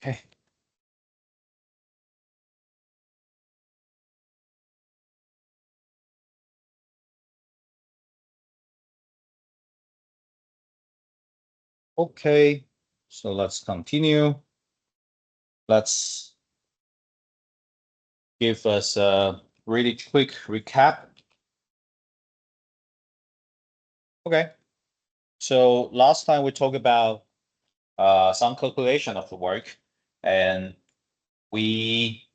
Okay. Okay, so let's continue. Let's give us a really quick recap. Okay, so last time we talked about some calculation of the work, and we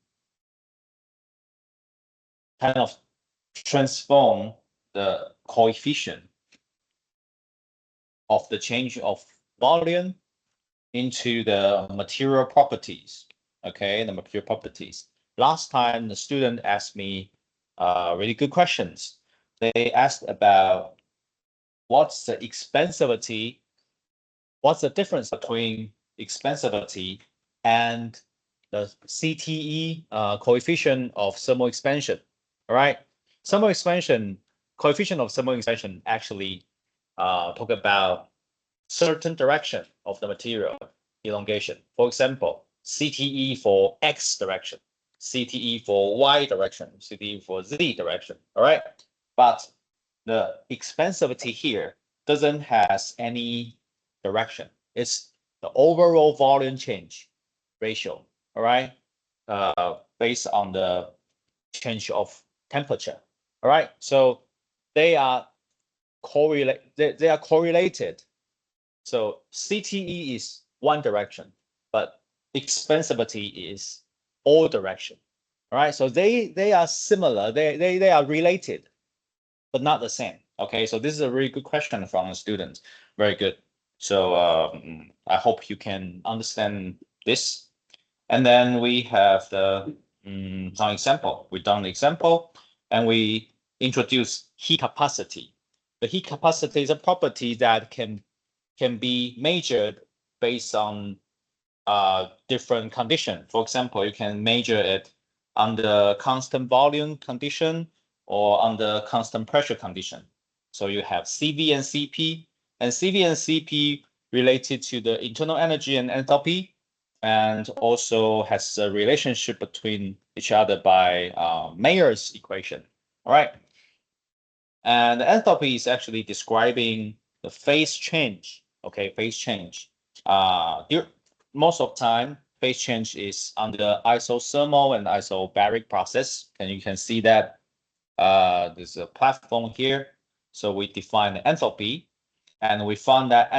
kind of transform the coefficient of the change of volume into the material properties. Okay, the material properties. Last time the student asked me really good questions. They asked about what's the expensivity, what's the difference between expensivity and the CTE coefficient of thermal expansion. All right, thermal expansion, coefficient of thermal expansion actually talk about certain direction of the material elongation. For example, CTE for X direction, CTE for Y direction, CTE for Z direction. All right, but the expensivity here doesn't has any direction. It's the overall volume change ratio. All right, based on the change of temperature. All right, so they are they are correlated. So CTE is one direction, but expensivity is all direction. All right, so they are similar. They are related, but not the same. Okay, so this is a really good question from the students. Very good. So I hope you can understand this. And then we have the some example. We've done the example, and we introduce heat capacity. The heat capacity is a property that can be measured based on different condition. For example, you can measure it under constant volume condition or under constant pressure condition. So you have CV and CP, and CV and CP related to the internal energy and enthalpy, and also has a relationship between each other by Mayer's equation. All right. And the enthalpy is actually describing the phase change. Okay, phase change. Most of the time, phase change is under isothermal and isobaric process, and you can see that there's a platform here. So we define the enthalpy, and we found that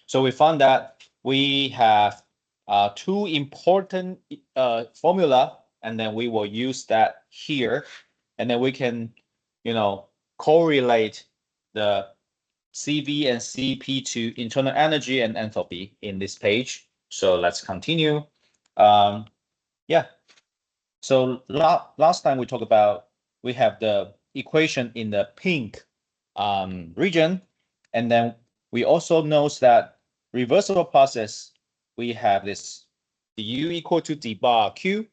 So we found that we have two important formula, and then we will use that here, and then we can, correlate the CV and CP to internal energy and enthalpy in this page. So let's continue. Yeah. So last time we talked about, we have the equation in the pink region, and then we also know that reversible process, we have this du equal to d bar q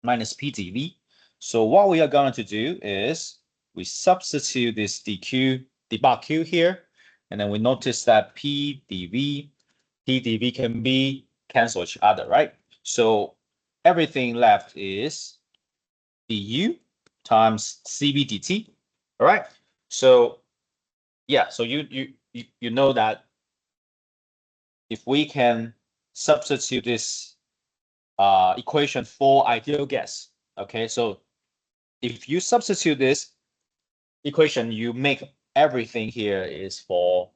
minus p dv. So what we are going to do is we substitute this d bar q here, and then we notice that p dv can be cancel each other, right? So everything left is du times cv dt. All right. So yeah, so you know that if we can substitute this equation for ideal gas, okay, so if you substitute this equation, you make everything here is for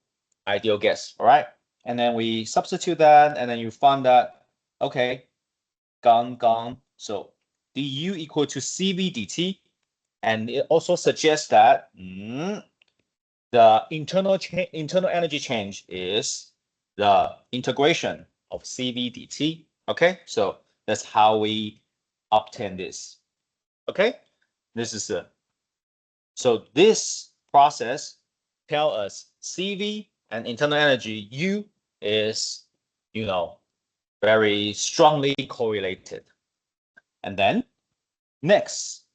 ideal gas, all right? And then we substitute that, and then you find that, okay, gone. So du equal to cv dt, and it also suggests that the internal energy change is the integration of cv dt. Okay, so that's how we obtain this. Okay, this is so this process tell us cv and internal energy u is very strongly correlated. And then next,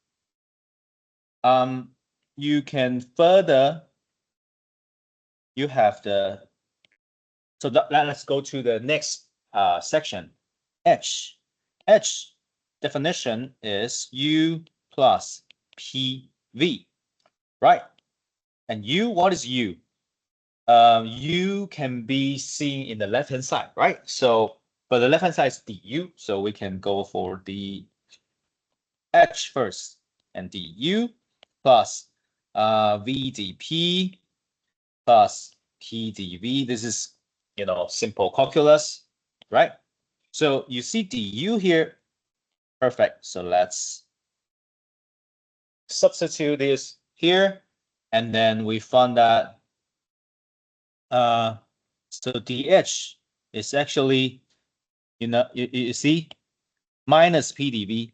you can further, you have the So let's go to the next section. H definition is U plus PV, right? And U, what is U? U can be seen in the left-hand side, right? So, but the left-hand side is du, so we can go for the H first, and du plus VdP plus PdV. This is, simple calculus, right? So you see du here, perfect. So let's substitute this here, and then we found that so dH is actually, you see, minus PdV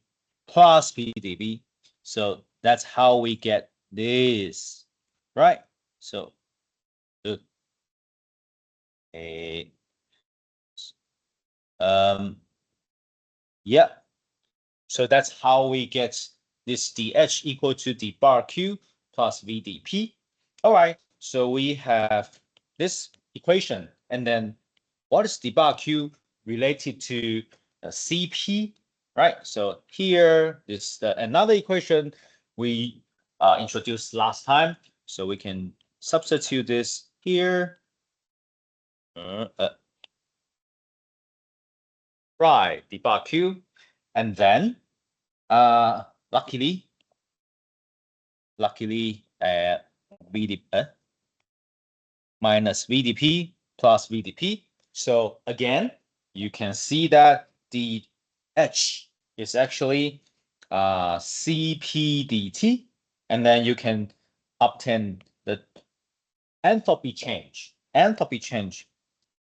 plus PdV. So that's how we get this, right? So, yeah. So that's how we get this dH equal to d bar Q plus VdP. All right. So we have this equation, and then what is d bar Q related to Cp, right? So here is another equation we introduced last time. So we can substitute this here. Right, d bar Q, and then luckily, VdP minus VdP plus VdP. So again, you can see that the H is actually Cp dt, and then you can obtain the enthalpy change. Enthalpy change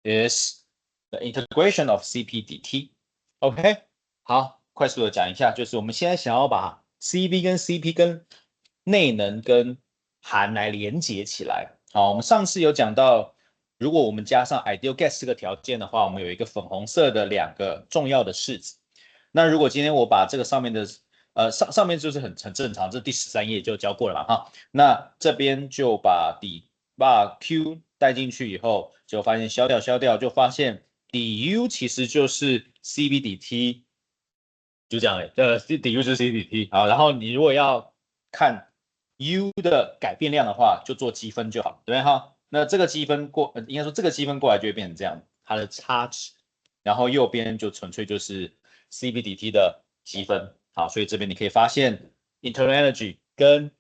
is the integration of Cp dt. OK， 好，快速的讲一下，就是我们现在想要把 Cv 跟 Cp 跟内能跟含来连接起来。好，我们上次有讲到，如果我们加上 ideal gas 这个条件的话，我们有一个粉红色的两个重要的式子。那如果今天我把这个上面的上面就是很正常，这第13页就教过了嘛哈。那这边就把底把 Q 带进去以后，就发现消掉，就发现 du 其实就是 Cv dt， 就这样du 就是 Cv dt。好，然后你如果要看 u 的改变量的话，就做积分就好，对不对哈？那这个积分应该说这个积分过来就会变成这样，它的差值，然后右边就纯粹就是 Cv dt 的积分。好，所以这边你可以发现 internal energy 跟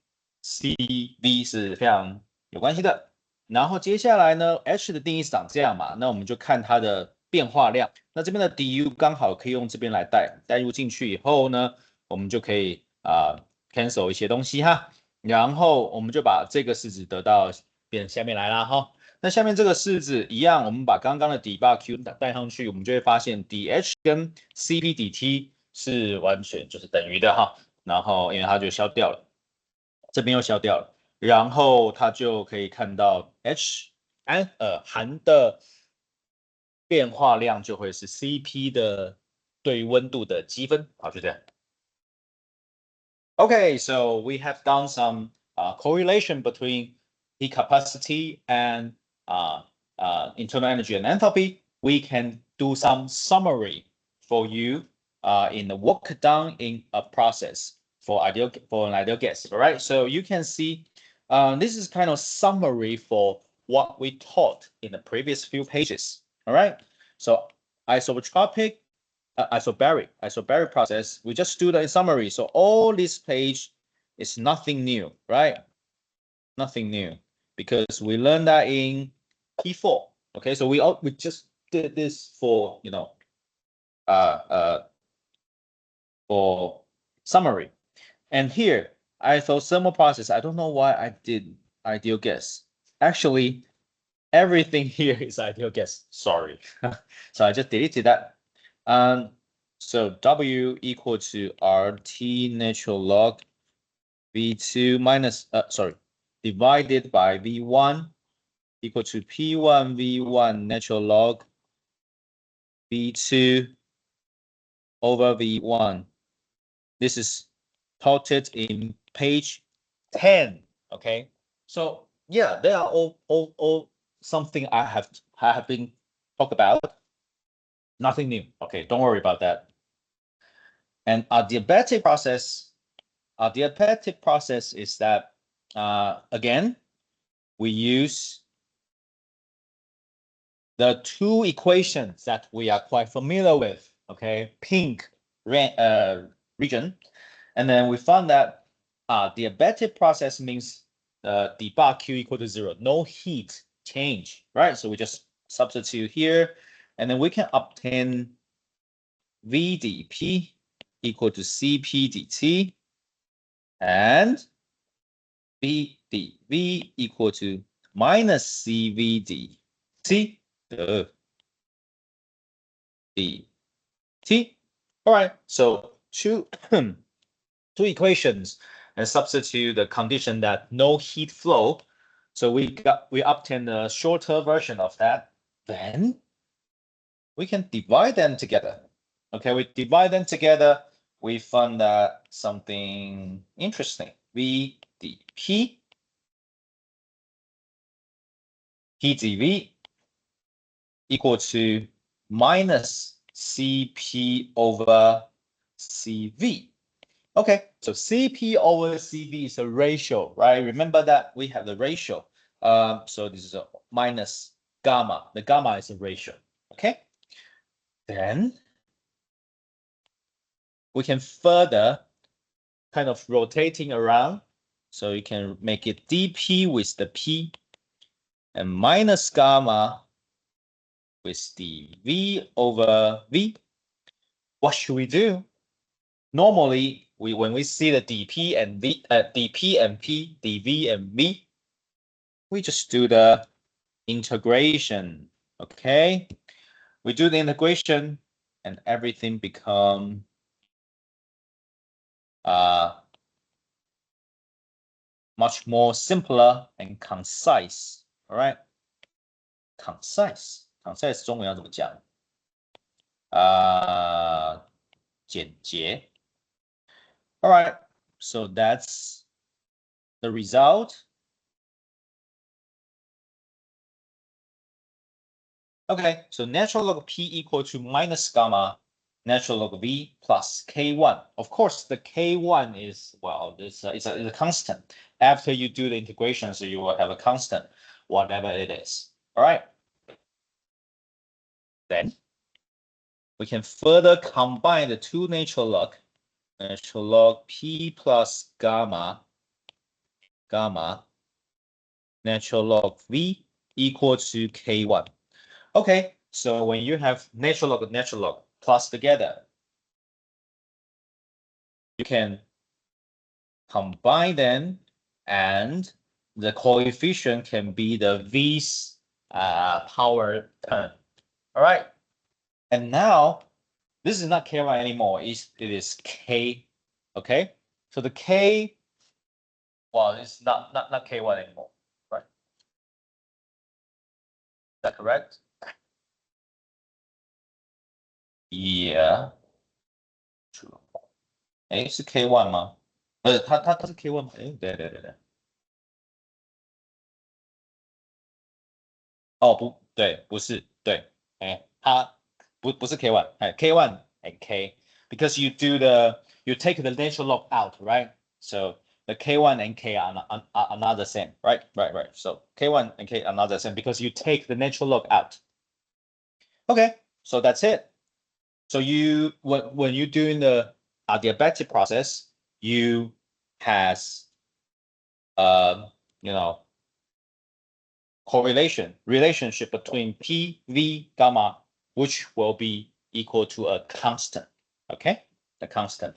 Cv 是非常有关系的。然后接下来呢 ，H 的定义是长这样嘛，那我们就看它的变化量。那这边的 du 刚好可以用这边来带入进去以后呢，我们就可以cancel 一些东西哈。然后我们就把这个式子得到变下面来啦哈。那下面这个式子一样，我们把刚刚的 d bar Q 带上去，我们就会发现 dH 跟 Cp dt 是完全就是等于的哈。然后因为它就消掉了，这边又消掉了，然后它就可以看到 H 含的变化量就会是 Cp 的对于温度的积分。好，就这样。Okay, so we have done some correlation between heat capacity and internal energy and enthalpy. We can do some summary for you in the work done in a process for an ideal gas. All right, so you can see this is kind of summary for what we taught in the previous few pages. All right, so isotropic isobaric process, we just do the summary. So all this page is nothing new, right? Nothing new, because we learned that in P4. Okay, so we just did this for for summary. And here, isothermal process, I don't know why I did ideal gas. Actually, everything here is ideal gas. Sorry. So I just deleted that. So W equal to RT natural log V2 minus, divided by V1 equal to P1 V1 natural log V2 over V1. This is plotted in page 10. Okay. So yeah, they are all something I have been talk about. Nothing new. Okay, don't worry about that. And adiabatic process is that, again, we use the two equations that we are quite familiar with, okay, pink region. And then we found that adiabatic process means d bar Q equal to 0, no heat change, right? So we just substitute here, and then we can obtain VdP equal to Cp dt, and VdV equal to minus CVd C dt. All right, so two equations, and substitute the condition that no heat flow. So we obtain a shorter version of that. Then we can divide them together. Okay, we divide them together. We found that something interesting. VdP PdV equal to minus Cp over Cv. Okay, so Cp over Cv is a ratio, right? Remember that we have the ratio. So this is a minus gamma. The gamma is a ratio. Okay. Then we can further kind of rotating around. So you can make it dP with the P and minus gamma with the V over V. What should we do? Normally, when we see the dP and V, dP and P, dV and V, we just do the integration. Okay, we do the integration, and everything become much more simpler and concise. All right, concise 中文要怎么讲？简洁。All right, so that's the result. Okay, so natural log P equal to minus gamma natural log V plus K1. Of course, the K1 is, well, it's a constant. After you do the integration, so you will have a constant, whatever it is. All right. Then we can further combine the two natural log P plus gamma natural log V equal to K1. Okay, so when you have natural log plus together, you can combine them, and the coefficient can be the V's power term. All right, and now this is not K1 anymore. It is K. Okay, so the K, well, it's not K1 anymore, right? Is that correct? Yeah. True. 哎，是 K1 吗？它是 K1 吗？哎，对。哦，不对，不是，对，哎，它不是 K1，哎，K1 and K, because you take the natural log out, right? So the K1 and K are not the same, right? Right. So K1 and K are not the same because you take the natural log out. Okay, so that's it. So when you're doing the adiabatic process, you has you know, relationship between P, V, gamma, which will be equal to a constant. Okay, the constant.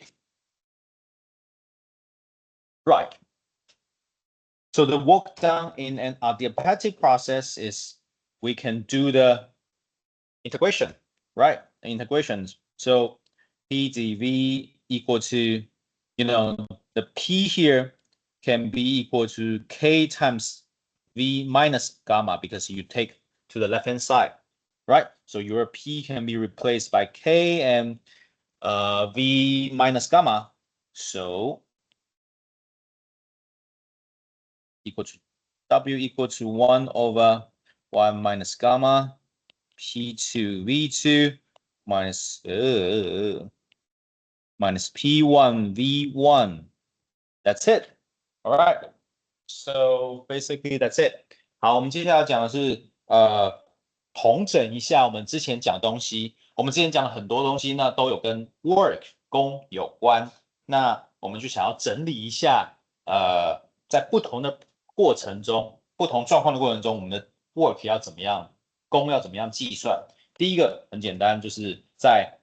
Right. So the work done in an adiabatic process is we can do the integration, right? Integrations. So P dV equal to, the P here can be equal to K times V minus gamma because you take to the left-hand side, right? So your P can be replaced by K and V minus gamma. So equal to W equal to 1 over 1 minus gamma P2 V2 minus minus P1 V1. That's it. All right. So basically that's it. 好，我们接下来讲的是统整一下我们之前讲的东西。我们之前讲了很多东西呢，都有跟 work 工有关。那我们就想要整理一下，在不同的过程中、不同状况的过程中，我们的 work 要怎么样，工要怎么样计算。第一个很简单，就是在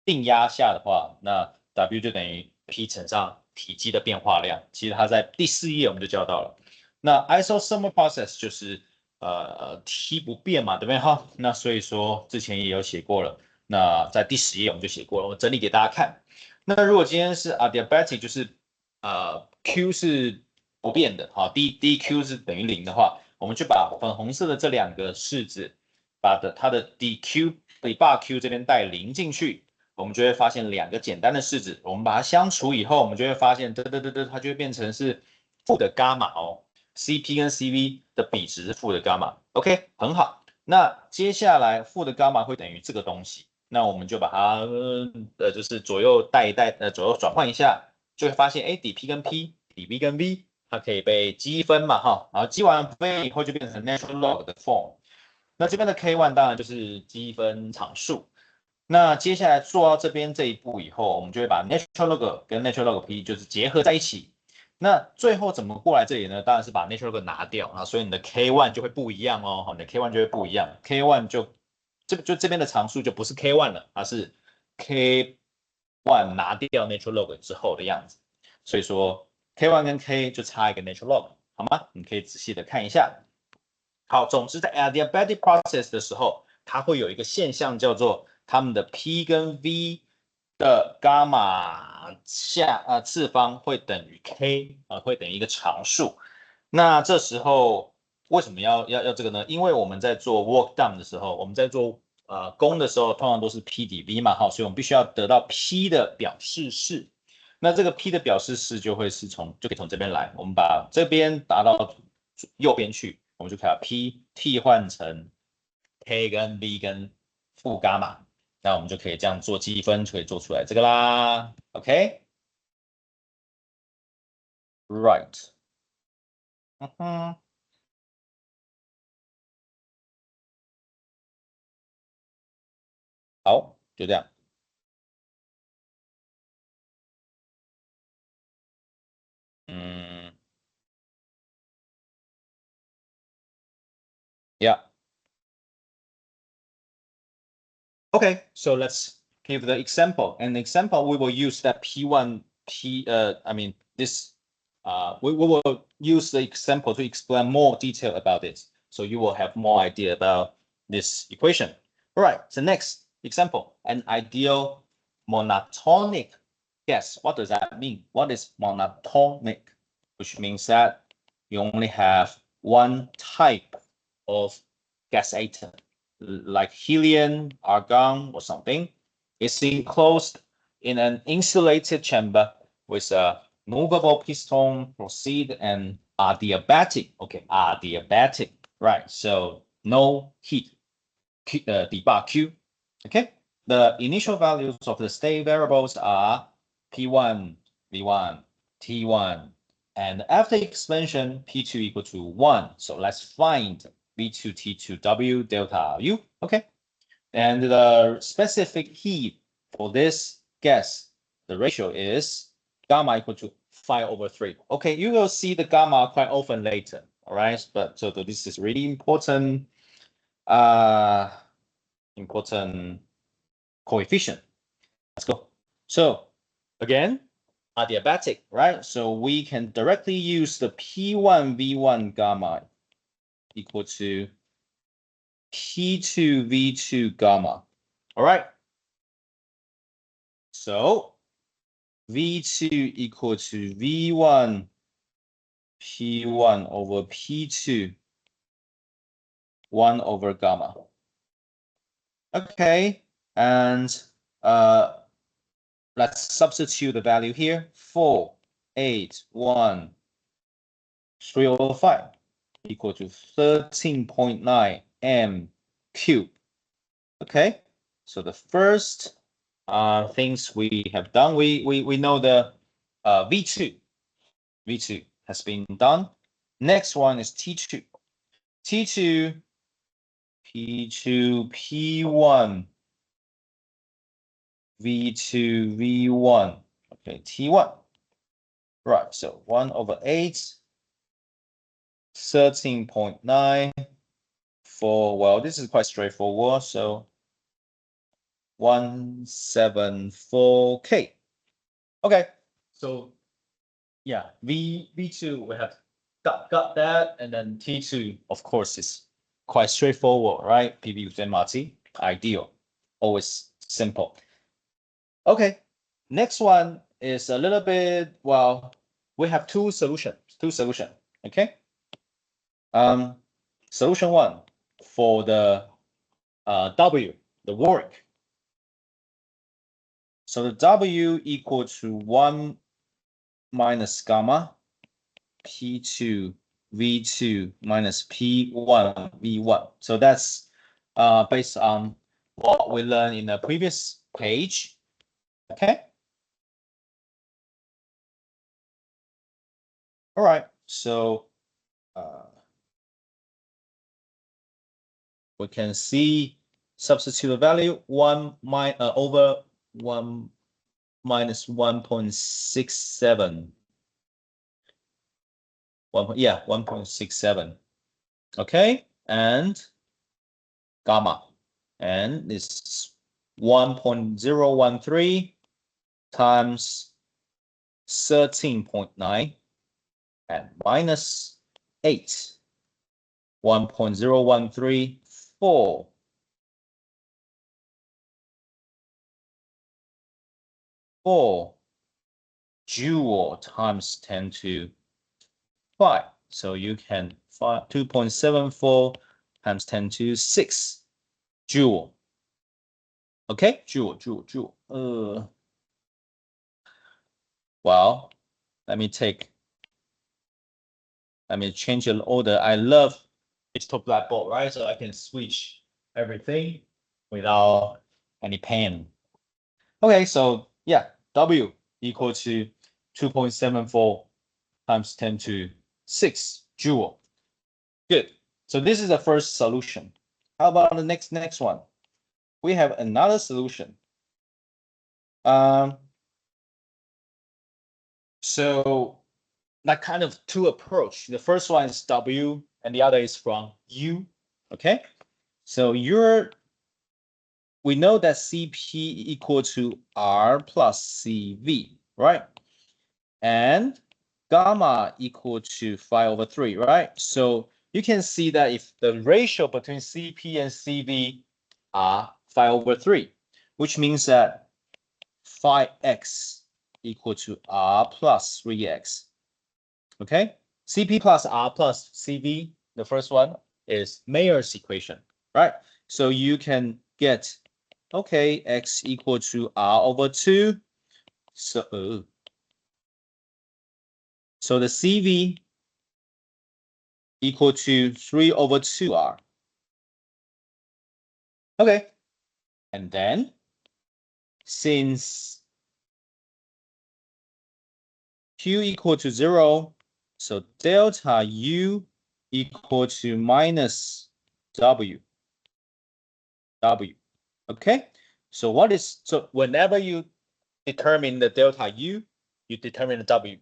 定压下的话，那 W 就等于 P 乘上体积的变化量。其实它在第4页我们就教到了。那 isothermal process 就是T 不变嘛，对不对哈？那所以说之前也有写过了。那在第10页我们就写过了，我整理给大家看。那如果今天是 adiabatic， 就是Q 是不变的，好，dQ 是等于0的话，我们就把粉红色的这2个式子，把它的 dQ 底坝 Q 这边带0进去，我们就会发现2个简单的式子，我们把它相除以后，我们就会发现，它就会变成是负的伽马哦。CP 跟 CV 的比值是负的伽马 ，OK， 很好。那接下来负的伽马会等于这个东西，那我们就把它就是左右带一带，左右转换一下，就会发现，哎，底 P 跟 P， 底 V 跟 V， 它可以被积分嘛，哈，然后积完分以后就变成 natural log 的 form。那这边的 K1 当然就是积分常数。那接下来做到这边这一步以后，我们就会把 natural log 跟 natural log P 就是结合在一起。那最后怎么过来这里呢？当然是把 natural log 拿掉啊，所以你的 K1 就会不一样哦，你的 K1 就会不一样 ，K1 就这边的常数就不是 K1 了，而是 K1 拿掉 natural log 之后的样子。所以说 K1 跟 K 就差一个 natural log， 好吗？你可以仔细的看一下。好，总之在 adiabatic process 的时候，它会有一个现象叫做它们的 P 跟 V 的伽马次方会等于 K 会等于一个常数。那这时候为什么要这个呢？因为我们在做 work done 的时候，我们在做功的时候，通常都是 P 底 V 嘛，好，所以我们必须要得到 P 的表示式。那这个 P 的表示式就可以从这边来，我们把这边打到右边去。我们就可以把 P 替换成 K 跟 V 跟负伽马，那我们就可以这样做积分，就可以做出来这个啦。OK，right，好，就这样。Yeah. Okay, so let's give the example. An example, we will use that P1, we will use the example to explain more detail about it. So you will have more idea about this equation. All right, so next example, an ideal monotonic gas. What does that mean? What is monotonic? Which means that you only have one type of gas atom like helium, argon, or something. It's enclosed in an insulated chamber with a movable piston, proceed, and adiabatic. Okay, adiabatic. Right, so no heat, debug Q. Okay, the initial values of the state variables are P1, V1, T1, and after expansion, P2 equal to 1. So let's find V2, T2, W, delta U. Okay. And the specific heat for this gas, the ratio is gamma equal to 5/3. Okay, you will see the gamma quite often later. All right, but so this is really important. Important coefficient. Let's go. So again, adiabatic, right? So we can directly use the P1 V1 gamma equal to P2 V2 gamma. All right. So V2 equal to V1 P1 over P2 1 over gamma. Okay, and let's substitute the value here. 4, 8, 1, 3 over 5 equal to 13.9 m cubed. Okay, so the first things we have done, we know the V2 has been done. Next one is T2. T2, P2, P1, V2, V1. Okay, T1. Right, so 1/8, 13.9 for, well, this is quite straightforward. So 174K. Okay, so yeah, V2 we have got that, and then T2 of course is quite straightforward, right? PV with MRT, ideal, always simple. Okay, next one is a little bit, well, we have two solutions. Okay. Solution one for the W, the work. So the W equal to 1 minus gamma P2 V2 minus P1 V1. So that's based on what we learned in the previous page. Okay. All right. So we can see substitute the value 1 over 1 minus 1.67. 1.67. Okay, and gamma, and this is 1.013 times 13.9 and minus 8. 1.0134. 4 joule times 10 to 5. So you can find 2.74 times 10 to 6 joule. Okay, joule. Well, let me change the order. I love digital blackboard, right? So I can switch everything without any pain. Okay, so yeah, W equal to 2.74 times 10 to 6 joule. Good. So this is the first solution. How about the next one? We have another solution. So that kind of two approach. The first one is W and the other is from U. Okay. So we know that Cp equal to R plus Cv, right? And gamma equal to 5/3, right? So you can see that if the ratio between Cp and Cv are 5/3, which means that 5x equal to R plus 3x. Okay, Cp plus R plus Cv, the first one is Mayer's equation, right? So you can get, okay, x equal to R/2. So the Cv equal to 3/2R. Okay, and then since Q equal to 0, so delta U equal to minus W. Okay, so whenever you determine the delta U, you determine the W.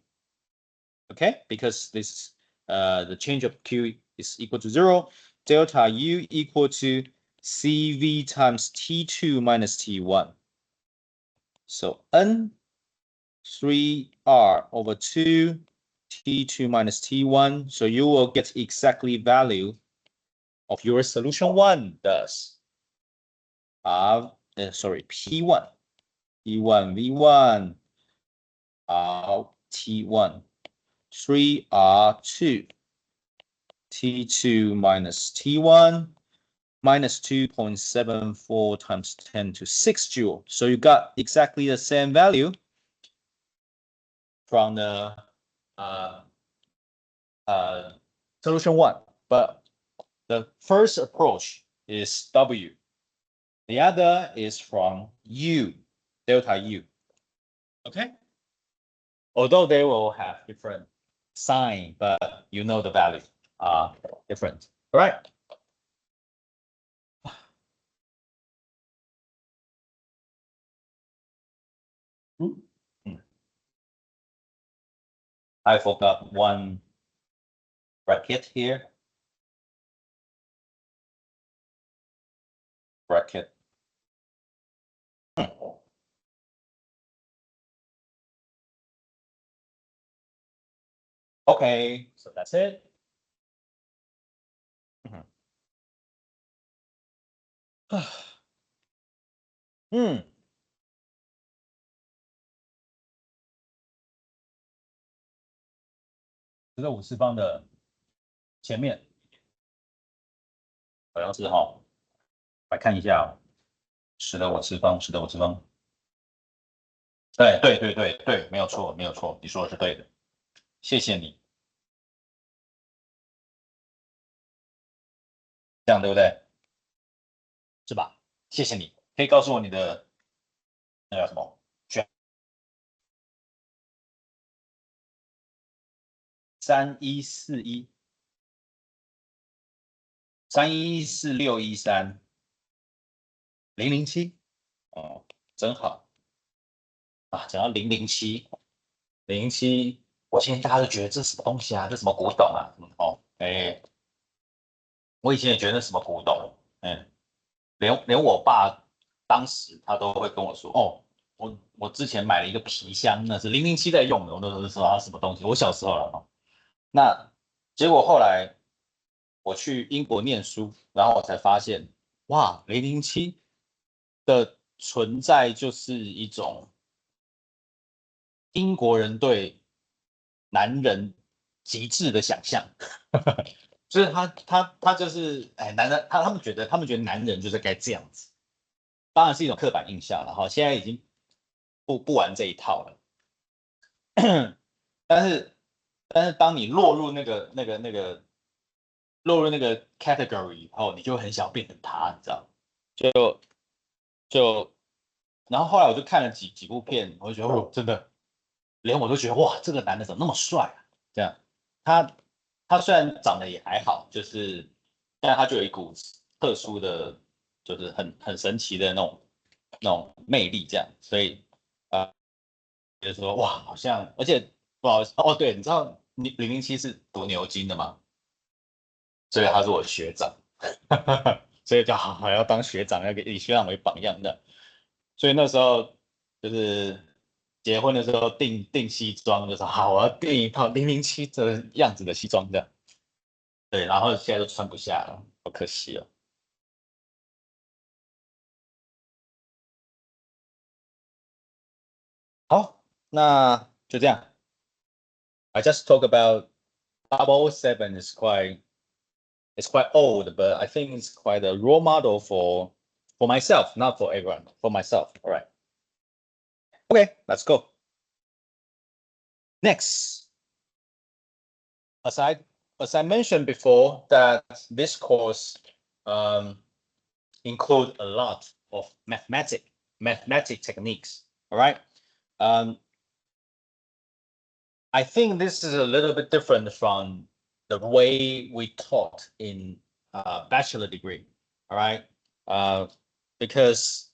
Okay, because this the change of Q is equal to 0, delta U equal to CV times T2 minus T1. So N 3R/2 T2 minus T1. So you will get exactly value of your solution one thus. P1 V1 T1 3R2 T2 minus T1 minus 2.74 times 10 to 6 joule. So you got exactly the same value from the solution one, but the first approach is W. The other is from U, delta U. Okay? Although they will have different sign, but you know the value are different. All right. I forgot one bracket here. Bracket. Okay, so that's it. 10的5次方的前面，好像是哈，来看一下哦，10的5次方，10的5次方。对，没有错，没有错，你说的是对的，谢谢你，这样对不对？是吧？谢谢你，可以告诉我你的那叫什么？选3141、314613、007，哦，真好啊！讲到007，我现在大家都觉得这是什么东西啊？这什么古董啊？哦，哎，我以前也觉得那什么古董，连我爸当时他都会跟我说，哦，我之前买了一个皮箱，那是007在用的，我那时候就说它什么东西，我小时候了哈。那结果后来我去英国念书，然后我才发现，哇，007的存在就是一种英国人对男人极致的想象，就是他就是哎，男人他们觉得男人就是该这样子，当然是一种刻板印象了哈，现在已经不玩这一套了。但是当你落入那个 category 以后，你就很想变成他，你知道？就然后后来我就看了几部片，我就觉得哦，真的，连我都觉得哇，这个男的怎么那么帅啊？这样，他他虽然长得也还好，就是但他就有一股特殊的，就是很神奇的那种魅力，这样，所以觉得说哇，好像，而且不好意思哦，对，你知道007是读牛津的吗？所以他是我学长，所以就好好要当学长，要以学长为榜样的。所以那时候就是结婚的时候订西装，就说好，我要订一套007的样子的西装这样。对，然后现在都穿不下了，好可惜哦。好，那就这样。I just talk about 007 is quite it's quite old, but I think it's quite a role model for myself, not for everyone, for myself. All right. Okay, let's go. Next, as I as I mentioned before, that this course um, include a lot of mathematic techniques. All right. Um, I think this is a little bit different from the way we taught in bachelor degree. All right. Uh, because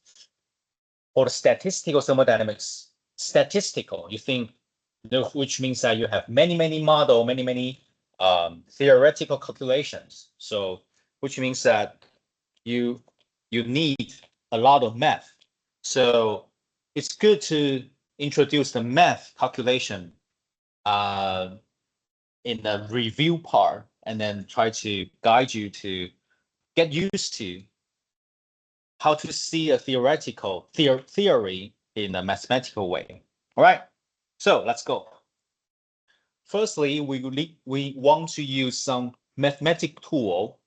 for the statistical thermodynamics, statistical, you think, which means that you have many model, many theoretical calculations. So, which means that you you need a lot of math. So it's good to introduce the math calculation uh, in the review part, and then try to guide you to get used to how to see a theoretical theory in a mathematical way. All right, so let's go. Firstly, we want to use some mathematic tool.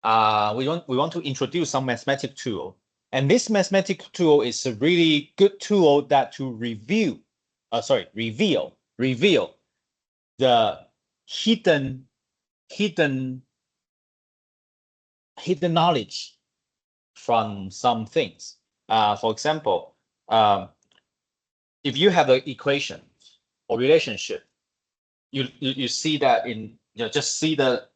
We want to introduce some mathematic tool, and this mathematic tool is a really good tool that to reveal the hidden hidden knowledge from some things. For example, if you have an equation or relationship, you see that in just see the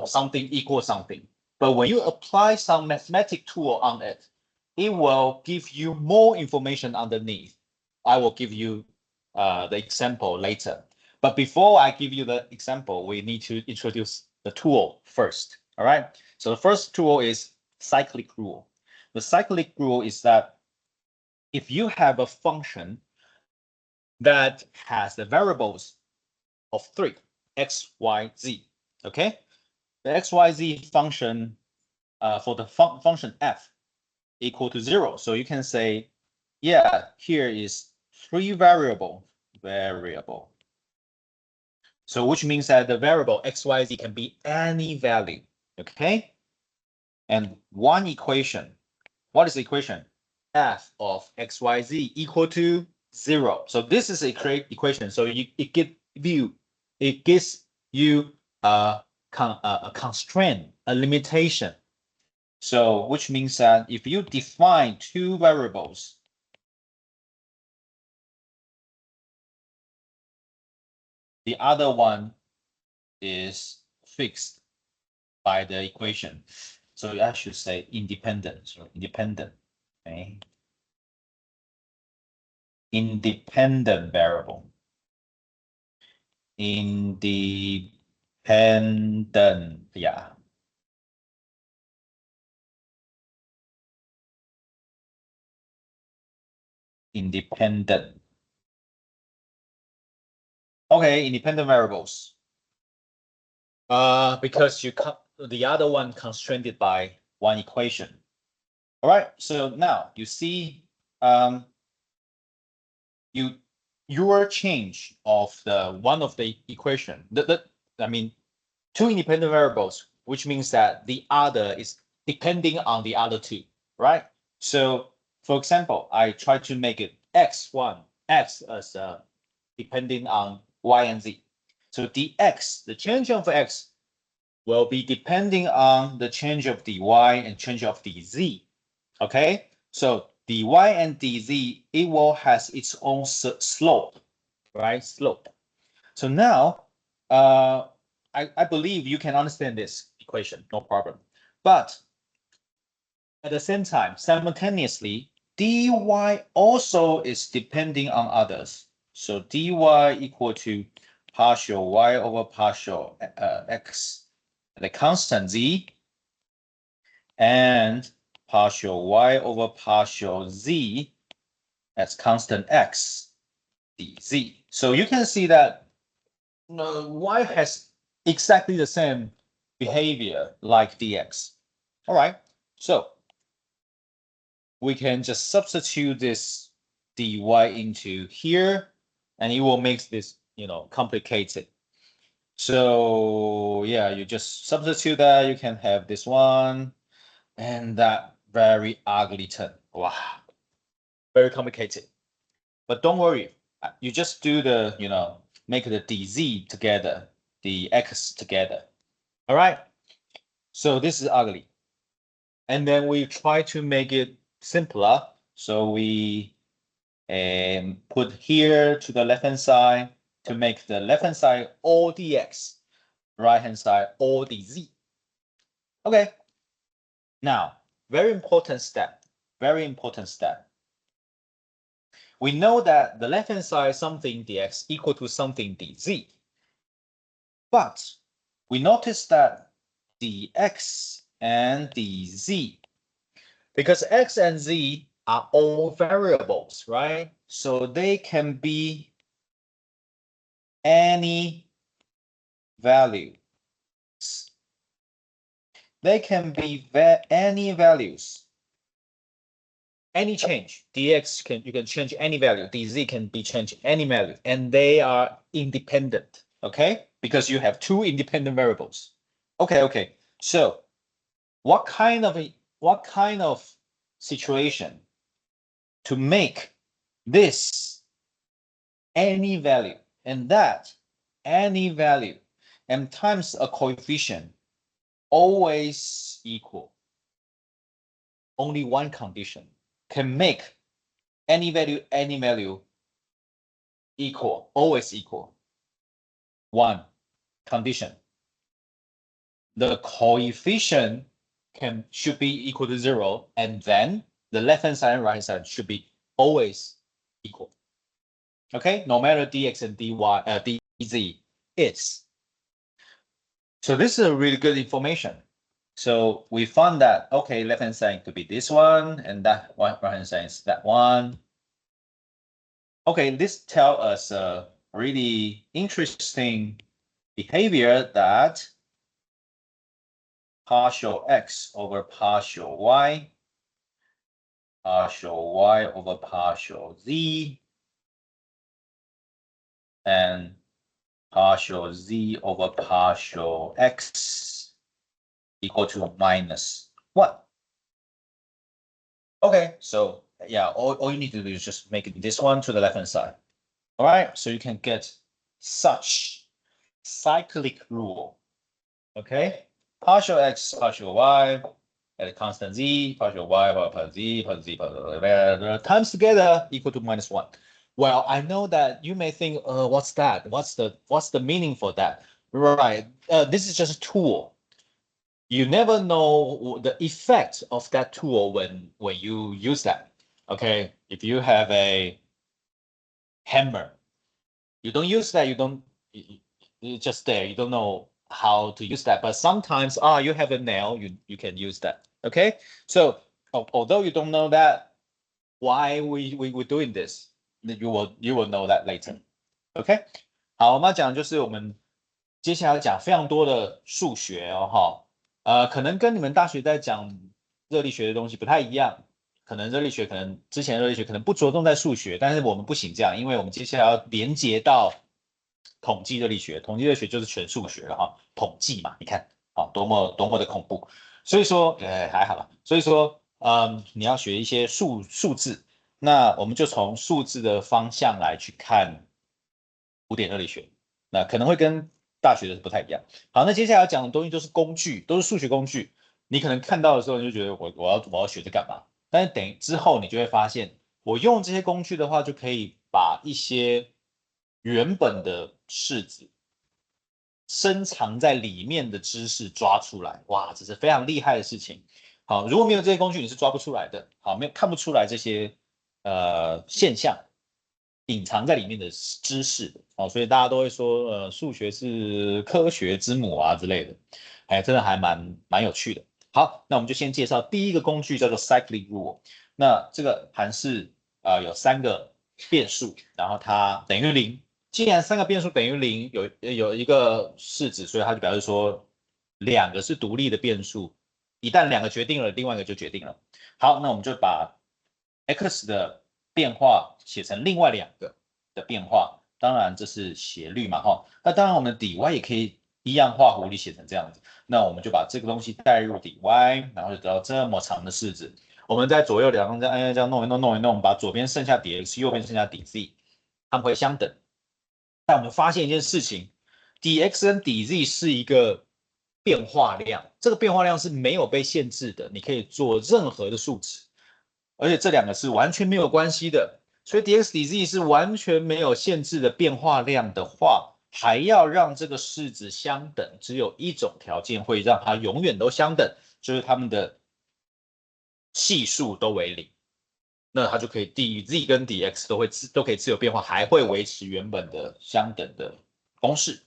something equals something. But when you apply some mathematic tool on it, it will give you more information underneath. I will give you the example later. But before I give you the example, we need to introduce the tool first. All right. So the first tool is cyclic rule. The cyclic rule is that if you have a function that has the variables of 3, x, y, z, okay? The x, y, z function for the function f equal to 0. So you can say, yeah, here is 3 variable. So which means that the variable x, y, z can be any value, okay? And one equation. What is the equation? F of x, y, z equal to 0. So this is a correct equation. So it gives you a constraint, a limitation. So which means that if you define 2 variables, the other one is fixed by the equation. So I should say independent. So independent, okay? Independent variable. Independent, yeah. Independent. Okay, independent variables. Because the other one constrained by one equation. All right, so now you see your change of one of the equation. I mean 2 independent variables, which means that the other is depending on the other 2, right? So for example, I try to make it x1, x as depending on y and z. So the change of x will be depending on the change of the y and change of the z. Okay, so dy and dz, it will has its own slope, right? Slope. So now, I believe you can understand this equation, no problem. But at the same time, simultaneously, dy also is depending on others. So dy equal to partial y over partial x, the constant z, and partial y over partial z as constant x dz. So you can see that y has exactly the same behavior like dx. All right, so we can just substitute this dy into here, and it will make this, complicated. So yeah, you just substitute that. You can have this one and that very ugly term. Wow, very complicated. But don't worry, you just do the, make the dz together, the x together. All right, so this is ugly. And then we try to make it simpler. So we put here to the left-hand side to make the left-hand side all dx, right-hand side all dz. Okay. Now, very important step. We know that the left-hand side something dx equal to something dz. But we notice that dx and dz, because x and z are all variables, right? So they can be any value. They can be any values. Any change, you can change any value, dz can be changed any value, and they are independent, okay? Because you have 2 independent variables. Okay. So what kind of situation to make this any value and that any value and times a coefficient always equal? only one condition can make any value equal, always equal. One condition. The coefficient should be equal to 0, and then the left-hand side and right-hand side should be always equal. Okay, no matter dx and dz is. So this is a really good information. So we found that, okay, left-hand side could be this one, and that right-hand side is that one. Okay, this tells us a really interesting behavior that partial x over partial y over partial z, and partial z over partial x equal to -1. Okay, so yeah, all you need to do is just make this one to the left-hand side. All right, so you can get such cyclic rule. Okay, partial x, partial y at a constant z, partial y, partial z, times together equal to -1. Well, I know that you may think, what's that? What's the meaning for that? Right, this is just a tool. You never know the effect of that tool when you use that. Okay, if you have a hammer, you don't use that, it's just there, you don't know how to use that. But sometimes, you have a nail, you can use that. Okay, so although you don't know that, why we're doing this, you will know that later. OK， 好，我们要讲就是我们接下来讲非常多的数学哦，可能跟你们大学在讲热力学的东西不太一样。可能之前热力学可能不着重在数学，但是我们不行这样，因为我们接下来要连接到统计热力学。统计热力学就是全数学了哈，统计嘛，你看多么的恐怖。所以说还好了。所以说你要学一些数字，那我们就从数字的方向来去看古典热力学，那可能会跟大学的不太一样。好，那接下来要讲的东西都是工具，都是数学工具。你可能看到的时候你就觉得我要学这干嘛？但是等之后你就会发现，我用这些工具的话，就可以把一些原本的式子深藏在里面的知识抓出来。哇，这是非常厉害的事情。好，如果没有这些工具，你是抓不出来的。好，看不出来这些现象隐藏在里面的知识的。哦，所以大家都会说，数学是科学之母啊之类的。哎，真的还蛮有趣的。好，那我们就先介绍第一个工具，叫做 cyclic rule。那这个函式有3个变数，然后它等于0。既然3个变数等于0，有一个式子，所以它就表示说2个是独立的变数。一旦2个决定了，另外一个就决定了。好，那我们就把 x 的变化写成另外2个的变化。当然这是斜率嘛，那当然我们 dy 也可以一样画弧率写成这样子。那我们就把这个东西带入 dy， 然后就得到这么长的式子。我们在左右两方这样弄一弄，把左边剩下 dx， 右边剩下 dz， 它们会相等。但我们发现一件事情 ，dx 跟 dz 是一个变化量，这个变化量是没有被限制的，你可以做任何的数值，而且这2个是完全没有关系的。所以 dx dz 是完全没有限制的变化量的话，还要让这个式子相等，只有一种条件会让它永远都相等，就是它们的系数都为0。那它就可以 dz 跟 dx 都可以自由变化，还会维持原本的相等的公式。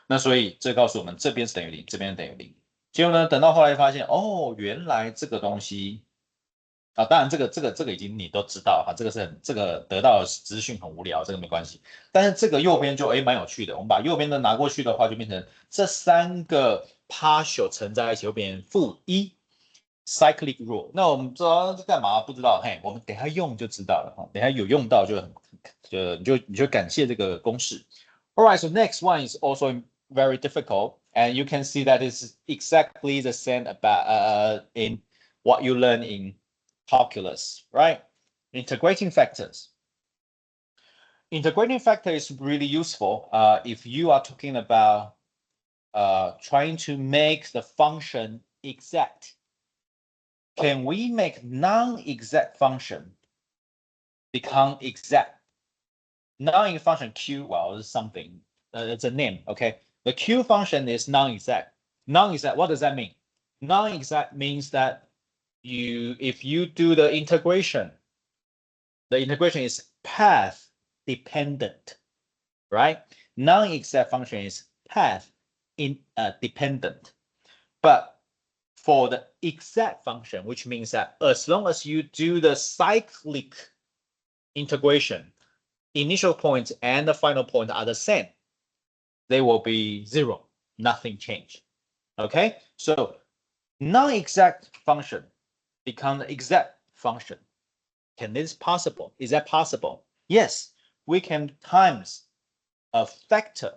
那所以这告诉我们这边是等于0，这边等于0。结果呢，等到后来发现，原来这个东西当然这个已经你都知道这个得到的资讯很无聊，这个没关系。但是这个右边就蛮有趣的，我们把右边的拿过去的话，就变成这3个 partial 乘在一起会变成-1。cyclic rule， 那我们知道这干嘛？不知道，我们等一下用就知道了。等一下有用到你就感谢这个公式。Alright, so next one is also very difficult, and you can see that it's exactly the same about in what you learn in calculus, right? Integrating factors. Integrating factor is really useful if you are talking about trying to make the function exact. can we make non-exact function become exact? Non-exact function Q, well, is something, it's a name, okay? The Q function is non-exact. Non-exact, what does that mean? Non-exact means that if you do the integration is path dependent, right? Non-exact function is path dependent. But for the exact function, which means that as long as you do the cyclic integration, initial point and the final point are the same, they will be zero, nothing changed. Okay, so non-exact function become the exact function. Can this possible? Is that possible? Yes, we can times a factor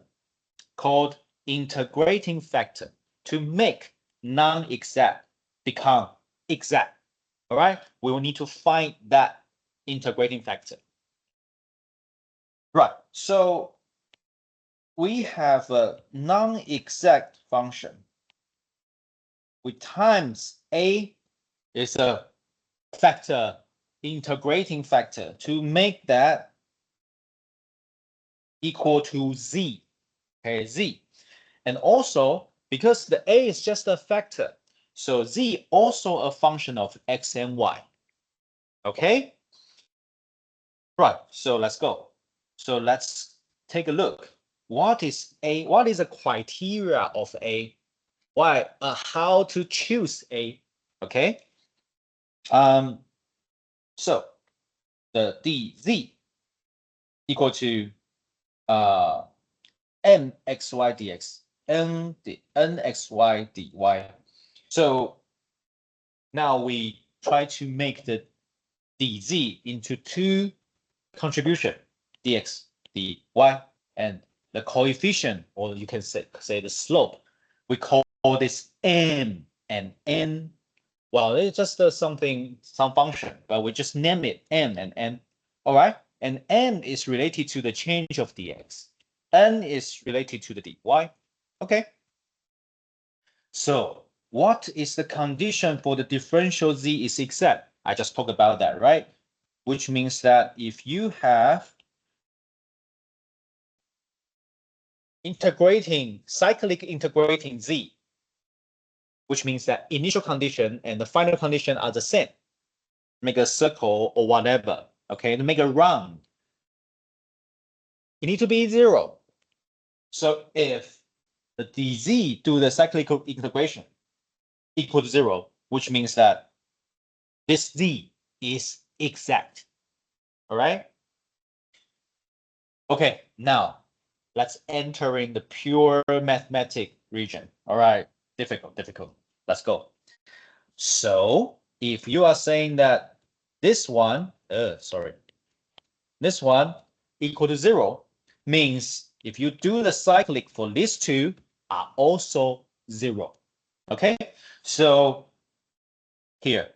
called integrating factor to make non-exact become exact. All right, we will need to find that integrating factor. Right, so we have a non-exact function. We times A is a factor, integrating factor, to make that equal to Z, okay, Z. And also, because the A is just a factor, so Z also a function of X and Y, okay? Right, so let's go. So let's take a look. What is A? What is the criteria of A? Why? How to choose A? Okay. So the dz equal to mxy dx nxy dy. So now we try to make the dz into two contribution, dx dy, and the coefficient, or you can say the slope, we call this m and n. Well, it's just some function, but we just name it m and n. All right, and m is related to the change of dx, n is related to the dy. Okay. So what is the condition for the differential z is exact? I just talked about that, right? Which means that if you have cyclic integrating z, which means that initial condition and the final condition are the same, make a circle or whatever, okay, to make a round, it need to be zero. So if the dz do the cyclic integration equal to zero, which means that this z is exact. All right. Okay, now let's enter in the pure mathematic region. All right, difficult. Let's go. So if you are saying that this one, this one equal to zero, means if you do the cyclic for these two are also zero. Okay, so here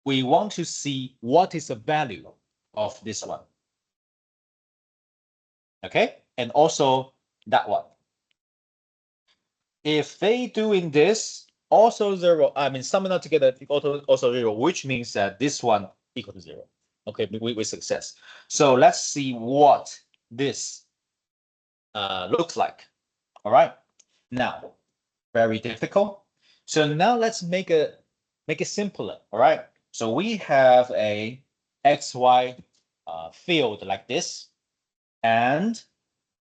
we want to see what is the value of this one. Okay, and also that one. If they doing this also zero, I mean summing up together also zero, which means that this one equal to zero. Okay, we success. So let's see what this looks like. All right, now very difficult. So now let's make it simpler. All right, so we have a xy field like this, and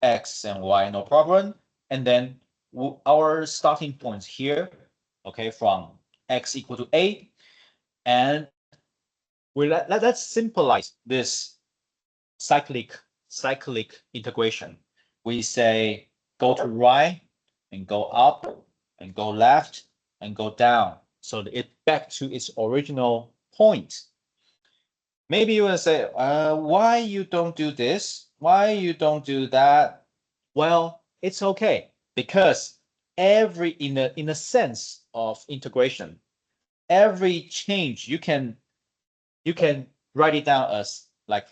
x and y no problem, and then our starting points here, okay, from x equal to a, and let's simplify this cyclic integration. We say go to right and go up and go left and go down, so it back to its original point. Maybe you will say, why you don't do this? Why you don't do that? Well, it's okay, because in a sense of integration, every change you can write it down as like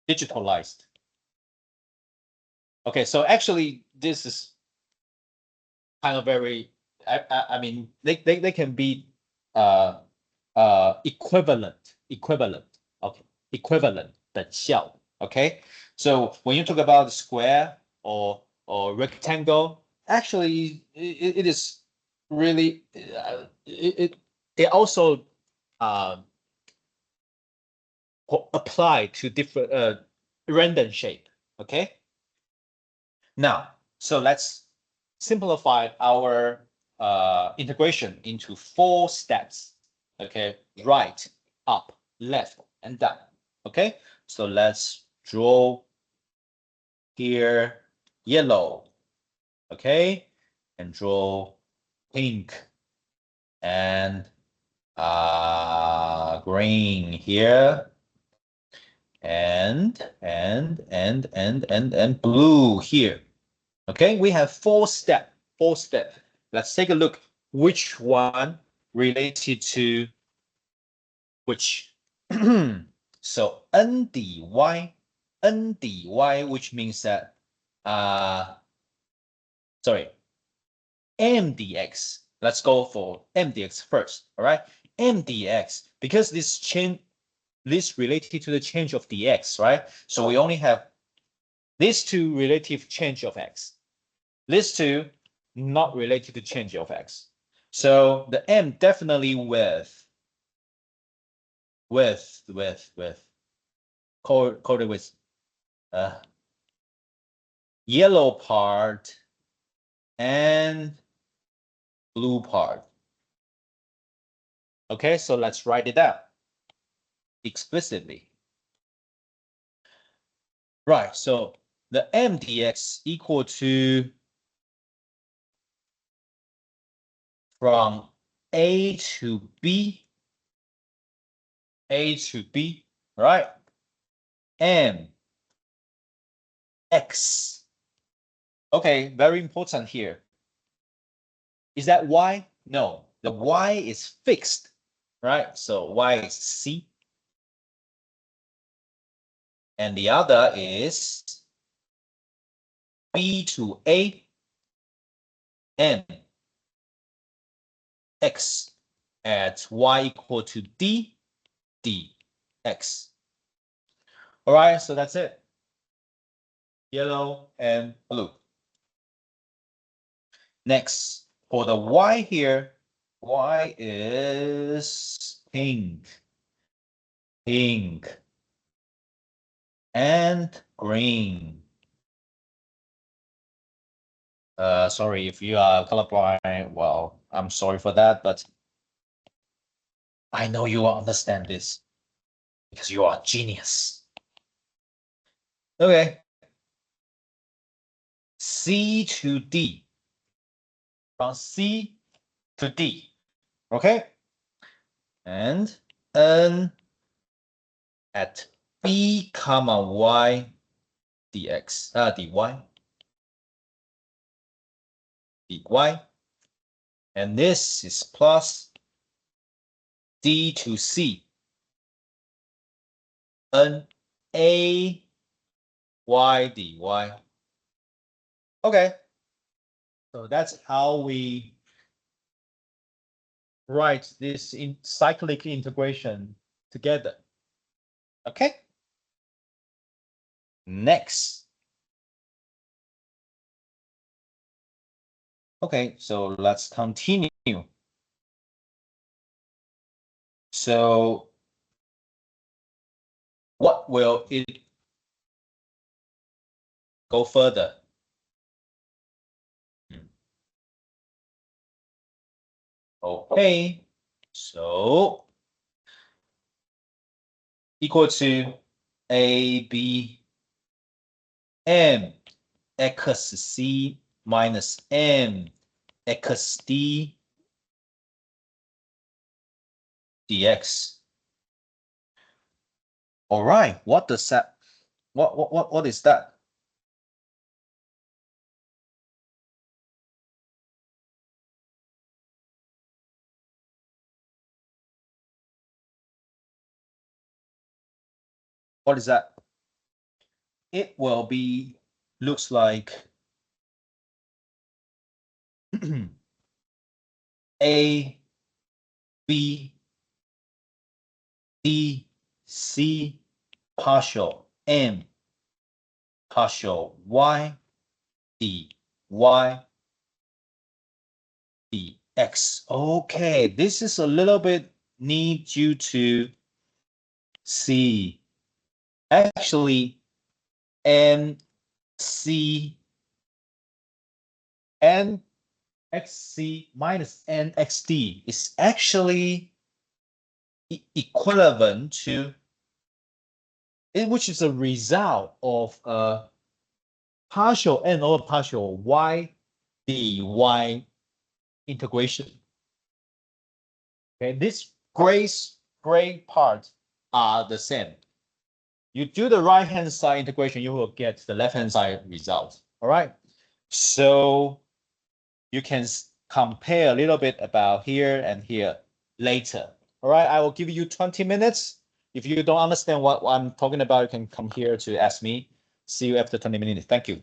digitalized. Okay, so actually this is kind of very, I mean, they can be equivalent, okay, equivalent 等效, okay. So when you talk about square or rectangle, actually it is really it also apply to different random shape, okay. Now, so let's simplify our integration into 4 steps. Okay, right, up, left, and down. Okay, so let's draw here yellow. Okay, and draw pink and green here, and blue here. Okay, we have 4 steps. Let's take a look which one related to which. So n dy, which means that sorry, m dx. Let's go for m dx first. All right, m dx, because this related to the change of dx, right? So we only have these two relative change of x. These two not related to change of x. So the m definitely coded with yellow part and blue part. Okay, so let's write it down explicitly. Right, so the m dx equal to from A to B, right? M x. Okay, very important here. Is that y? No, the y is fixed, right? So y is c. And the other is B to A and x at y equal to D, dx. All right, so that's it. Yellow and blue. Next, for the y here, y is pink, and green. Sorry if you are colorblind. Well, I'm sorry for that, but I know you will understand this because you are a genius. Okay. C to D. From C to D. Okay. And N at B comma Y dx, dy. And this is plus D to C. N A Y dy. Okay. So that's how we write this in cyclic integration together. Okay. Next. Okay, so let's continue. So what will it go further? Okay, so equal to A, B, M, xc minus M, xd dx. All right, what does that, what is that? What is that? It will be, looks like A, B, D, C, partial M, partial Y, D, Y, D, X. Okay, this is a little bit need you to see. Actually, NC NXC minus NXD is actually equivalent to, which is a result of a partial N over partial Y dy integration. Okay, this gray part are the same. You do the right-hand side integration, you will get the left-hand side result. All right. So you can compare a little bit about here and here later. All right. I will give you 20 minutes. If you don't understand what I'm talking about, you can come here to ask me. See you after 20 minutes. Thank you.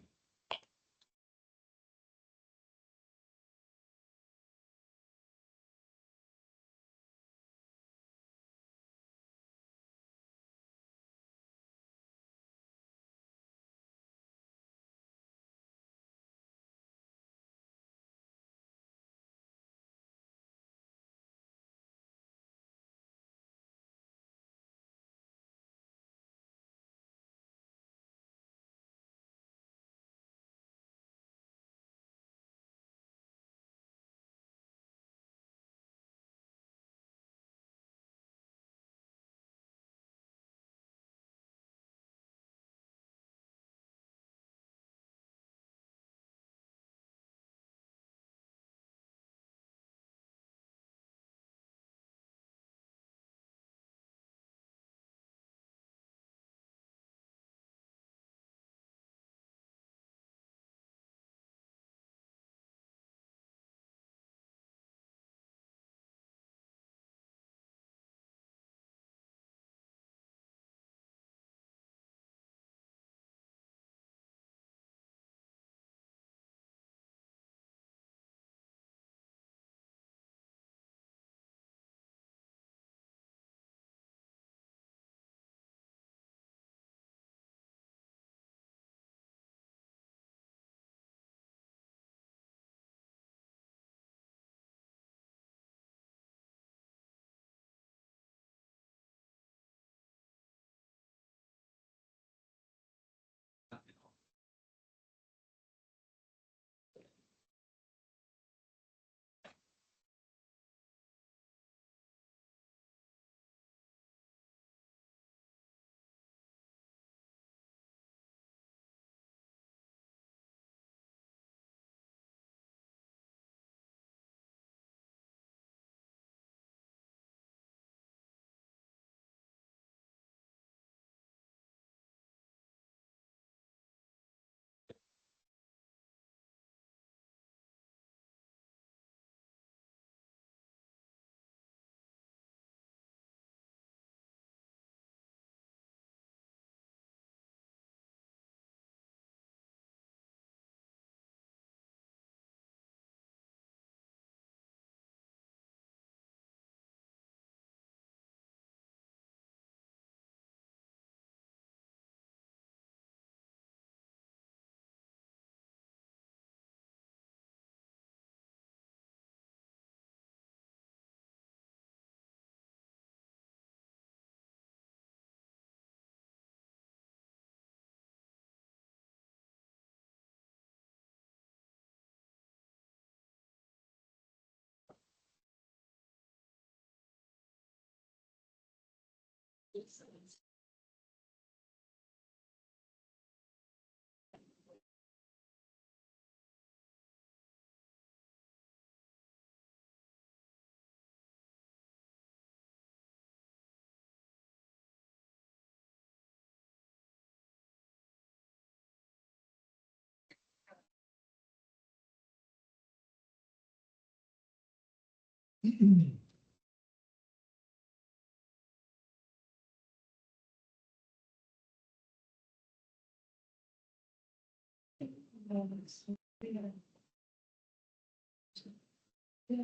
不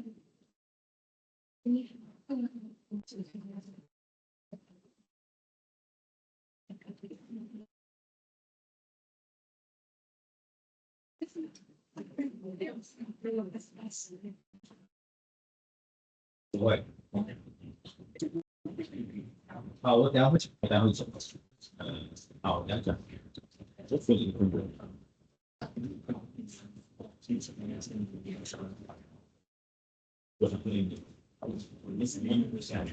会。好，我等下会讲，我等下会走。好，我等下讲。我负责工作。我是会议。你是你不想。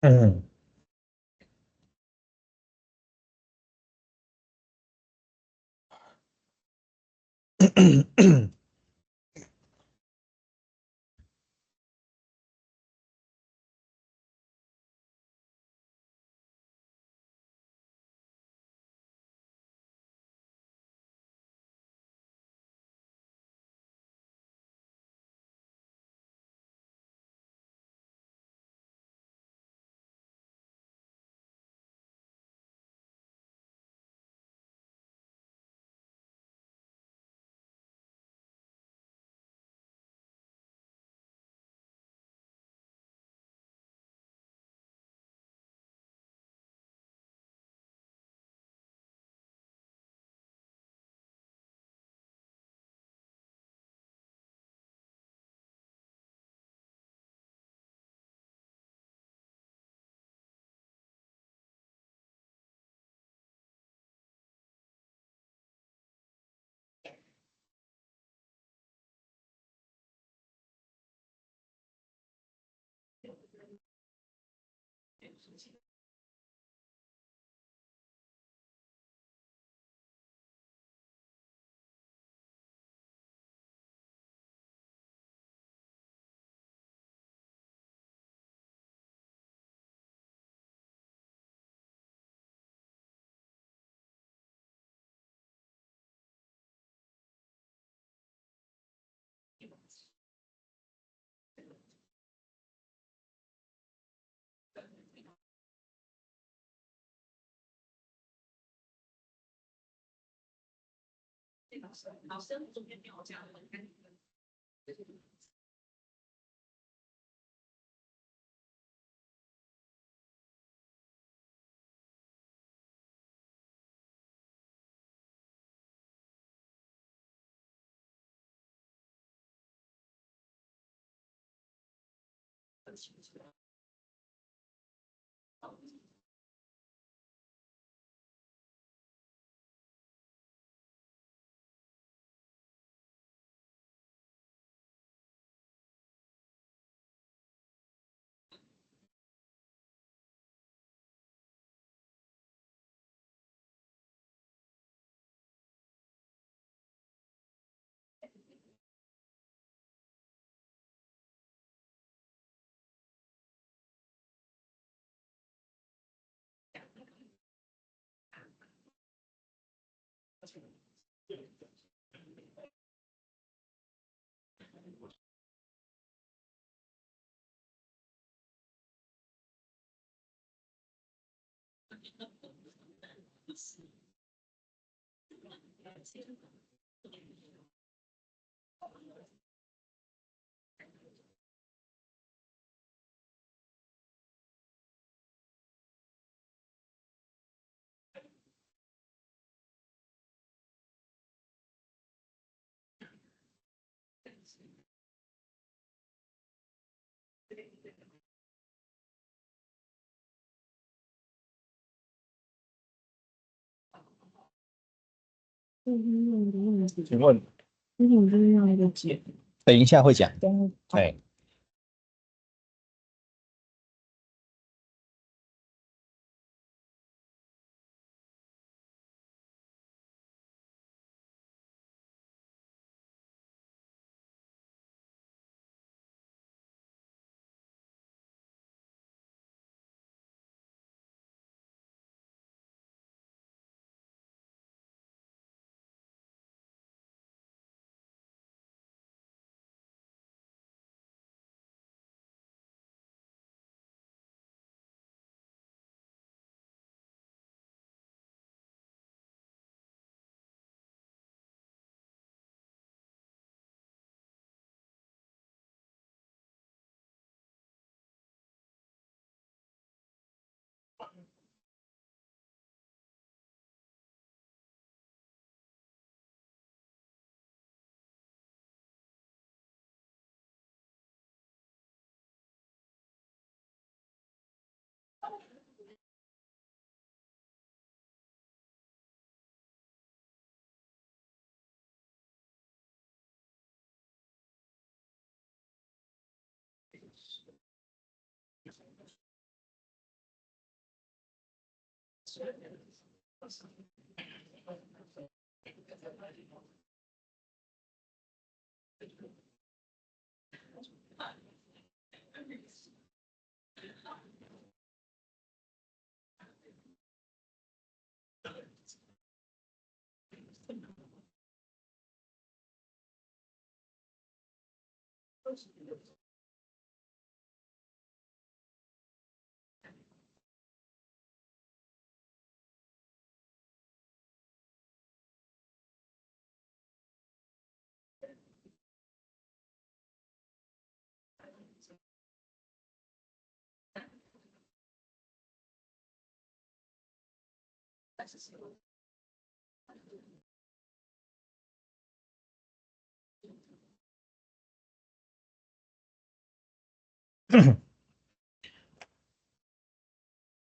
嗯请问，为什么这样一个解？等一下会讲。对。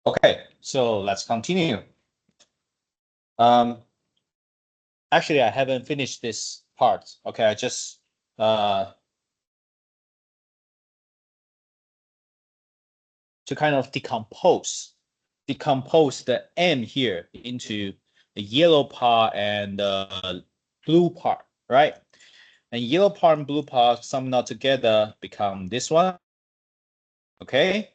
Okay, so let's continue. Actually, I haven't finished this part. Okay, I just to kind of decompose the M here into the yellow part and the blue part, right? And yellow part and blue part summed up together become this one, okay?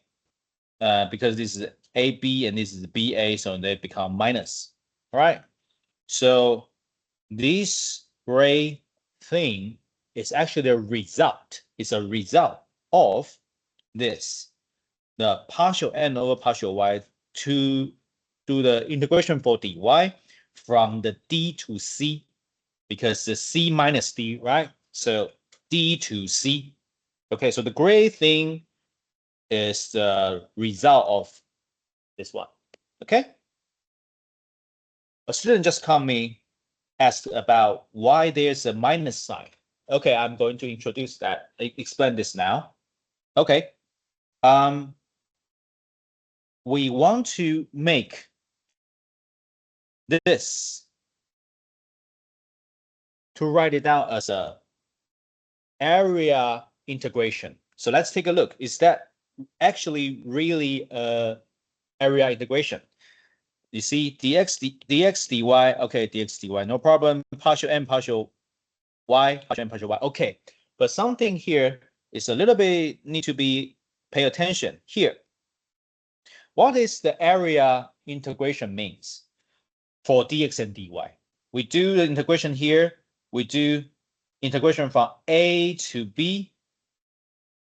Because this is AB and this is BA, so they become minus, all right? So this gray thing is actually a result. It's a result of this, the partial n over partial y to do the integration for dy from the d to c, because the c minus d, right? So d to c. Okay, so the gray thing is the result of this one. Okay. A student just called me, asked about why there's a minus sign. Okay, I'm going to introduce that, explain this now. Okay. We want to make this to write it down as a area integration. So let's take a look. Is that actually really area integration? You see dx dy, okay, dx dy, no problem. Partial n, partial y, partial n, partial y, okay. But something here is a little bit need to be pay attention here. What is the area integration means for dx and dy? We do the integration here. We do integration from A to B,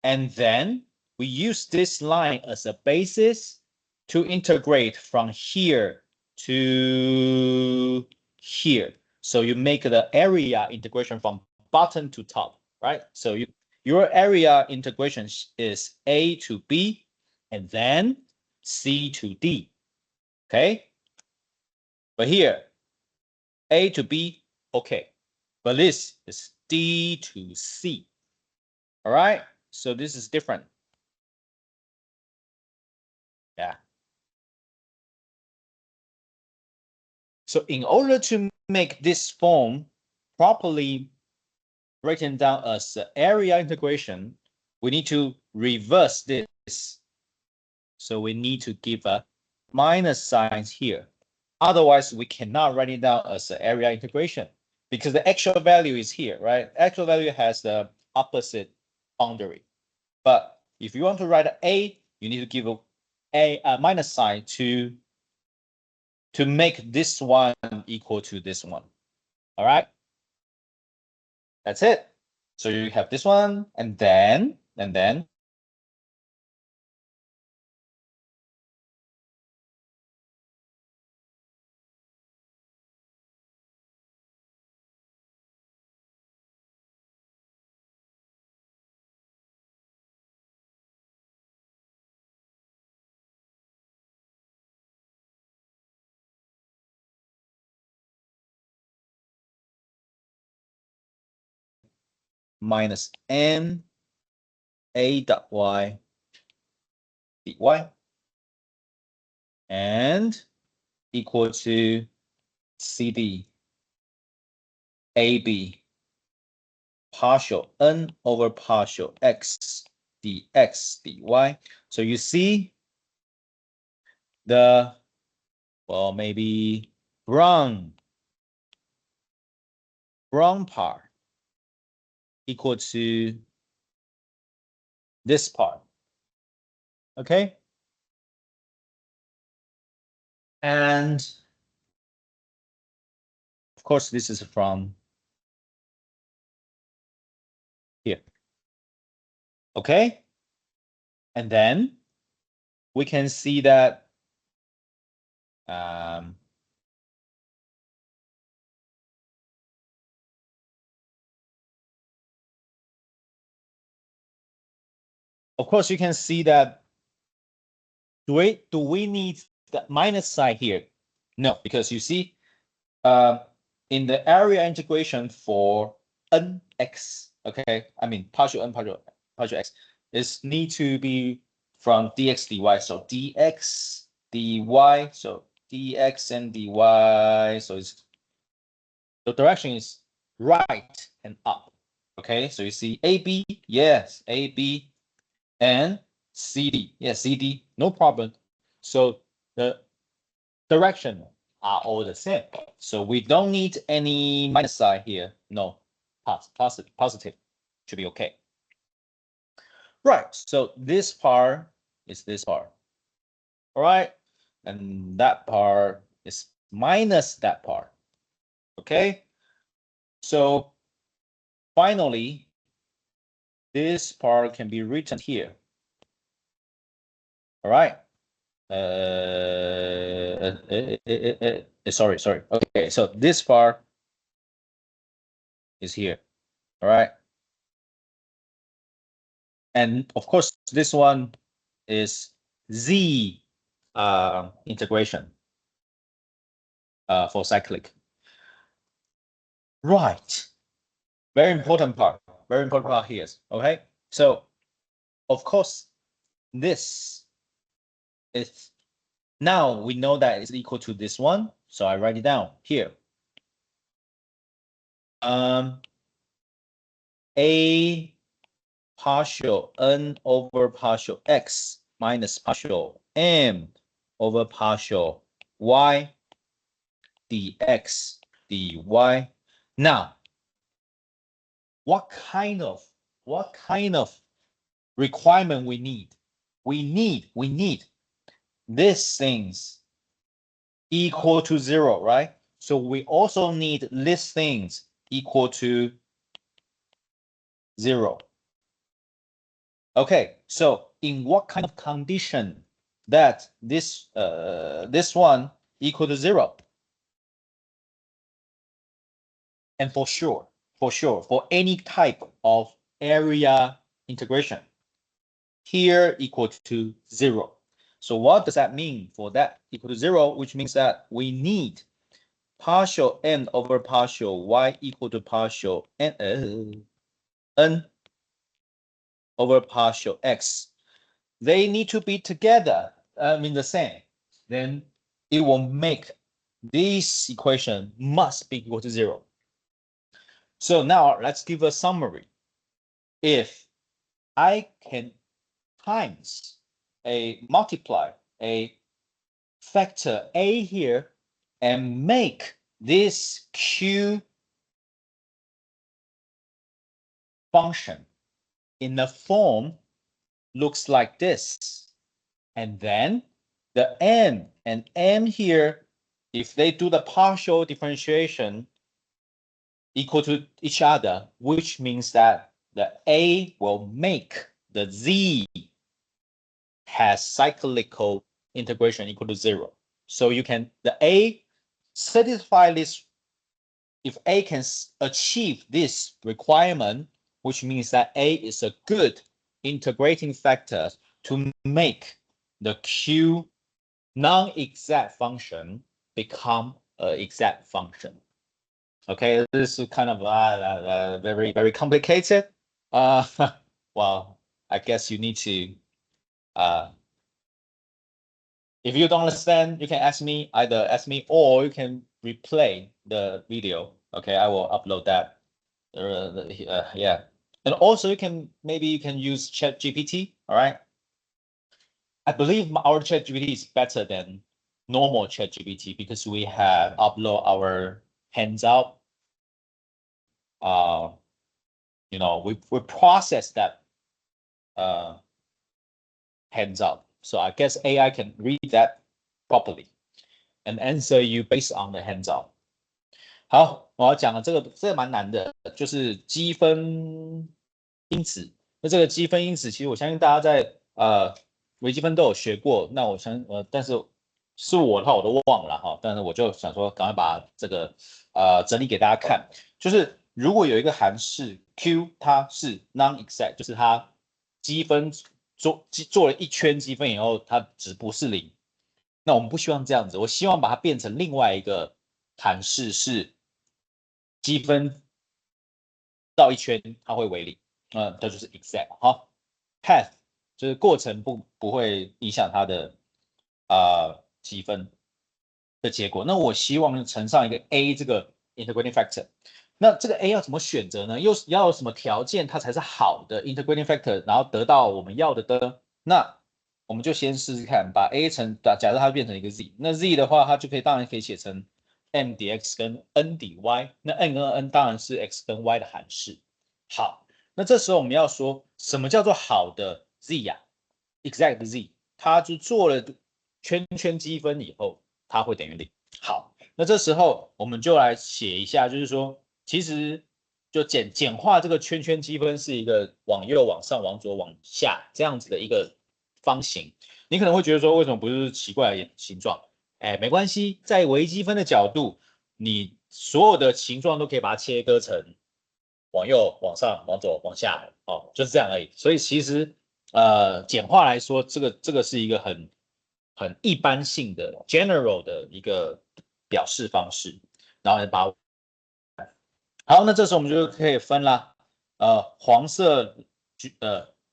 and then we use this line as a basis to integrate from here to here. So you make the area integration from bottom to top, right? So your area integration is A to B, and then C to D, okay? But here, A to B, okay. But this is D to C, all right? So this is different. Yeah. So in order to make this form properly written down as area integration, we need to reverse this. So we need to give a minus signs here. Otherwise, we cannot write it down as area integration because the actual value is here, right? Actual value has the opposite boundary. But if you want to write A, you need to give a minus sign to make this one equal to this one. All right. That's it. So you have this one, and then minus n a dot y dy and equal to cd ab partial n over partial x dx dy. So you see the, well, maybe brown part equal to this part. Okay. And of course, this is from here. Okay. And then we can see that of course, you can see that do we need the minus sign here? No, because you see, in the area integration for nx, okay, I mean partial n partial x, is need to be from dx dy. So dx dy, so dx and dy, so it's the direction is right and up. Okay, so you see AB, yes, AB, and CD, yes, CD, no problem. So the direction are all the same. So we don't need any minus sign here. No, positive should be okay. Right, so this part is this part. All right, and that part is minus that part. Okay, so finally, this part can be written here. All right. Sorry. Okay, so this part is here. All right. And of course, this one is Z integration for cyclic. Right. Very important part. Very important part here. Okay. So, of course, this is, now we know that it's equal to this one. So I write it down here. A partial n over partial x minus partial m over partial y dx dy. Now, what kind of requirement we need? We need these things equal to 0, right? So we also need these things equal to 0. Okay, so in what kind of condition that this one equal to 0? And for sure, for any type of area integration, here equal to 0. So what does that mean for that equal to 0? Which means that we need partial n over partial y equal to partial n over partial x. They need to be together, the same. Then it will make this equation must be equal to 0. So now let's give a summary. If I can times multiply a factor a here and make this q function in the form looks like this, and then the n and m here, if they do the partial differentiation equal to each other, which means that the a will make the z has cyclical integration equal to 0. So you can, the a satisfy this, if a can achieve this requirement, which means that a is a good integrating factor to make the q non-exact function become an exact function. Okay, this is kind of very, very complicated. Well, I guess you need to, if you don't understand, you can either ask me or you can replay the video. Okay, I will upload that. Yeah. And also maybe you can use ChatGPT, all right? I believe our ChatGPT is better than normal ChatGPT because we have upload our handout. You know, we process that handout. So I guess AI can read that properly and answer you based on the handout. 好，我要讲的这个蛮难的，就是积分因子。那这个积分因子，其实我相信大家在微积分都有学过。那我相但是是我的话我都忘了哈。但是我就想说，赶快把这个整理给大家看。就是如果有一个函式 Q， 它是 non-exact， 就是它积分做了一圈积分以后，它值不是0。那我们不希望这样子，我希望把它变成另外一个函式是积分到一圈它会为0，这就是 exact 哈。path 就是过程不会影响它的积分的结果。那我希望乘上一个 a 这个 integrating factor。那这个 a 要怎么选择呢？又要有什么条件它才是好的 integrating factor， 然后得到我们要的？那我们就先试试看，把 a 假设它变成一个 z， 那 z 的话，它就当然可以写成 m dx 跟 n dy， 那 n 跟 n 当然是 x 跟 y 的函式。好，那这时候我们要说什么叫做好的 z 呀？exact z， 它就做了圈圈积分以后，它会等于0。好，那这时候我们就来写一下，就是说，其实就简化这个圈圈积分是一个往右、往上、往左、往下这样子的一个方形。你可能会觉得说，为什么不是奇怪的形状？哎，没关系，在微积分的角度，你所有的形状都可以把它切割成往右、往上、往左、往下，哦，就是这样而已。所以其实简化来说，这个是一个很一般性的 general 的一个表示方式，然后把好，那这时候我们就可以分啦，黄色、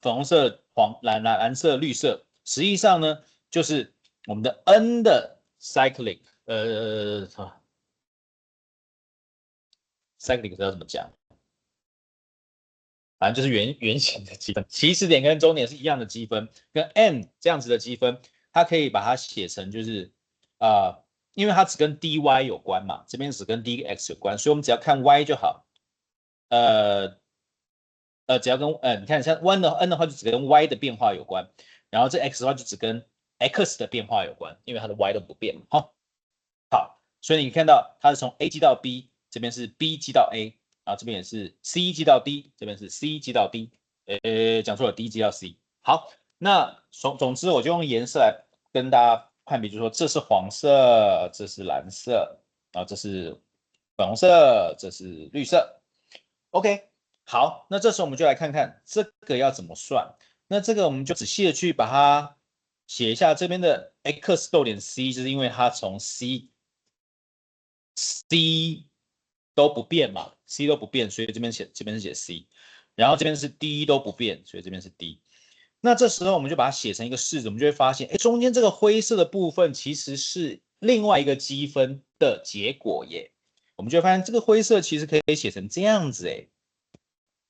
粉红色、蓝色、绿色，实际上呢就是我们的 n 的 cyclic， cyclic 要怎么讲？反正就是圆形的积分，起始点跟终点是一样的积分，跟 n 这样子的积分，它可以把它写成就是因为它只跟 dy 有关嘛，这边只跟 dx 有关，所以我们只要看 y 就好。只要跟你看像 n 的话就只跟 y 的变化有关，然后这 x 的话就只跟 x 的变化有关，因为它的 y 都不变嘛。好，所以你看到它是从 a 积到 b， 这边是 b 积到 a， 然后这边也是 c 积到 d， 这边是 c 积到 d， 讲错了 d 积到 c。好，那总之我就用颜色来跟大家判别，就是说这是黄色，这是蓝色，然后这是粉红色，这是绿色。OK。好，那这时候我们就来看看这个要怎么算。那这个我们就仔细的去把它写一下，这边的 x 逗点 c， 就是因为它从 c 都不变嘛 ，c 都不变，所以这边是写 c， 然后这边是 d 都不变，所以这边是 d。那这时候我们就把它写成一个式子，我们就会发现，哎，中间这个灰色的部分其实是另外一个积分的结果耶。我们就会发现这个灰色其实可以写成这样子，哎。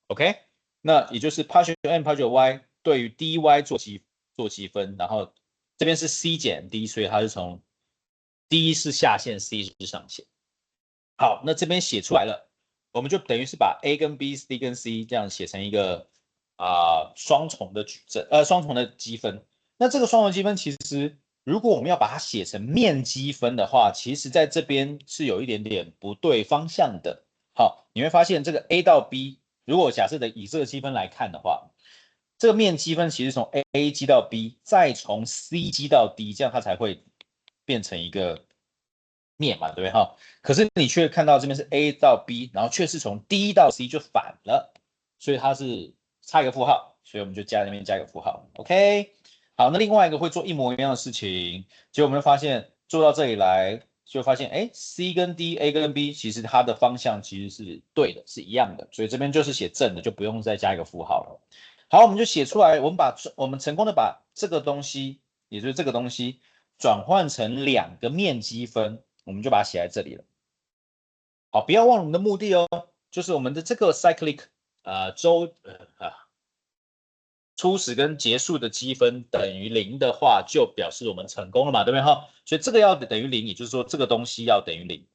OK， 那也就是 partial m partial y 对于 dy 做积分，然后这边是 c 减 d， 所以它是从 d 是下限 ，c 是上限。好，那这边写出来了，我们就等于是把 a 跟 b、d 跟 c 这样写成一个双重的双重的积分。那这个双重积分其实如果我们要把它写成面积分的话，其实在这边是有一点点不对方向的。好，你会发现这个 a 到 b。如果假设以这个积分来看的话，这个面积分其实从 A 积到 B， 再从 C 积到 D， 这样它才会变成一个面嘛，对不对哈？可是你却看到这边是 A 到 B， 然后却是从 D 到 C 就反了，所以它是差一个负号，所以我们就那边加一个负号 ，OK？ 好，那另外一个会做一模一样的事情，结果我们就发现做到这里来。就发现，哎 ，C 跟 D，A 跟 B， 其实它的方向其实是对的，是一样的，所以这边就是写正的，就不用再加一个负号了。好，我们就写出来，我们成功的把这个东西，也就是这个东西转换成2个面积分，我们就把它写在这里了。好，不要忘了我们的目的哦，就是我们的这个 cyclic 初始跟结束的积分等于0的话，就表示我们成功了嘛，对不对哈？所以这个要等于0，也就是说这个东西要等于0。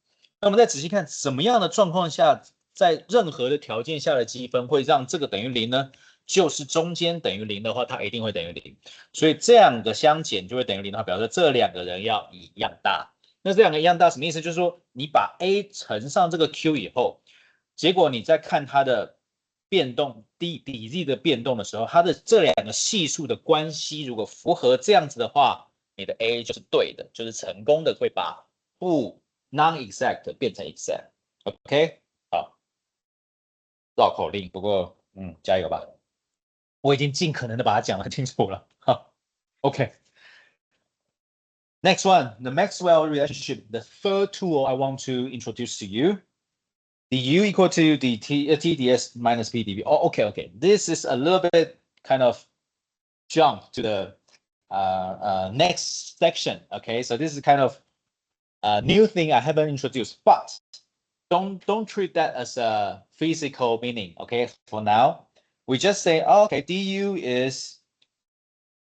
那我们再仔细看，什么样的状况下，在任何的条件下的积分会让这个等于0呢？就是中间等于0的话，它一定会等于0。所以这样的相减就会等于0的话，表示这2个人要一样大。那这2个一样大什么意思？就是说你把 A 乘上这个 Q 以后，结果你再看它的变动比例的变动的时候，它的这2个系数的关系如果符合这样子的话，你的 A 就是对的，就是成功的会把不 non-exact 变成 exact。OK， 好，绕口令，不过加油吧，我已经尽可能的把它讲得清楚了。好 ，OK。Next one, the Maxwell relationship, the third tool I want to introduce to you. du equal to TdS minus PdV. Oh, okay. This is a little bit kind of jump to the next section. Okay, so this is kind of a new thing I haven't introduced, but don't treat that as a physical meaning. Okay, for now, we just say, okay, du is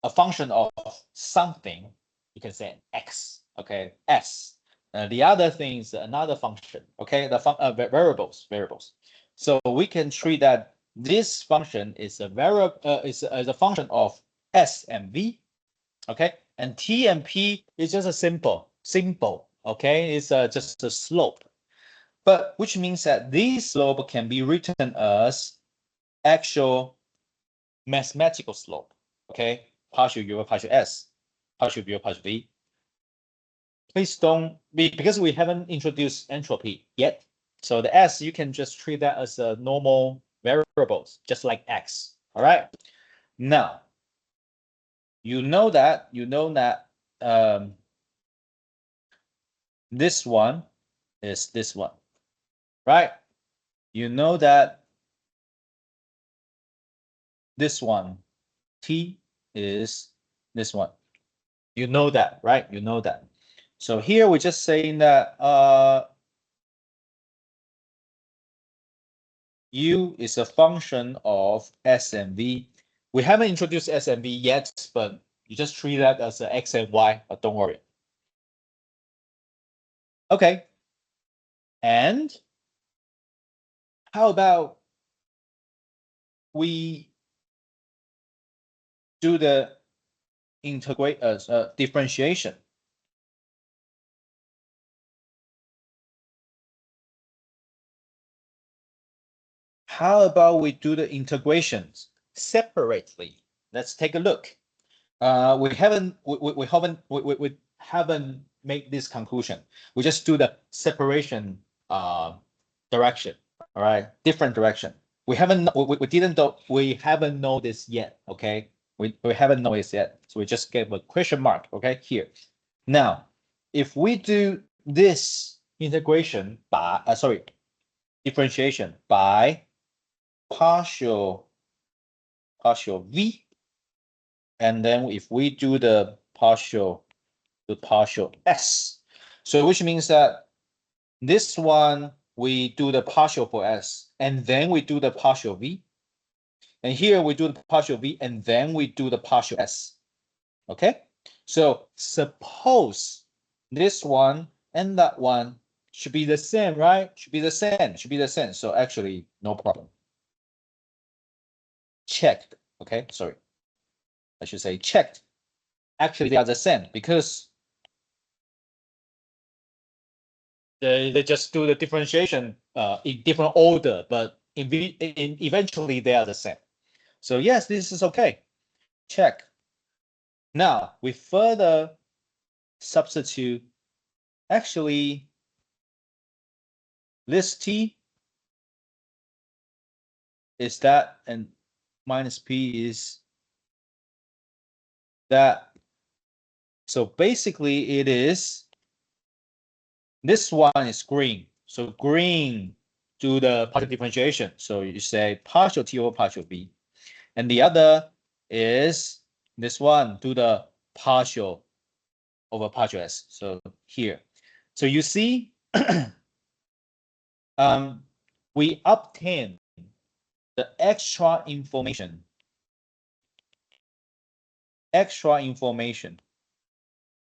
a function of something. You can say x. Okay, s. The other thing is another function, okay, the variables. So we can treat that this function is a variable, is a function of s and v, okay, and t and p is just a symbol, okay, it's just a slope, but which means that this slope can be written as actual mathematical slope, okay, partial u over partial s, partial v over partial v. Please don't be, because we haven't introduced entropy yet. So the s, you can just treat that as a normal variables, just like x. All right. Now, you know that this one is this one, right? You know that this one, t, is this one. You know that, right? You know that. So here we're just saying that u is a function of s and v. We haven't introduced s and v yet, but you just treat that as a x and y, but don't worry. Okay. And how about we do the differentiation? How about we do the integrations separately? Let's take a look. We haven't made this conclusion. We just do the separation direction. All right, different direction. We haven't know this yet. Okay, we haven't know this yet. So we just gave a question mark. Okay, here. Now, if we do this integration by differentiation by partial v, and then if we do the partial s, so which means that this one we do the partial for s, and then we do the partial v, and here we do the partial v, and then we do the partial s. Okay, so suppose this one and that one should be the same, right? Should be the same. So actually, no problem. Checked. Okay, sorry. I should say checked. Actually, they are the same because they just do the differentiation in different order, but eventually they are the same. So yes, this is okay. Check. Now we further substitute. Actually, this t is that, and minus p is that. So basically it is, this one is green. So green do the partial differentiation. So you say partial t over partial v. And the other is this one, do the partial over partial s. So here. So you see, we obtain the extra information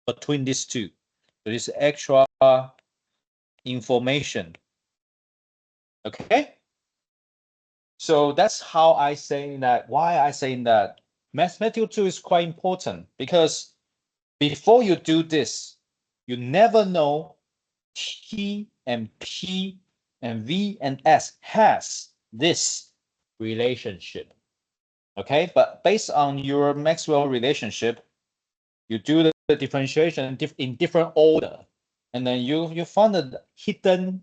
between these two. So this extra information. Okay? So that's how I say that, why I say that mathematical 2 is quite important, because before you do this, you never know T and P and V and S has this relationship. Okay, but based on your Maxwell relationship, you do the differentiation in different order, and then you find the hidden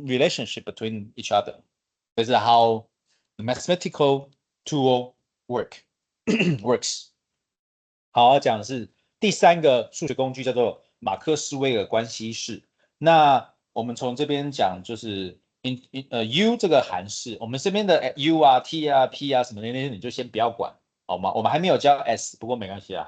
relationship between each other. This is how the mathematical tool works. 好，讲的是第3个数学工具，叫做马克斯韦尔关系式。那我们从这边讲，就是 U 这个函式，我们这边的 U 啊、T 啊、P 啊什么的那些，你就先不要管，好吗？我们还没有教 S， 不过没关系啊，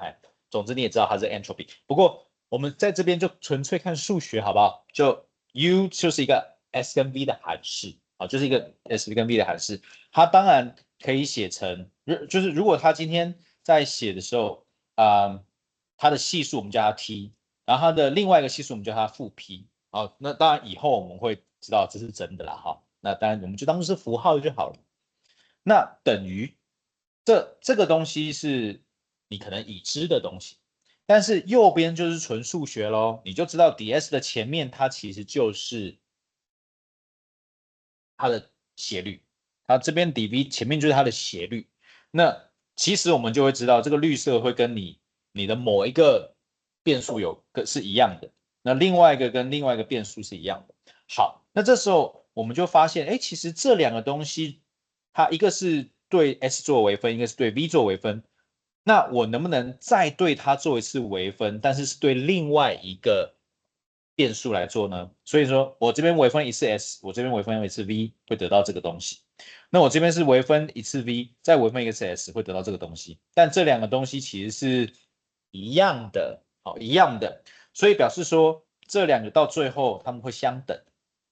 总之你也知道它是 entropy。不过我们在这边就纯粹看数学，好不好？就 U 就是一个 S 跟 V 的函式，啊，就是一个 S 跟 V 的函式。它当然可以写成，就是如果它今天在写的时候，它的系数我们叫它 T， 然后它的另外一个系数我们叫它负 P。好，那当然以后我们会知道这是真的啦，哈。那当然我们就当做是符号就好了。那等于这个东西是你可能已知的东西，但是右边就是纯数学咯，你就知道 ds 的前面它其实就是它的斜率，它这边 dv 前面就是它的斜率。那其实我们就会知道这个绿色会跟你的某一个变数是一样的，那另外一个跟另外一个变数是一样的。好，那这时候我们就发现，哎，其实这两个东西，它一个是对 S 做微分，一个是对 V 做微分。那我能不能再对它做一次微分，但是是对另外一个变数来做呢？所以说我这边微分一次 S， 我这边微分一次 V， 会得到这个东西。那我这边是微分一次 V， 再微分一次 S， 会得到这个东西。但这两个东西其实是一样的，好，一样的，所以表示说这两个到最后它们会相等。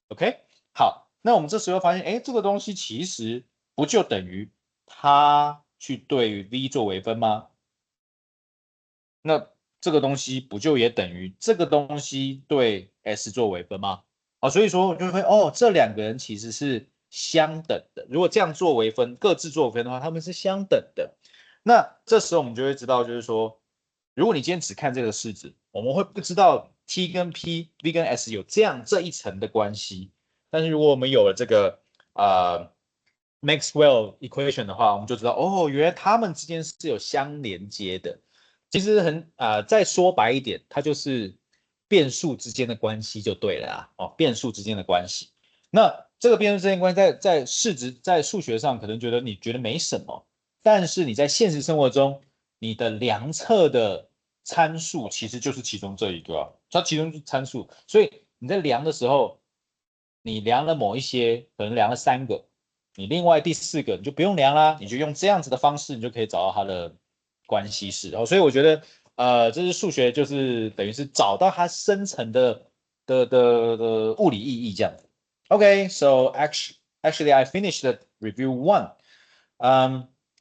OK， 好，那我们这时候发现，哎，这个东西其实不就等于它去对 V 做微分吗？那这个东西不就也等于这个东西对 S 做微分吗？啊，所以说我就会这两个人其实是相等的。如果这样做微分，各自做微分的话，他们是相等的。那这时候我们就会知道，就是说，如果你今天只看这个式子，我们会不知道 T 跟 P、V 跟 S 有这一层的关系。但是如果我们有了这个Maxwell equation 的话，我们就知道原来它们之间是有相连接的。其实再说白一点，它就是变数之间的关系就对了啊。变数之间的关系。那这个变数之间的关系在数学上可能你觉得没什么，但是你在现实生活中，你的量测的参数其实就是其中这一个啊，它其中是参数，所以你在量的时候，你量了某一些，可能量了3个，你另外第4个你就不用量啦，你就用这样子的方式，你就可以找到它的关系式。所以我觉得这是数学，就是等于是找到它深层的物理意义这样子。Okay, so actually I finished the review 1.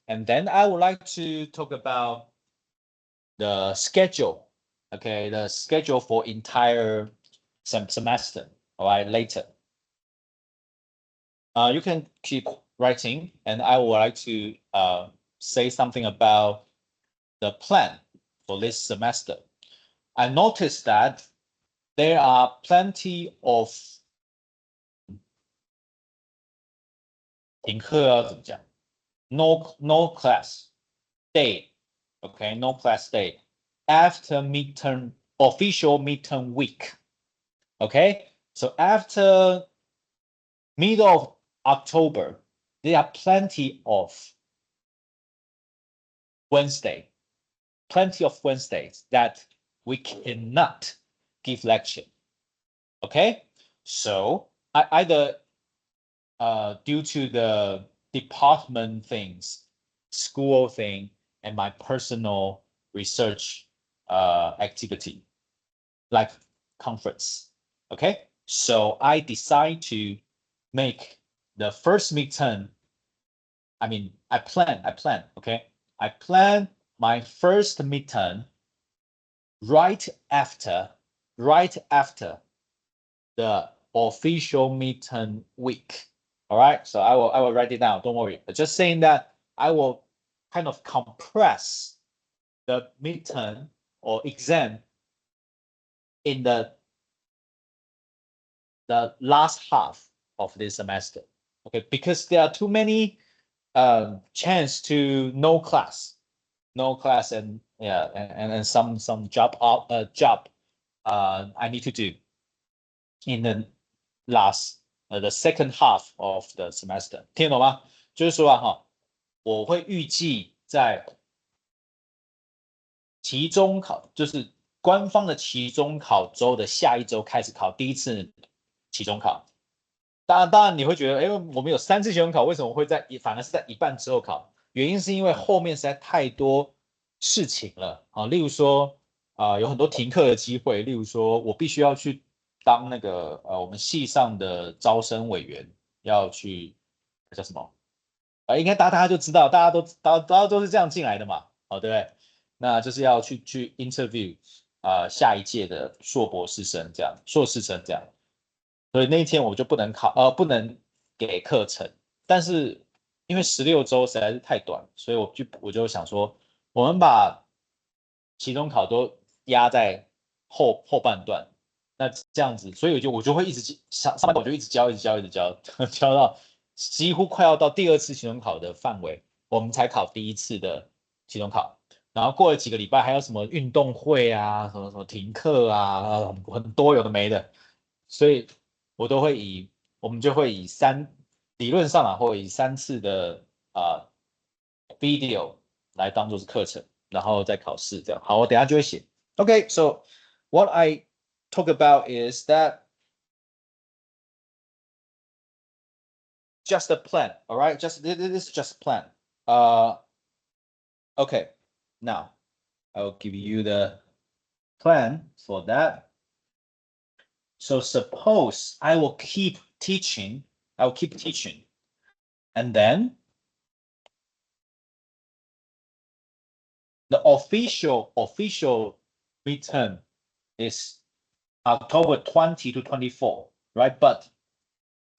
And then I would like to talk about the schedule. Okay, the schedule for entire semester. All right, later. You can keep writing, and I would like to say something about the plan for this semester. I noticed that there are plenty of 停课要怎么讲 ？No class day. Okay, no class day after midterm official midterm week. Okay, so after middle of October, there are plenty of Wednesdays that we cannot give lecture. Okay, so either due to the department things, school thing, and my personal research activity, like conference. Okay, so I decide to make the first midterm. I mean, I plan, okay? I plan my first midterm right after the official midterm week. All right, so I will write it down. Don't worry. Just saying that I will kind of compress the midterm or exam in the last half of this semester. Okay, because there are too many chance to no class, and yeah, and some job I need to do in the the second half of the semester， 听得懂吗？就是说哈，我会预计在期中考，就是官方的期中考周的下一周开始考第一次期中考。当然你会觉得，哎，我们有3次期中考，为什么会反而是在一半之后考？原因是因为后面实在太多事情了啊，例如说有很多停课的机会，例如说我必须要去当那个我们系上的招生委员，要去叫什么？应该大家就知道，大家都是这样进来的嘛，对不对？那就是要去interview 下一届的博士生这样，硕士生这样。所以那一天我就不能不能给课程。但是因为16周实在是太短，所以我就想说，我们把期中考都压在后半段。那这样子，所以我就会一直上半段我就一直教，教到几乎快要到第2次期中考的范围，我们才考第1次的期中考。然后过了几个礼拜，还有什么运动会啊，什么停课啊，很多有的没的，所以我们就会理论上会以3次的video 来当做是课程，然后再考试这样。好，我等下就会写。Okay, so what I talk about is that just a plan, all right? This is just a plan. Okay, now I will give you the plan for that. So suppose I will keep teaching, and then the official midterm is October 20 to 24, right? But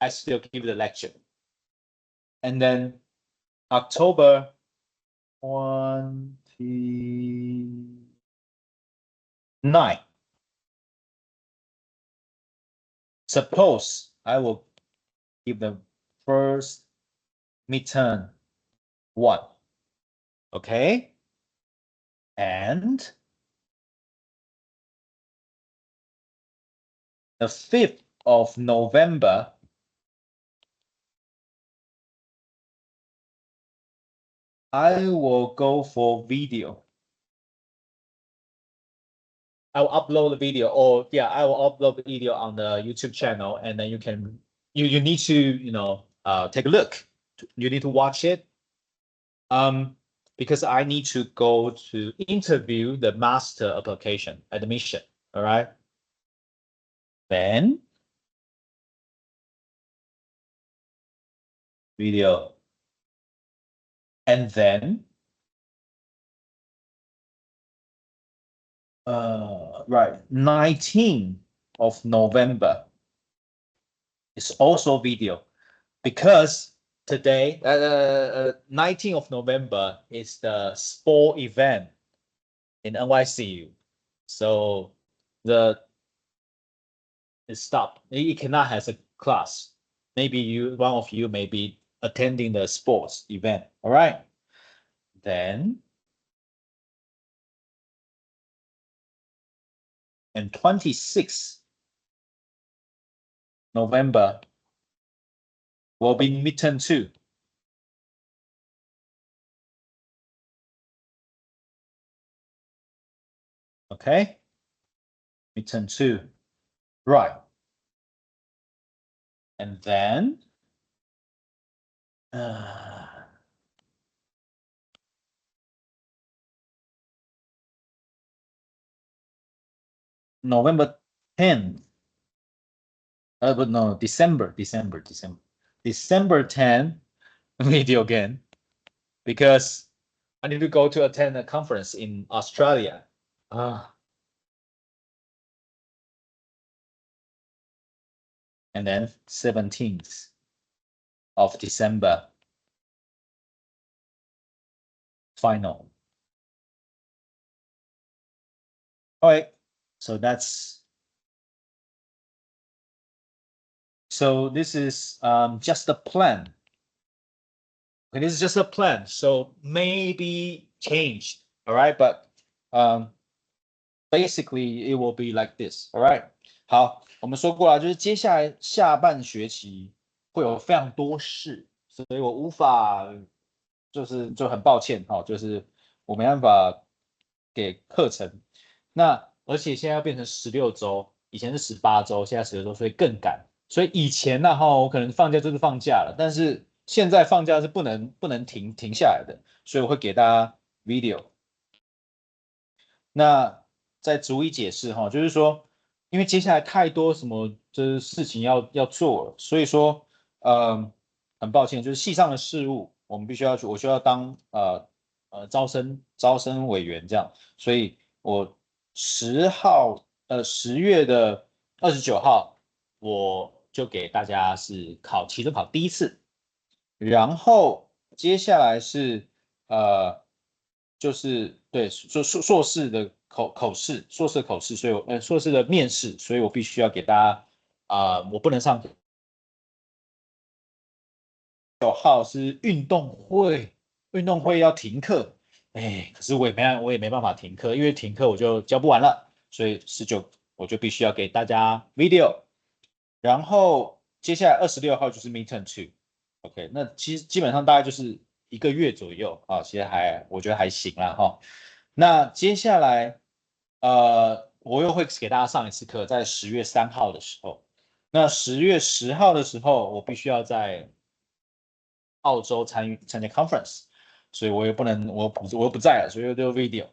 I still give the lecture. And then October 29. Suppose I will give the first midterm 1. Okay? And the 5th of November, I will go for video. I will upload the video, or yeah, I will upload the video on the YouTube channel, and then you need to take a look. You need to watch it. Because I need to go to interview the master application admission. All right. Then video, and then right, 19th of November is also video, because today 19th of November is the sport event in NYCU, so it stopped. It cannot have a class. Maybe one of you may be attending the sports event. All right. Then, and 26th November will be midterm 2. Okay. Midterm 2. Right. And then November 10th. But no, December. December 10 video again because I need to go to attend a conference in Australia. And then 17th of December, final. All right, so this is just a plan. Okay, this is just a plan, so maybe changed. All right, but basically it will be like this. All right， 好，我们说过了，就是接下来下半学期会有非常多事，所以我无法，就很抱歉哈，就是我没办法给课程。那而且现在要变成16周，以前是18周，现在16周，所以更赶。所以以前呢哈，我可能放假就是放假了，但是现在放假是不能停下来的，所以我会给大家 video。那再逐一解释哈，就是说，因为接下来太多什么就是事情要做了，所以说，很抱歉，就是系上的事务，我们必须要去，我需要当招生委员这样，所以我10月的29号，我就给大家是期中考第一次，然后接下来是就是对硕士的口试，硕士口试，所以我硕士的面试，所以我必须要给大家我不能上。9号是运动会，运动会要停课，可是我也没办法停课，因为停课我就教不完了，所以19我就必须要给大家 video， 然后接下来26号就是 midterm 2，OK， 那其实基本上大概就是1个月左右啊，其实我觉得还行啦哈。那接下来我又会给大家上一次课，在10月3号的时候，那10月10号的时候，我必须要在澳洲参加 conference， 所以我又不能，我又不在了，所以就 video。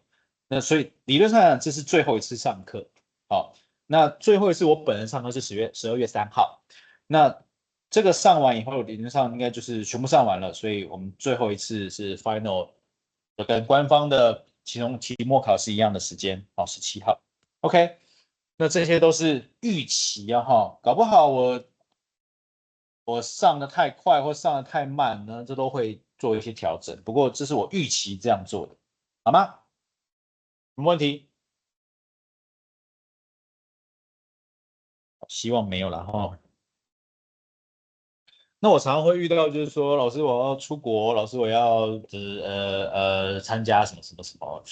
那所以理论上这是最后一次上课，好，那最后一次我本人上课是12月3号，那这个上完以后，理论上应该就是全部上完了，所以我们最后一次是 final， 跟官方的期末考试一样的时间，好，17号。OK， 那这些都是预期啊，哈，搞不好我上的太快或上的太慢呢，这都会做一些调整。不过这是我预期这样做的，好吗？什么问题？希望没有了哈。那我常常会遇到，就是说，老师我要出国，老师我要参加什么什么什么，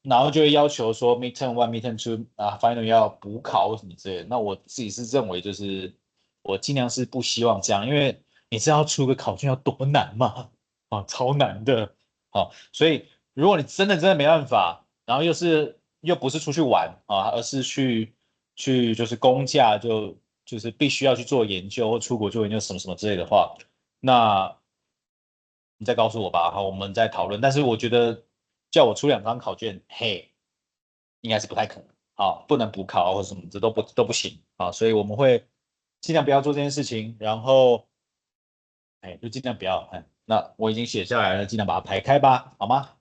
然后就会要求说 midterm 1、midterm 2final 要补考或什么之类的。那我自己是认为，就是我尽量是不希望这样，因为你知道出个考卷要多难吗？啊，超难的。好，所以如果你真的没办法，然后又不是出去玩啊，而是去就是公假就是必须要去做研究或出国做研究什么什么之类的话，那你再告诉我吧，好，我们再讨论。但是我觉得叫我出2张考卷，嘿，应该是不太可能，好，不能补考或什么，这都不行啊，所以我们会尽量不要做这件事情，然后，就尽量不要，那我已经写下来了，尽量把它排开吧，好吗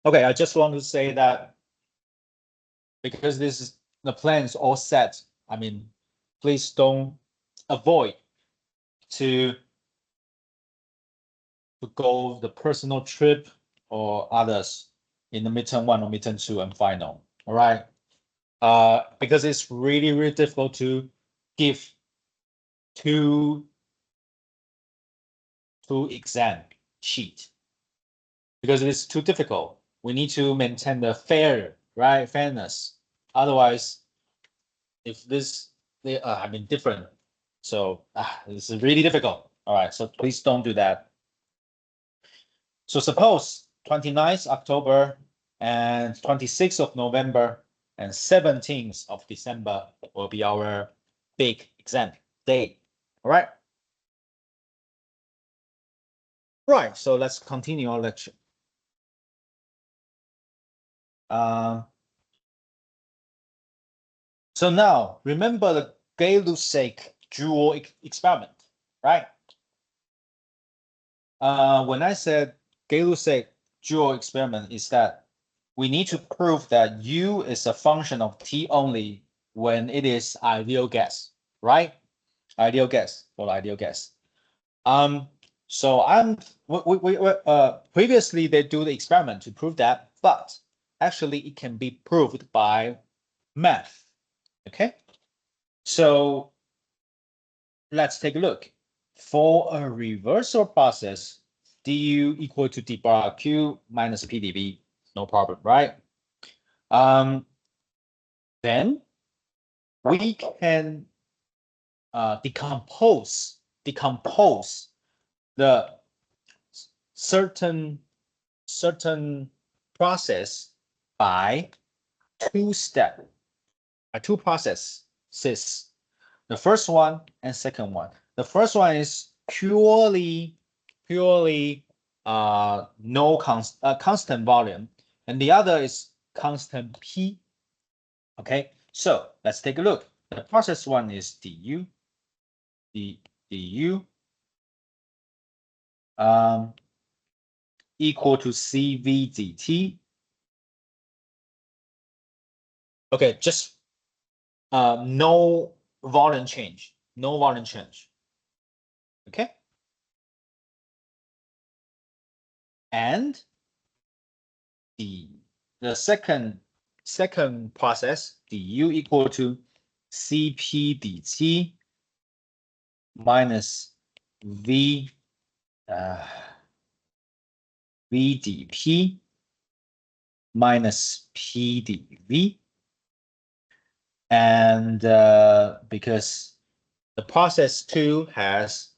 ？Okay, I just want to say that because the plan is all set. I mean, please don't avoid to go the personal trip or others in the midterm 1 or midterm 2 and final. All right. Because it's really difficult to give two exam sheet because it's too difficult. We need to maintain the fairness. Otherwise, if I mean different, so this is really difficult. All right, so please don't do that. So suppose 29th October and 26th of November and 17th of December will be our big exam day. All right. Right, so let's continue our lecture. So now remember the Gay-Lussac Joule experiment, right? When I said Gay-Lussac Joule experiment is that we need to prove that U is a function of T only when it is ideal gas, right? Ideal gas for ideal gas. So previously they do the experiment to prove that, but actually it can be proved by math. Okay, so let's take a look. For a reversal process, du equal to d bar q minus p dv, no problem, right? Then we can decompose the certain process by two processes. The first one and second one. The first one is purely no constant volume, and the other is constant P. Okay, so let's take a look. The process one is du equal to Cv dt. Okay, just no volume change. Okay. And the second process, du equal to Cp dt minus v dp minus p dv. And because the process 2 has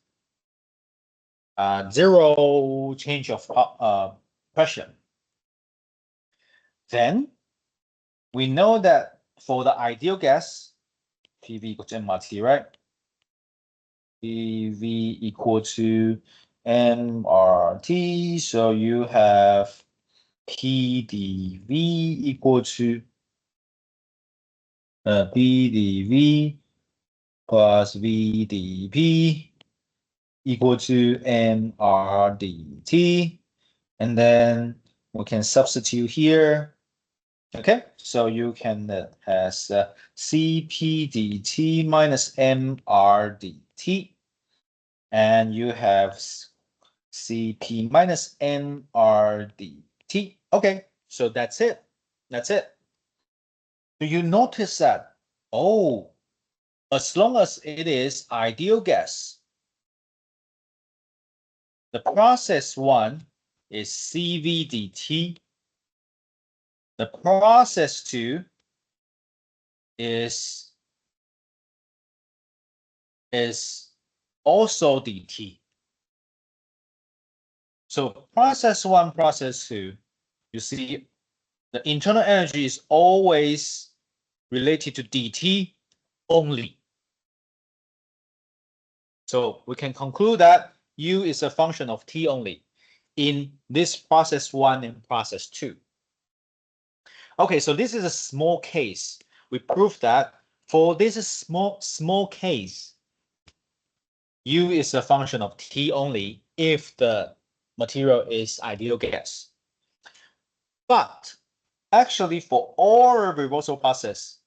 zero change of pressure, then we know that for the ideal gas, PV equal to MRT, right? PV equal to MRT, so you have PdV equal to PdV plus VdP equal to MRDT, and then we can substitute here. Okay, so you can has Cp dt minus MRDT, and you have Cp minus MRDT. Okay, so that's it. Do you notice that? Oh, as long as it is ideal gas, the process 1 is Cv dt. The process 2 is also dt. So process 1, process 2, you see the internal energy is always related to dt only. So we can conclude that U is a function of T only in this process 1 and process 2. Okay, so this is a small case. We proved that for this small case, U is a function of T only if the material is ideal gas. But actually for all reversal process,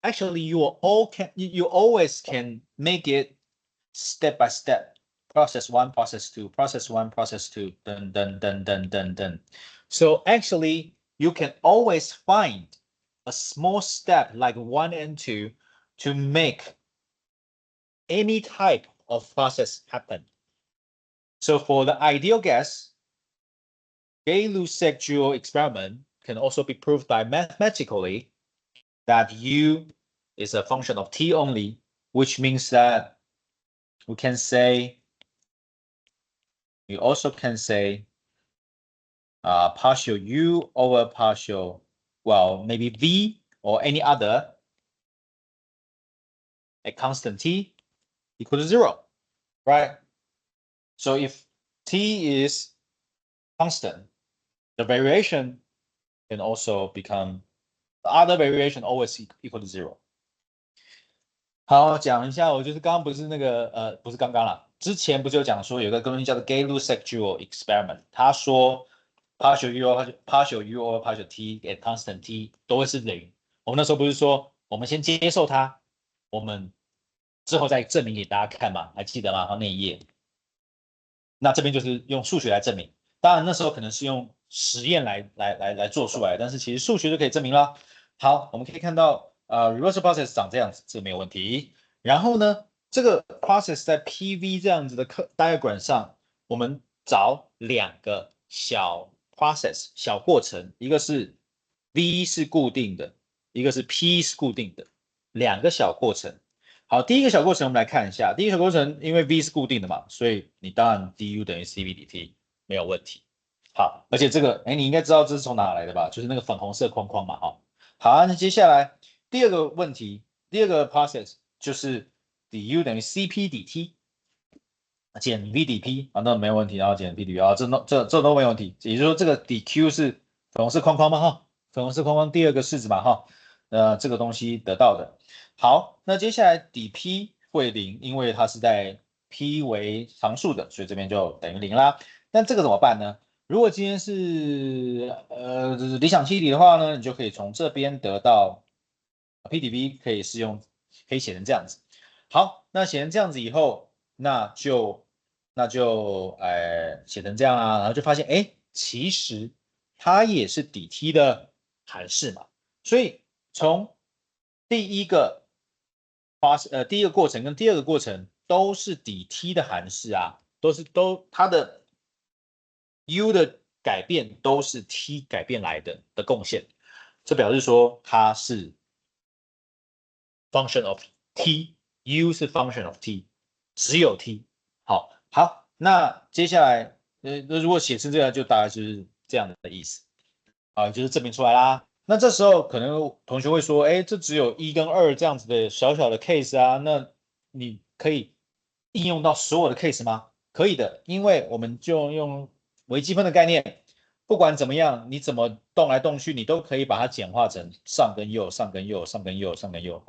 actually you always can make it step by step. Process 1, process 2, process 1, process 2, done. So actually, you can always find a small step like 1 and 2 to make any type of process happen. So for the ideal gas, Gay-Lussac Joule experiment can also be proved by mathematically that U is a function of T only, which means that we also can say partial U over partial, well, maybe V or any other at constant T equal to 0, right? So if T is constant, the variation can also become other variation always equal to 0。好，讲一下，我就是刚刚不是那个不是刚刚啦，之前不是有讲说有个东西叫做 Gay-Lussac-Joule experiment，他说 partial u over partial t at constant t 都会是0。我们那时候不是说我们先接受它，我们之后再证明给大家看嘛，还记得吗？那一页。那这边就是用数学来证明，当然那时候可能是用实验来做出来，但是其实数学就可以证明了。好，我们可以看到reversal process 长这样子，这个没有问题。然后呢，这个 process 在 PV 这样子的diagram 上，我们找2个小 process 小过程，一个是 V 是固定的，一个是 P 是固定的，2个小过程。好，第一个小过程我们来看一下。第一个小过程，因为 v 是固定的嘛，所以你当然 du 等于 cv dt 没有问题。好，而且这个，你应该知道这是从哪来的吧？就是那个粉红色框框嘛，哈。好，那接下来第二个问题，第二个 process 就是 du 等于 cp dt 减 v dp 啊，那没有问题，然后减 p dp 啊，这都没有问题。也就是说，这个 dq 是粉红色框框嘛，哈，粉红色框框第二个式子嘛，哈，这个东西得到的。好，那接下来底 P 会0，因为它是在 P 为常数的，所以这边就等于0啦。那这个怎么办呢？如果今天是理想气体的话呢，你就可以从这边得到 P 底 V 可以可以写成这样子。好，那写成这样子以后，那就写成这样啊，然后就发现其实它也是底 T 的函式嘛，所以从第一个过程跟第二个过程都是底 T 的函式啊，它的 U 的改变都是 T 改变来的贡献，这表示说它是 function of T，U 是 function of T， 只有 T。好，那接下来如果写成这样，就大概就是这样的意思啊，就是证明出来啦。那这时候可能同学会说，这只有1跟2这样子的小小的 case 啊，那你可以应用到所有的 case 吗？可以的，因为我们就用微积分的概念，不管怎么样，你怎么动来动去，你都可以把它简化成上跟右、上跟右、上跟右、上跟右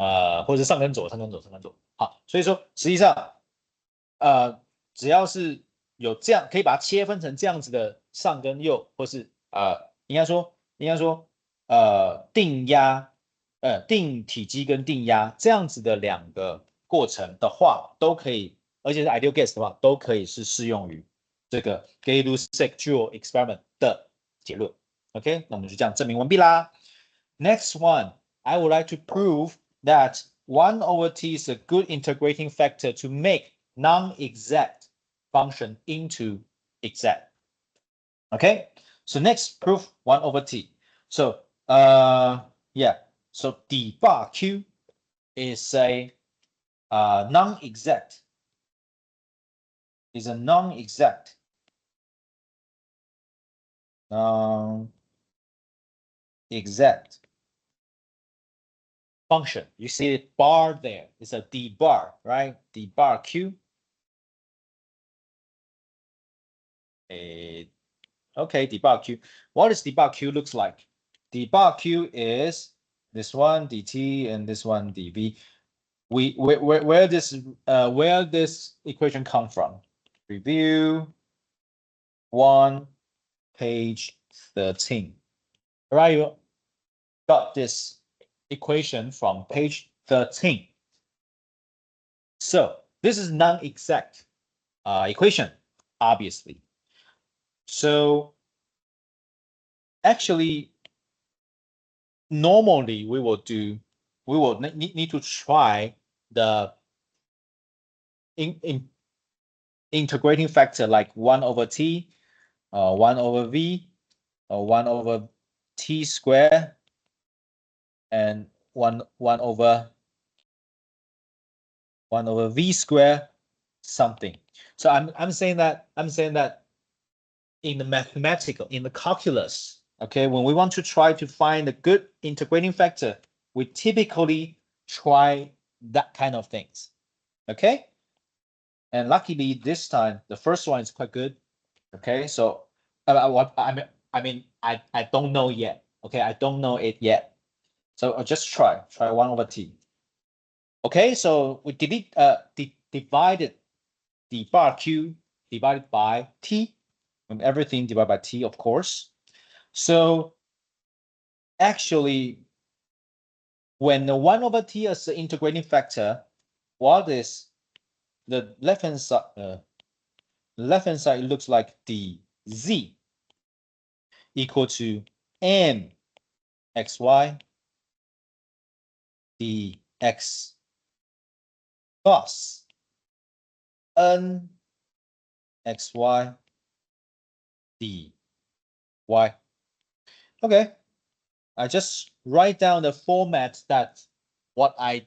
或者是上跟左、上跟左、上跟左。好，所以说实际上只要是有这样，可以把它切分成这样子的上跟右，或是应该说定压定体积跟定压这样子的2个过程的话，都可以，而且是 ideal case 的话，都可以是适用于这个 Gay-Lussac-Joule experiment 的结论。OK， 那我们就这样证明完毕啦。Next one, I would like to prove that 1 over t is a good integrating factor to make non-exact function into exact. Okay, so next proof 1 over t. So yeah, so d bar q is a non-exact, non-exact function. You see it bar there. It's a d bar, right? D bar q. Okay, d bar q. What does d bar q looks like? D bar q is this one dt and this one dv. Where this equation come from? Review 1, page 13. All right, you got this equation from page 13. So this is non-exact equation, obviously. So actually, normally we will need to try the integrating factor like 1 over t, 1 over v, 1 over t square, and 1 over v square something. So I'm saying that in the calculus, okay, when we want to try to find a good integrating factor, we typically try that kind of things. Okay, and luckily this time the first one is quite good. Okay, so I mean I don't know yet. Okay, I don't know it yet. So I'll just try 1 over t. Okay, so we divided the bar q divided by t, and everything divided by t, of course. So actually, when the 1 over t is the integrating factor, what is the left-hand side? Left-hand side looks like dz equal to m xy dx plus n xy dy. Okay, I just write down the format that what I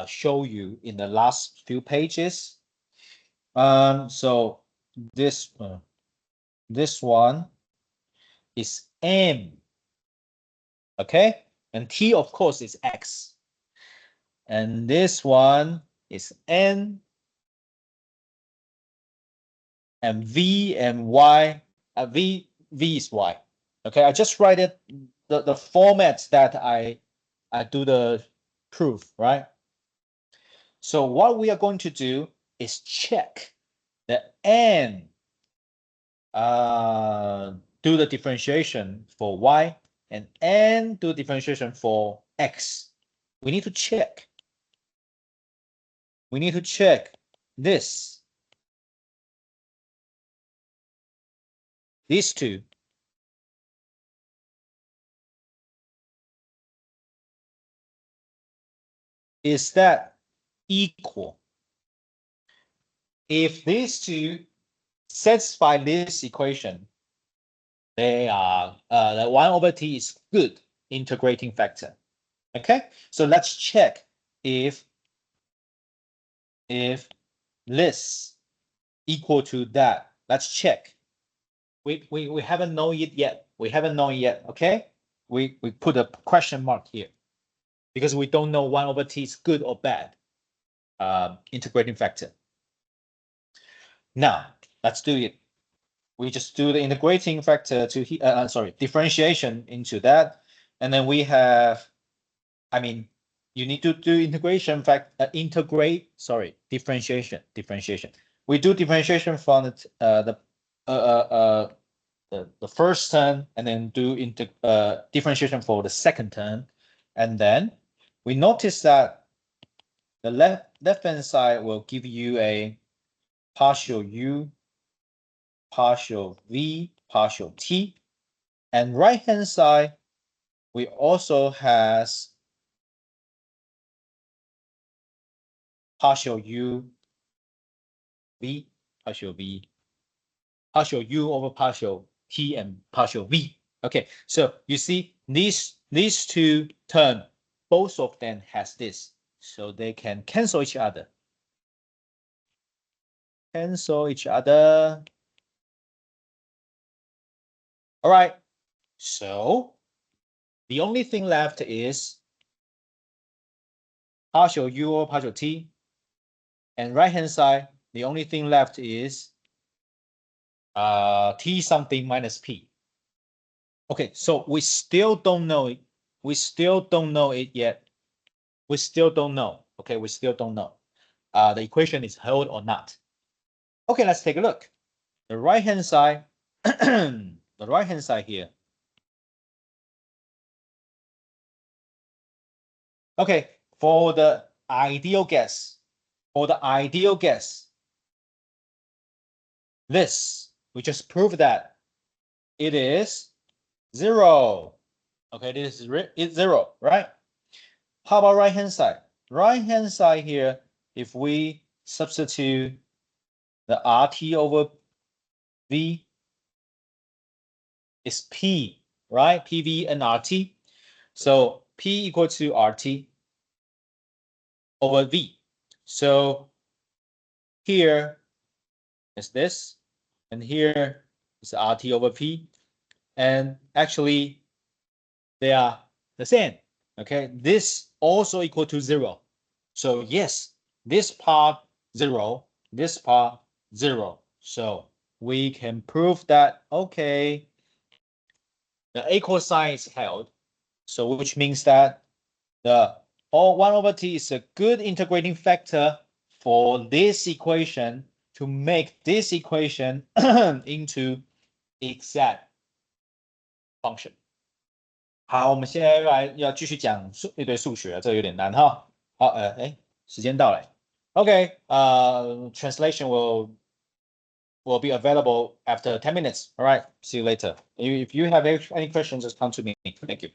show you in the last few pages. So this one is m, okay, and t of course is x, and this one is n, and v and y. V is y. Okay, I just write it the format that I do the proof, right? So what we are going to do is check the n, do the differentiation for y, and n do differentiation for x. We need to check. We need to check this. These two. Is that equal? If these two satisfy this equation, they are the 1 over t is good integrating factor. Okay, so let's check if this equal to that. Let's check. We haven't known it yet. We haven't known it yet. Okay, we put a question mark here because we don't know 1 over t is good or bad integrating factor. Now let's do it. We just do the integrating factor to differentiation into that, and then we have, I mean, you need to do integration differentiation. We do differentiation from the first term, and then do differentiation for the second term, and then we notice that the left-hand side will give you a partial u, partial v, partial t, and right-hand side we also has partial u, v, partial v, partial u over partial t, and partial v. Okay, so you see these two terms, both of them has this, so they can cancel each other. Cancel each other. All right, so the only thing left is partial u over partial t, and right-hand side, the only thing left is t something minus p. Okay, so we still don't know it. We still don't know it yet. We still don't know. Okay, we still don't know. The equation is held or not. Okay, let's take a look. The right-hand side, the right-hand side here. Okay, for the ideal guess, this, we just proved that it is 0. Okay, this is it's 0, right? How about right-hand side? Right-hand side here, if we substitute the RT over V, is P, right? PV and RT. So P equal to RT over V. So here is this, and here is RT over P. And actually, they are the same. Okay, this also equal to 0. So yes, this part 0, this part 0. So we can prove that, okay, the equal sign is held. So which means that the one over t is a good integrating factor for this equation to make this equation into exact function. 好，我们现在要继续讲一堆数学，这个有点难哈。好，时间到了。Okay, translation will be available after 10 minutes. All right, see you later. If you have any questions, just come to me. Thank you.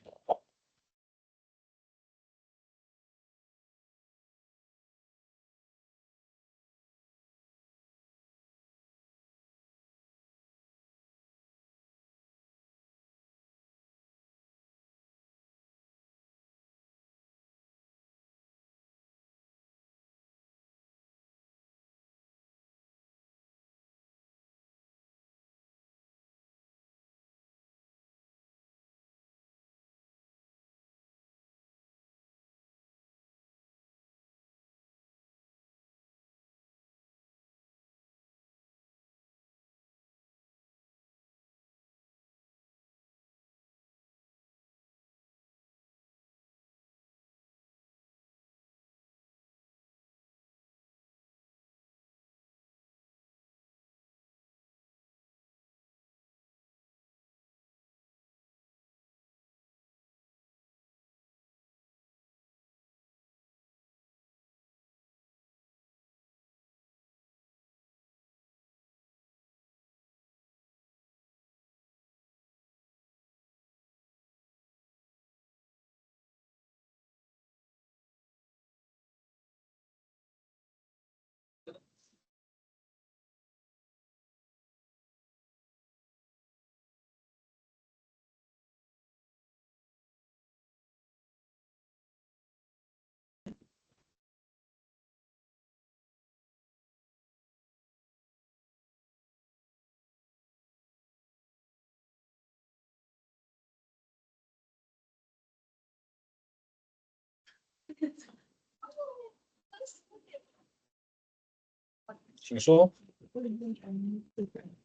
请说。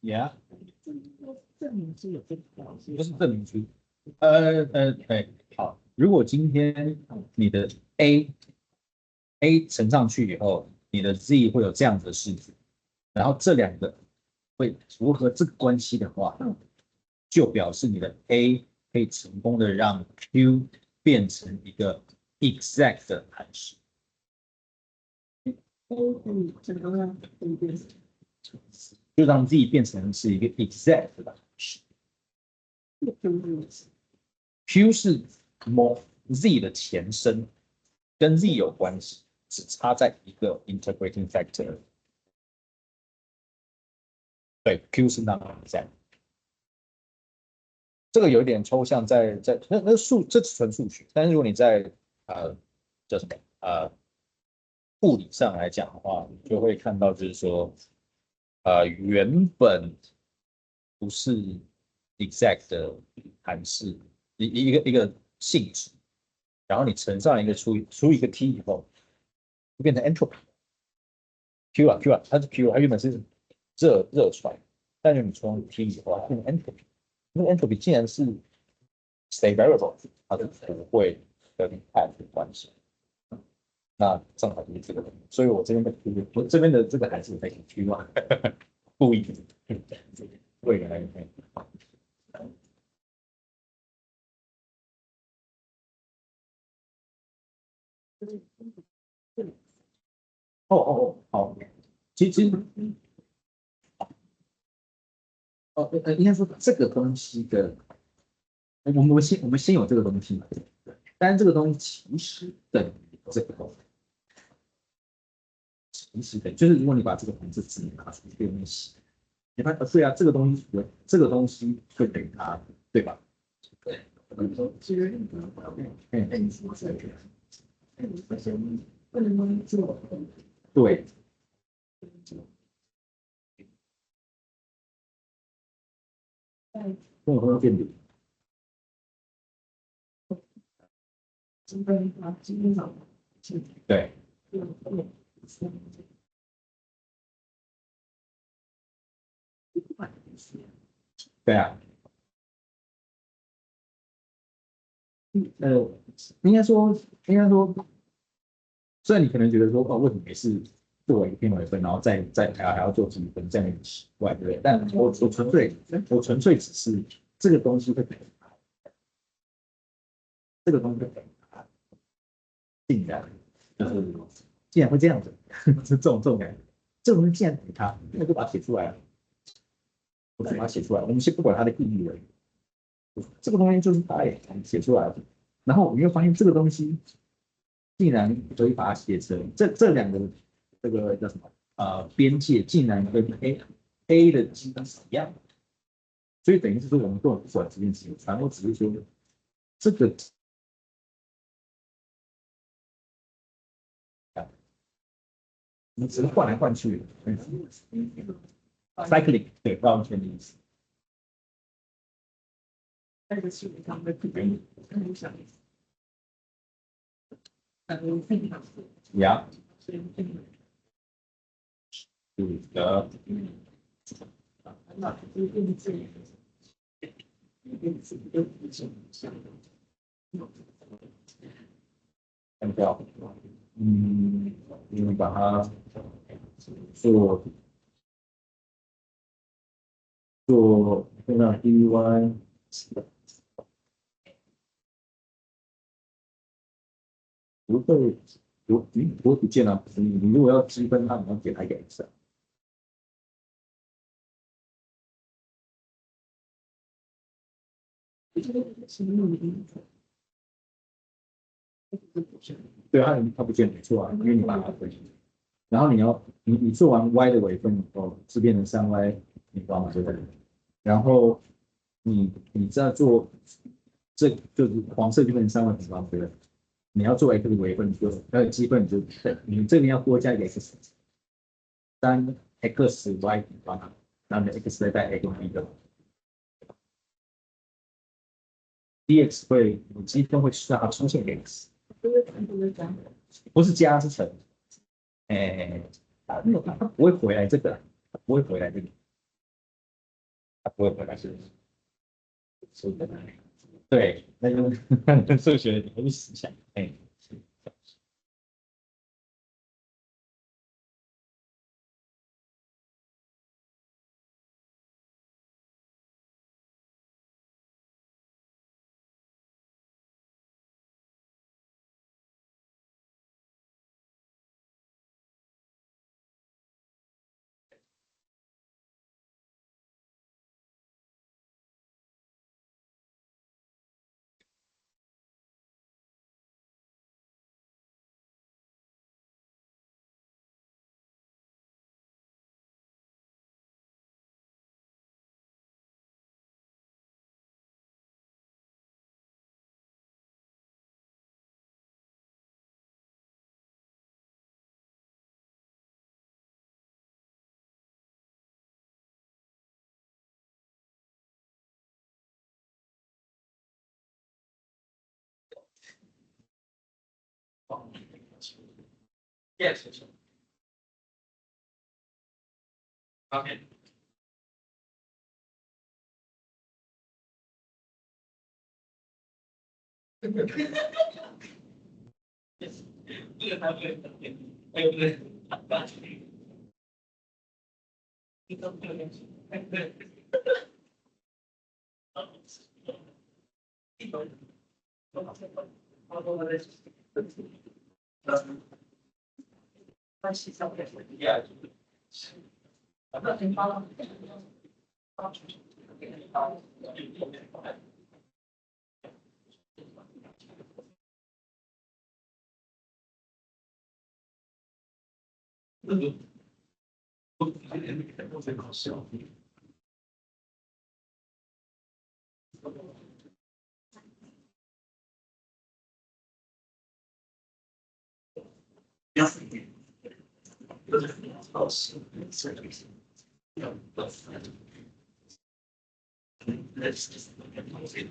Yeah， 不是证明书。对，好。如果今天你的 A 乘上去以后，你的 Z 会有这样子的式子，然后这两个会符合这个关系的话，就表示你的 A 可以成功的让 Q 变成一个 exact 的函数。就让 Z 变成是一个 exact 的函数。Q 是 Z 的前身，跟 Z 有关系，只差在一个 integrating factor。对 ，Q 是 non-exact。这个有点抽象，那这是纯数学，但是如果你在叫什么物理上来讲的话，你就会看到就是说原本不是 exact 的函数，一个性质，然后你乘上一个除一个 t 以后，就变成 entropy。Q 啊 Q 啊，它是 Q， 它原本是热出来，但是你除 t 以后，它变成 entropy。那个 entropy 既然是 stay variable， 它是不会跟 time 有关系。那正好就是这个，所以我这边的这个还是非常 Q 啊，故意为了来。好，其实应该说这个东西的，我们先有这个东西嘛，但是这个东西其实等于这个东西，其实等于就是如果你把这个红字字拿出去给我们写，你看对啊，这个东西会等于它，对吧？对。对，跟我说变比。对。对啊。应该说，虽然你可能觉得说，为什么每次做完一篇微分，然后还要做积分，这样很奇怪，对不对？但我纯粹只是这个东西会给这个东西会给竟然就是竟然会这样子，是这种感觉，这种东西竟然给他，那就把它写出来了，我就把它写出来，我们先不管它的意义而已。这个东西就是它也写出来了，然后我们又发现这个东西竟然可以把它写成这两个这个叫什么边界竟然跟 A 的积分是一样的，所以等于是说我们根本不管这件事情，反正只是说这个你只是换来换去，cycling 对，完全的意思。呀，是的。看掉，你把它做那 dy 不会不会不见啊，你如果要积分它，你要给它一个 x 啊。对它不见没错啊，因为你把它分，然后你做完 y 的微分以后，是变成3y 平方嘛，对不对？然后你再做这就是黄色就变成3y平方，对不对？你要做 x 的微分，它的积分你这边要多加一个 x， 3xy 平方，然后你的 x 再带 x b 的 dx 会你积分会让它出现 x， 不是加是乘，哎，它不会回来这个，它不会回来这个，它不会回来这个，是的，对，那就数学你会死想，哎。Yes. Okay. Yes. 这个还会，还有对，你都不用去，对，一本，好多的，关系上面是一样的，那平方，那个，我最搞笑。要死一点，就是老师，所以要老师，那是同学的。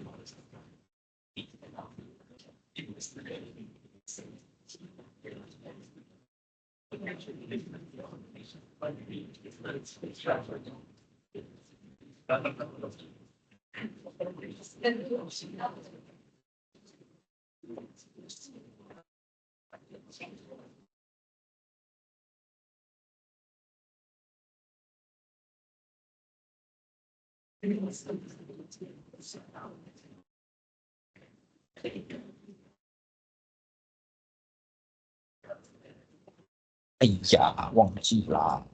哎呀，忘记啦。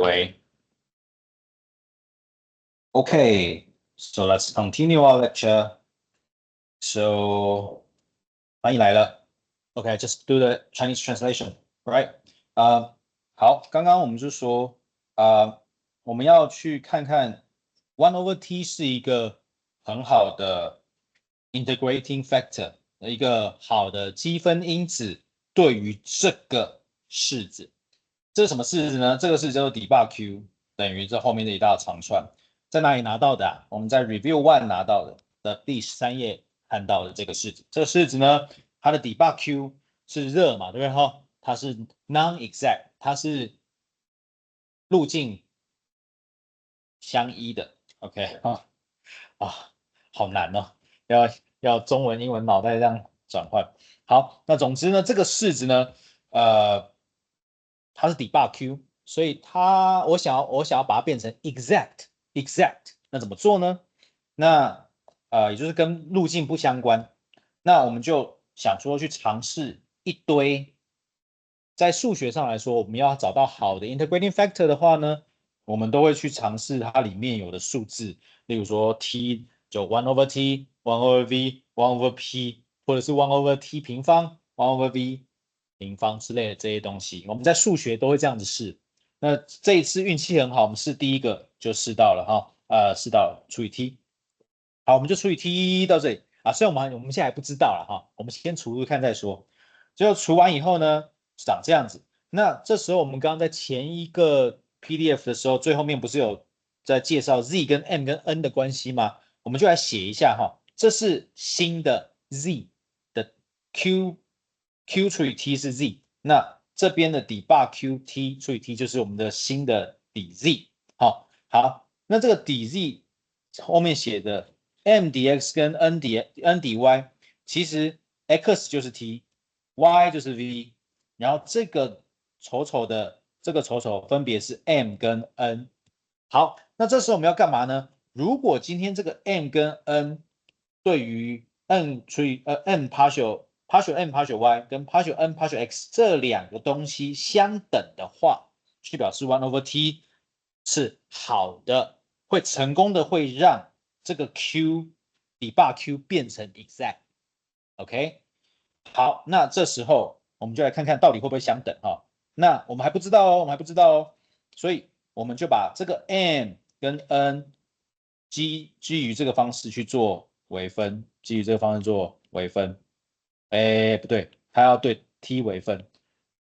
喂。Okay, so let's continue our lecture. So, 翻译来了。Okay, just do the Chinese translation, right? 好，刚刚我们就说，我们要去看看 one over t 是一个很好的 integrating factor，一个好的积分因子对于这个式子。这是什么式子呢？这个式子叫做 debug q 等于这后面的一大长串。在哪里拿到的啊？我们在 Review One 拿到的第13页看到的这个式子。这个式子呢，它的 debug q 是热嘛，对不对哈？它是 non-exact， 它是路径相依的。OK 好难哦，要中文、英文脑袋这样转换。好，那总之呢，这个式子呢，它是 debug q， 所以我想要把它变成 exact， 那怎么做呢？那也就是跟路径不相关，那我们就想说去尝试一堆，在数学上来说，我们要找到好的 integrating factor 的话呢，我们都会去尝试它里面有的数字，例如说 t 就 1 over t、1 over v、1 over p， 或者是1 over t 平方、1 over v 平方之类的这些东西，我们在数学都会这样子试。那这一次运气很好，我们试第一个就试到了哈，试到了除以 t。好，我们就除以 t 到这里啊。虽然我们现在还不知道了哈，我们先除看再说。最后除完以后呢，长这样子。那这时候我们刚刚在前一个 PDF 的时候，最后面不是有在介绍 z 跟 m 跟 n 的关系吗？我们就来写一下哈，这是新的 z 的 q 除以 t 是 z， 那这边的 debug q t 除以 t 就是我们的新的底 z。好，那这个底 z 后面写的 m dx 跟 n dy， 其实 x 就是 t，y 就是 v， 然后这个分别是 m 跟 n。好，那这时候我们要干嘛呢？如果今天这个 m 跟 n 对于 m 除以m partial m partial y 跟 partial n partial x 这两个东西相等的话，就表示 1 over t 是好的，会成功的会让这个 q debug q 变成 exact。OK， 好，那这时候我们就来看看到底会不会相等哈。那我们还不知道哦，所以我们就把这个 m 跟 n 基于这个方式去做微分，基于这个方式做微分。不对，它要对 t 微分。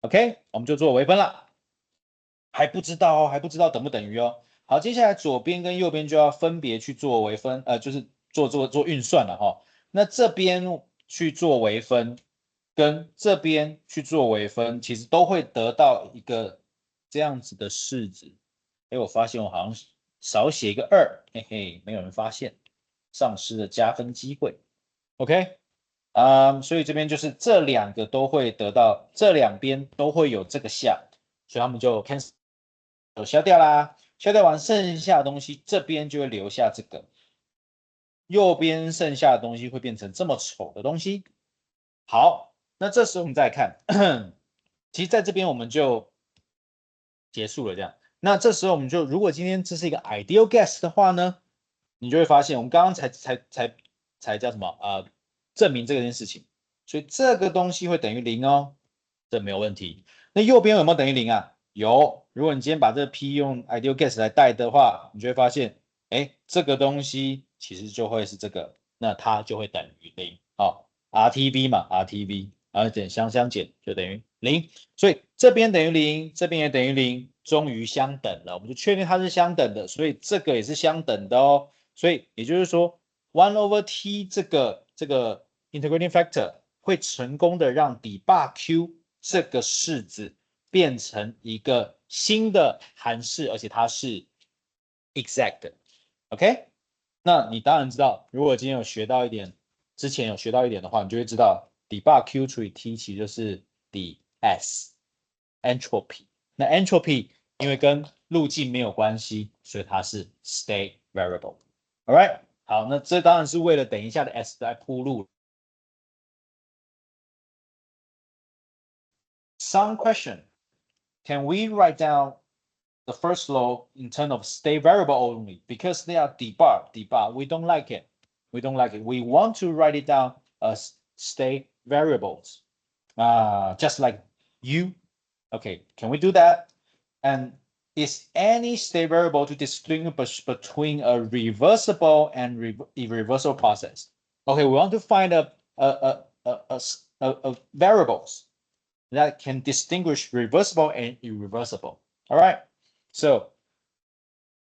OK， 我们就做微分了。还不知道等不等于哦。好，接下来左边跟右边就要分别去做微分，就是做运算了哈。那这边去做微分，跟这边去做微分，其实都会得到一个这样子的式子。我发现我好像少写一个2，嘿嘿，没有人发现，丧失了加分机会。OK， 所以这边就是这两个都会得到，这两边都会有这个项，所以他们就 cancel。消掉啦，消掉完剩下的东西，这边就会留下这个，右边剩下的东西会变成这么丑的东西。好，那这时候我们再看，其实在这边我们就结束了这样。那这时候我们就，如果今天这是一个 ideal guess 的话呢，你就会发现我们刚刚才叫什么证明这件事情，所以这个东西会等于0哦，这没有问题。那右边有没有等于0啊？有。如果你今天把这个 P 用 ideal gas 来代的话，你就会发现，哎，这个东西其实就会是这个，那它就会等于0。好 ，RTB 嘛 ，RTB， 然后减相减就等于0，所以这边等于0，这边也等于0，终于相等了，我们就确定它是相等的，所以这个也是相等的哦。所以也就是说 1/t 这个integrating factor 会成功的让底坝 Q 这个式子变成一个新的函式，而且它是 exact 的 ，OK？ 那你当然知道，如果今天有学到一点，之前有学到一点的话，你就会知道底坝 Q 除以 T 其实就是底 S entropy。那 entropy 因为跟路径没有关系，所以它是 state variable。All right， 好，那这当然是为了等一下的 S 来铺路。Some question: Can we write down the first law in terms of state variable only because they are debug. We don't like it. We don't like it. We want to write it down as state variables, just like U. Okay, can we do that? And is any state variable to distinguish between a reversible and irreversible process? Okay, we want to find a variables that can distinguish reversible and irreversible. All right. So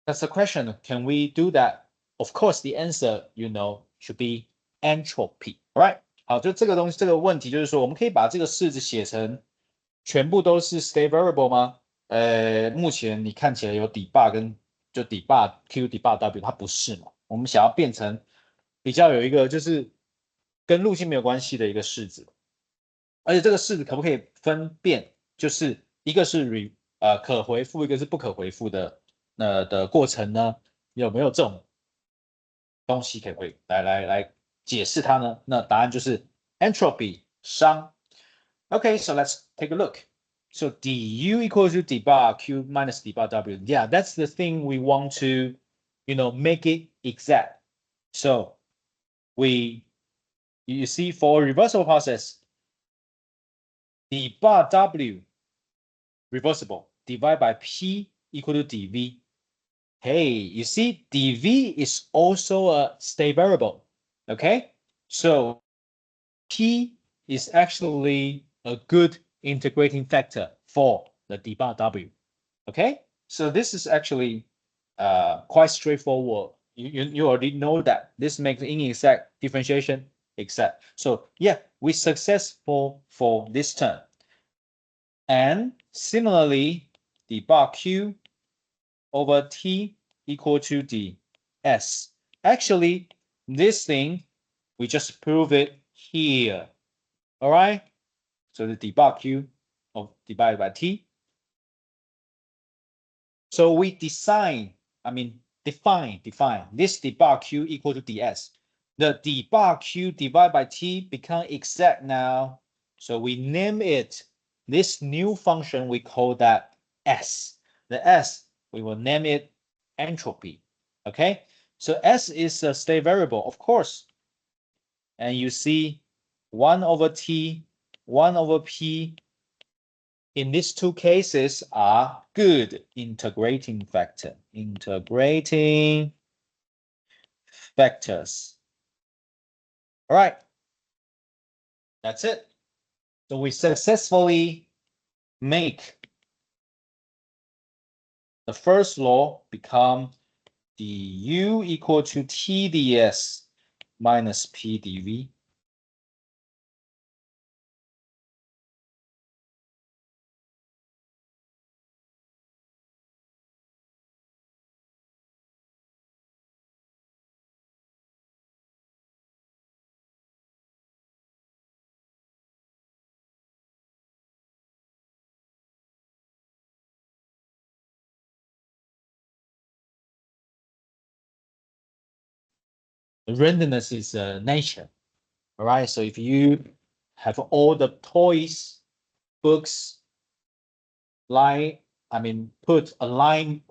that's the question. Can we do that? Of course, the answer, should be entropy. All right. 好，就这个东西，这个问题就是说，我们可以把这个式子写成全部都是 state variable 吗？目前你看起来有底坝跟就底坝 Q 底坝 W， 它不是嘛？我们想要变成比较有一个就是跟路径没有关系的一个式子，而且这个式子可不可以分辨，就是一个是可回复，一个是不可回复的的过程呢？有没有这种东西可以来解释它呢？那答案就是 entropy 熵。Okay, so let's take a look. So du equals to d bar q minus d bar w. Yeah, that's the thing we want to, make it exact. So you see, for a reversible process, d bar w reversible divided by p equal to dv. Hey, you see, dv is also a state variable. Okay, so p is actually a good integrating factor for the d bar w. Okay, so this is actually quite straightforward. You already know that this makes the inexact differentiation exact. So yeah, we successful for this term. And similarly, d bar q over t equal to ds. Actually, this thing, we just prove it here. All right? So the d bar q divided by t. So we define this d bar q equal to ds. The d bar q divided by t become exact now. So we name it, this new function, we call that s. The s, we will name it entropy. Okay, so s is a state variable, of course. And you see 1 over t, 1 over p, in these two cases are good integrating factors. All right, that's it. So we successfully make the first law become du equal to t ds minus p dv. Randomness is nature. All right, so if you have all the toys, books, put aligned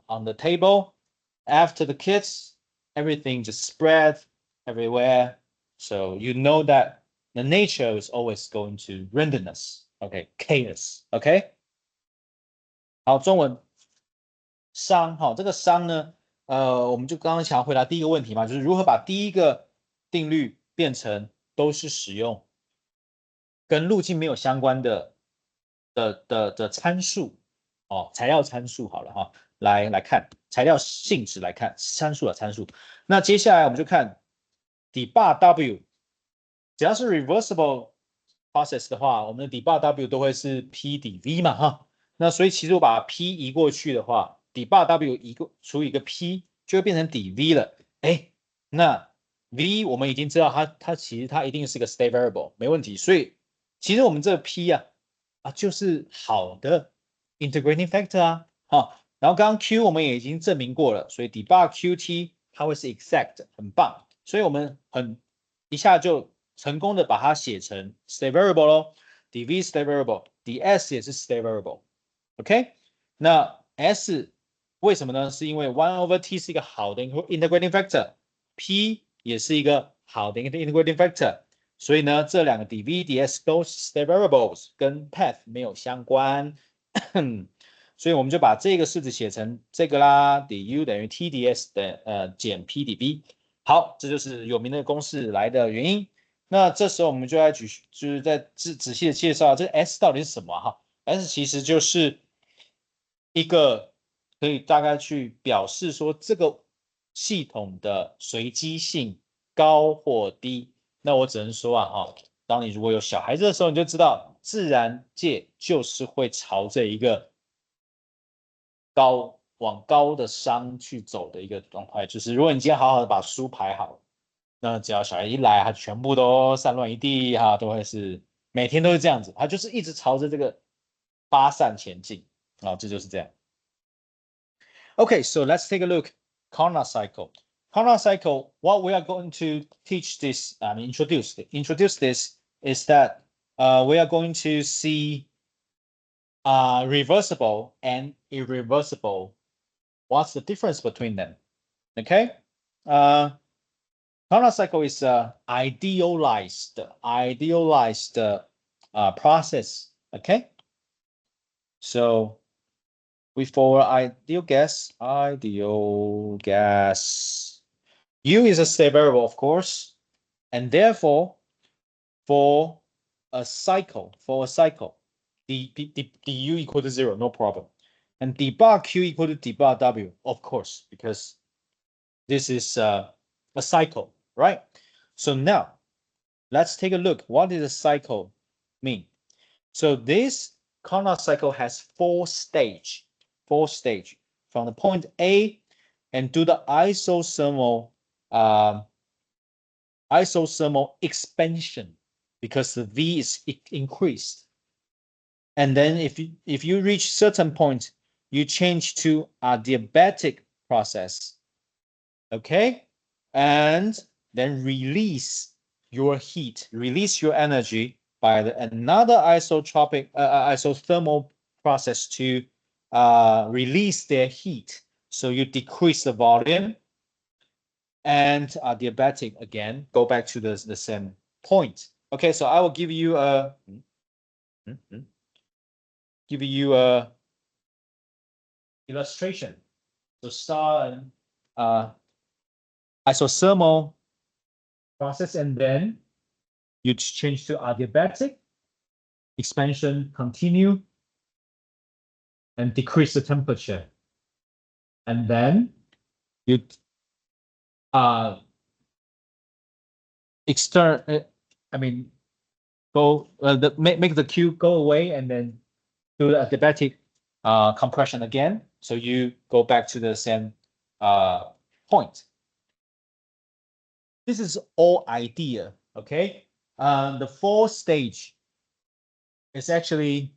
on the table, after the kids, everything just spread everywhere. So you know that the nature is always going to randomness. OK, chaos. OK， 好，中文熵，好，这个熵呢，我们就刚刚想要回答第一个问题嘛，就是如何把第一个定律变成都是使用跟路径没有相关的参数哦，材料参数好了哈，来看材料性质来看参数的参数。那接下来我们就看debug W， 只要是 reversible process 的话，我们的debug W 都会是 P 底 V 嘛哈。那所以其实我把 P 移过去的话，debug W 除以一个 P 就会变成底 V 了。哎，那 V 我们已经知道它其实它一定是个 state variable， 没问题。所以其实我们这个 P 就是好的 integrating factor 啊，好，然后刚刚 Q 我们也已经证明过了，所以 debug QT 它会是 exact， 很棒，所以我们一下就成功的把它写成 state variable 咯 ，dv state variable，ds 也是 state variable，OK， 那 s 为什么呢？是因为 1/t 是一个好的 integrating factor，p 也是一个好的 integrating factor。所以呢，这两个 dv、ds 都是 state variables， 跟 path 没有相关，所以我们就把这个式子写成这个啦 ，du 等于 tds 的减 p dv。好，这就是有名的公式来的原因。那这时候我们就来就是在仔细的介绍这个 s 到底是什么哈 ？s 其实就是一个可以大概去表示说这个系统的随机性高或低。那我只能说当你如果有小孩子的时候，你就知道自然界就是会朝着一个往高的商去走的一个状态。就是如果你今天好好的把书排好，那只要小孩一来，他全部都散乱一地都会是每天都是这样子，他就是一直朝着这个发散前进这就是这样。Okay, so let's take a look. Carnot cycle. Carnot cycle, what we are going to teach this, introduce this is that we are going to see reversible and irreversible. What's the difference between them? Okay. Carnot cycle is an idealized process. Okay. So for ideal gas, U is a state variable, of course, and therefore, for a cycle, du equal to 0, no problem. And debug Q equal to debug W, of course, because this is a cycle, right? So now, let's take a look. What does a cycle mean? So this Carnot cycle has four stage from the point A and do the isothermal expansion because the V is increased. And then if you reach certain point, you change to a adiabatic process. Okay, and then release your heat, release your energy by another isothermal process to release their heat. So you decrease the volume and adiabatic again, go back to the same point. Okay, so I will give you a illustration. So start isothermal process and then you change to adiabatic, expansion continue, and decrease the temperature. And then you make the Q go away and then do the adiabatic compression again. So you go back to the same point. This is all idea, okay? The fourth stage is actually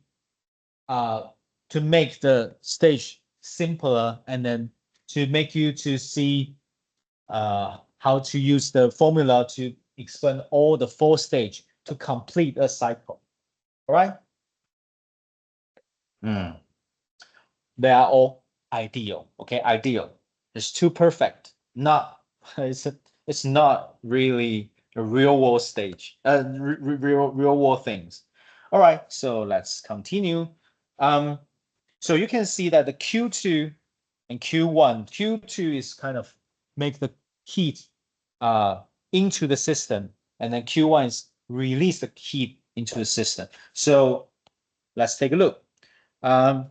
to make the stage simpler and then to make you to see how to use the formula to explain all the four stage to complete a cycle. All right? They are all ideal. Okay, ideal. It's too perfect. It's not really the real world stage, real world things. All right, so let's continue. So you can see that the Q2 and Q2 is kind of make the heat into the system, and then Q1 is release the heat into the system. So let's take a look. So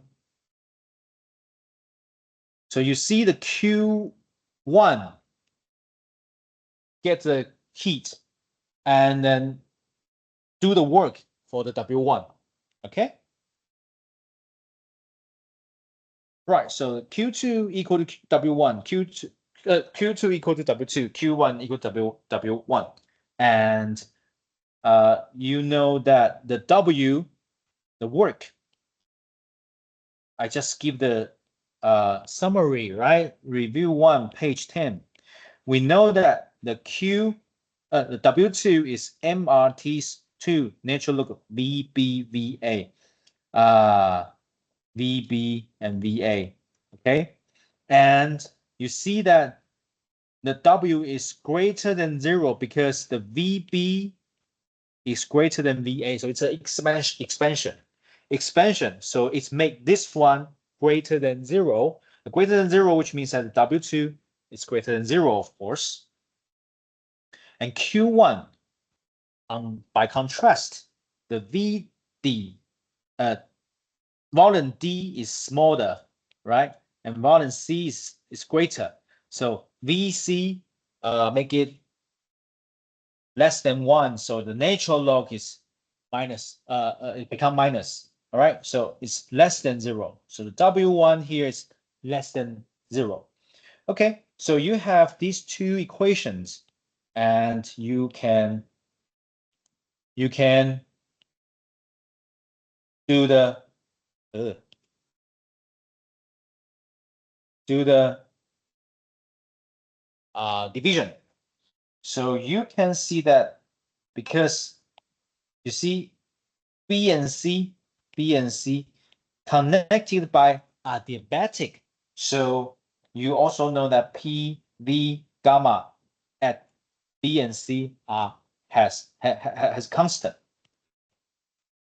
you see the Q1 get the heat and then do the work for the W1. Okay. Right. So Q2 equal to W1, Q2 equal to W2, Q1 equal to W1. And you know that the W, the work, I just give the summary, right? Review 1, page 10. We know that the the W2 is MRT2 natural log VB, VA. VB and VA, okay? And you see that the W is greater than 0 because the VB is greater than VA. So it's an expansion. So it's make this one greater than 0. Greater than 0, which means that the W2 is greater than 0, of course. And Q1, by contrast, the VD, volume D is smaller, right? And volume C is greater. So VC make it less than 1. So the natural log is minus, it become minus. All right. So it's less than 0. So the W1 here is less than 0. Okay. So you have these two equations, and you can do the division. So you can see that because you see B and C connected by adiabatic. So you also know that P, V, gamma at B and C has constant.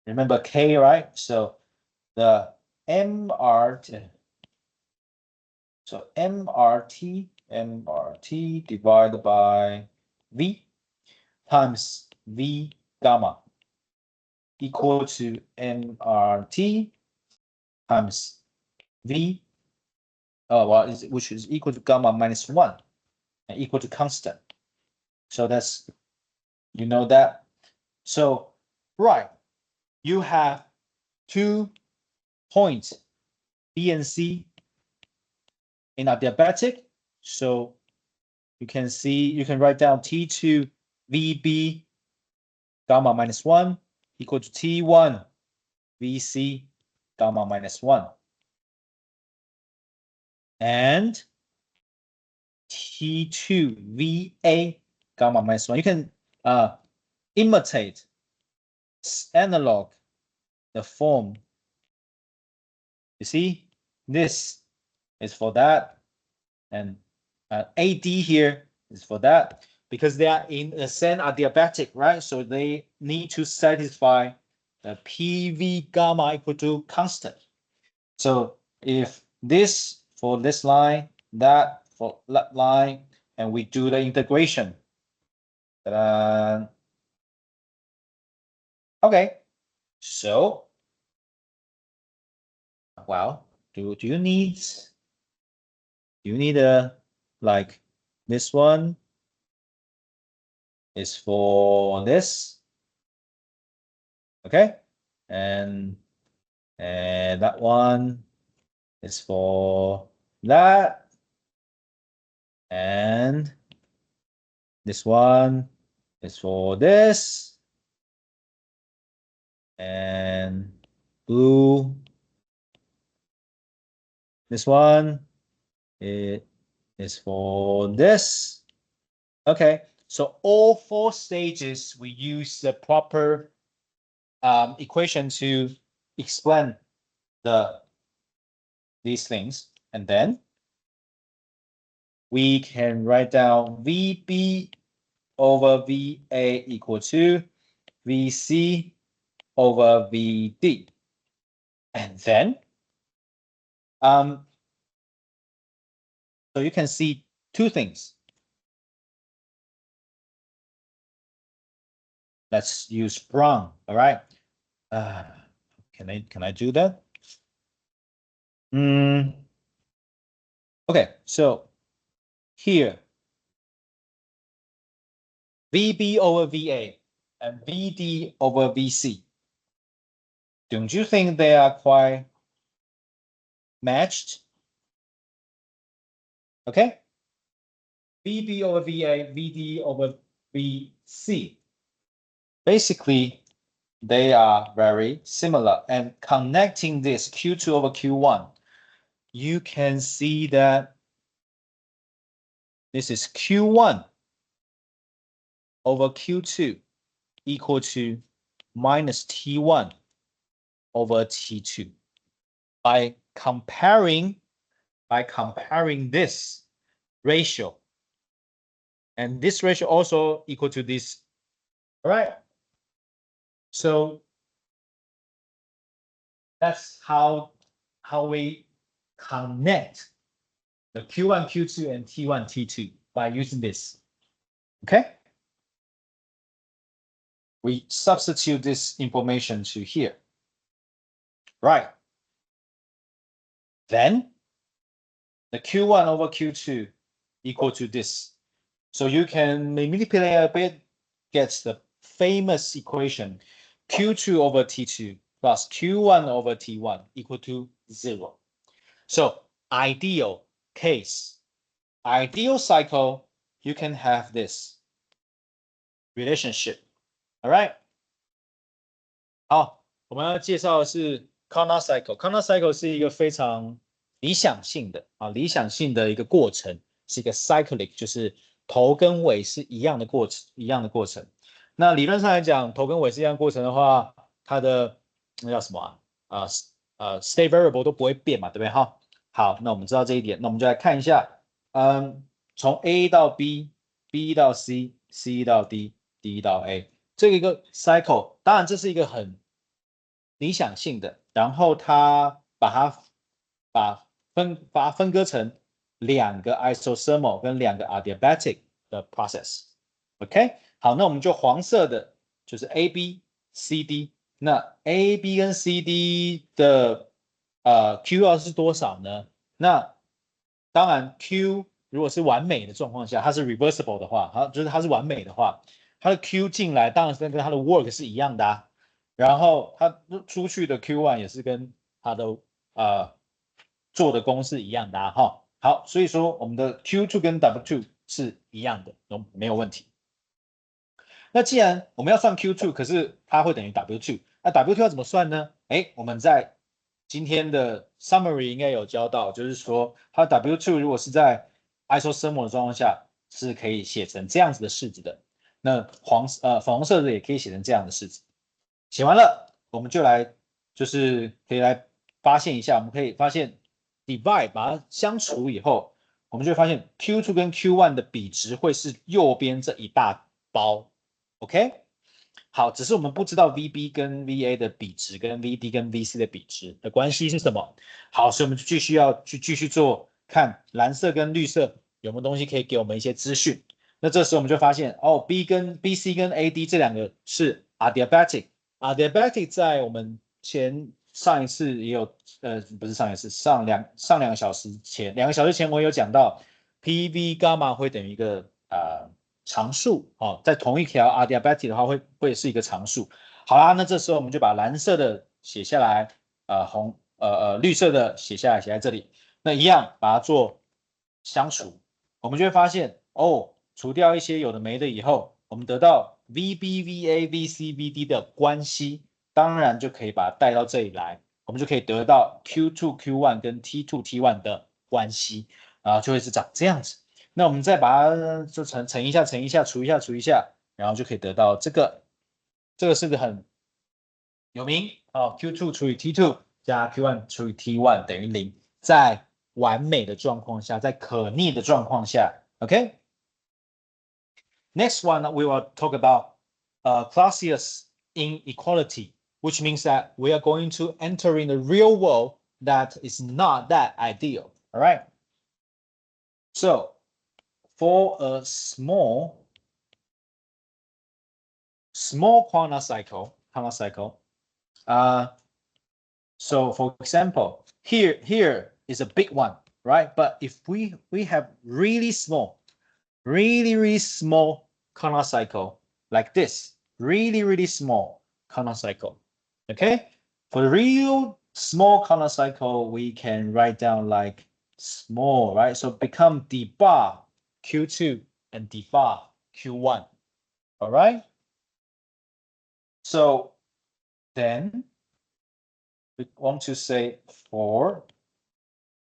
Remember K, right? So the MRT, so MRT divided by V times V gamma equal to MRT times V, which is equal to gamma minus 1 and equal to constant. So that's, you know that. So, right, you have 2 points, B and C, in adiabatic. So you can see, you can write down T2 VB gamma minus 1 equal to T1 VC gamma minus 1. And T2 VA gamma minus 1. You can imitate, analog the form. You see, this is for that, and AD here is for that, because they are in a sense adiabatic, right? So they need to satisfy the PV gamma equal to constant. So if this for this line, that for that line, and we do the integration. Okay, so well, do you need a, like, this one is for this, okay, and that one is for that, and this one is for this, and blue, this one, it is for this. Okay, so all 4 stages we use the proper equation to explain these things, and then we can write down VB over VA equal to VC over VD. And then, so you can see two things. Let's use Brown, all right? Can I do that? Okay, so here, VB over VA and VD over VC. Don't you think they are quite matched? Okay, VB over VA, VD over VC. Basically, they are very similar. And connecting this Q2 over Q1, you can see that this is Q1 over Q2 equal to minus T1 over T2. By comparing this ratio, and this ratio also equal to this, all right? So that's how we connect the Q1, Q2, and T1, T2 by using this, okay? We substitute this information to here, right? Then the Q1 over Q2 equal to this. So you can manipulate a bit, gets the famous equation Q2 over T2 plus Q1 over T1 equal to 0. So ideal case, ideal cycle, you can have this relationship. All right. 好，我们要介绍的是 Carnot cycle。Carnot cycle 是一个非常理想性的一个过程，是一个 cyclic， 就是头跟尾是一样的过程。那理论上来讲，头跟尾是一样的过程的话，它的那叫什么state variable 都不会变嘛，对不对？哈，好，那我们知道这一点，那我们就来看一下，从 A 到 B，B 到 C，C 到 D，D 到 A。这个 cycle， 当然这是一个很理想性的，然后它把它分割成两个 isothermal 跟两个 adiabatic 的 process。OK， 好，那我们就黄色的就是 A、B、C、D， 那 A、B 跟 C、D 的Q2 是多少呢？那当然 Q 如果是完美的状况下，它是 reversible 的话，就是它是完美的话。它的 Q 进来当然是跟它的 work 是一样的啊，然后它出去的 Q1 也是跟它的做的功是一样的啊哈。好，所以说我们的 Q2 跟 W2 是一样的，没有问题。那既然我们要算 Q2， 可是它会等于 W2， 那 W2 要怎么算呢？我们在今天的 summary 应该有教到，就是说它 W2 如果是在 isothermal 的状况下，是可以写成这样子的式子的。那粉红色的也可以写成这样的式子。写完了，我们就来就是可以来发现一下，我们可以发现 divide 把它相除以后，我们就会发现 Q2 跟 Q1 的比值会是右边这一大包 ，OK？ 好，只是我们不知道 VB 跟 VA 的比值跟 VD 跟 VC 的比值的关系是什么。好，所以我们就继续做，看蓝色跟绿色有没有东西可以给我们一些资讯。那这时候我们就发现，BC 跟 AD 这两个是 adiabatic。adiabatic 在我们上一次也有，不是上一次，上两个小时前，2个小时前我有讲到 PV gamma 会等于一个常数，在同一条 adiabatic 的话会是一个常数。好啦，那这时候我们就把蓝色的写下来，绿色的写下在这里，那一样把它做相除，我们就会发现除掉一些有的没的以后，我们得到 VB、VA、VC、VD 的关系，当然就可以把它带到这里来，我们就可以得到 Q2、Q1 跟 T2、T1 的关系，就会是长这样子。那我们再把它就乘一下、除一下，然后就可以得到这个是个很有名Q2 除以 T2 加 Q1 除以 T1 等于0，在完美的状况下，在可逆的状况下 ，OK。Next one, we will talk about Clausius inequality, which means that we are going to enter in the real world that is not that ideal. All right. So for a small quantum cycle, so for example, here is a big one, right? But if we have really small quantum cycle like this, really small quantum cycle, okay? For the real small quantum cycle, we can write down like small, right? So become d bar Q2 and d bar Q1, all right? So then we want to say for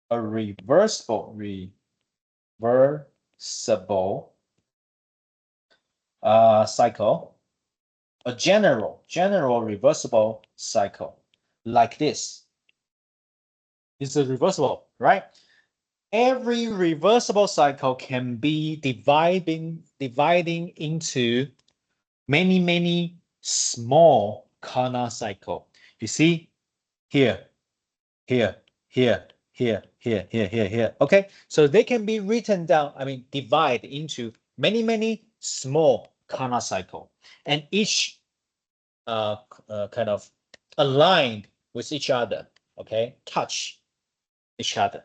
a reversible cycle, a general reversible cycle like this. This is reversible, right? Every reversible cycle can be dividing into many small quantum cycle. You see here. Okay, so they can be written down, divide into many small quantum cycle, and each kind of aligned with each other, okay, touch each other.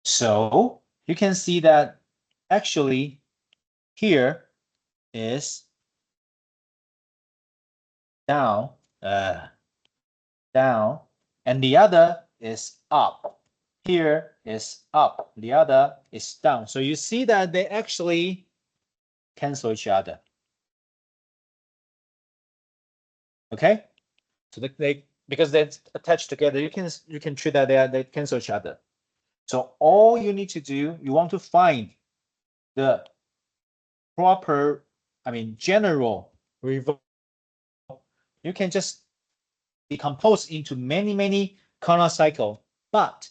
So you can see that actually here is down, and the other is up. Here is up, the other is down. So you see that they actually cancel each other. Okay, so because they're attached together, you can treat that they cancel each other. So all you need to do, you want to find the proper, general reversal. You can just decompose into many quantum cycle, but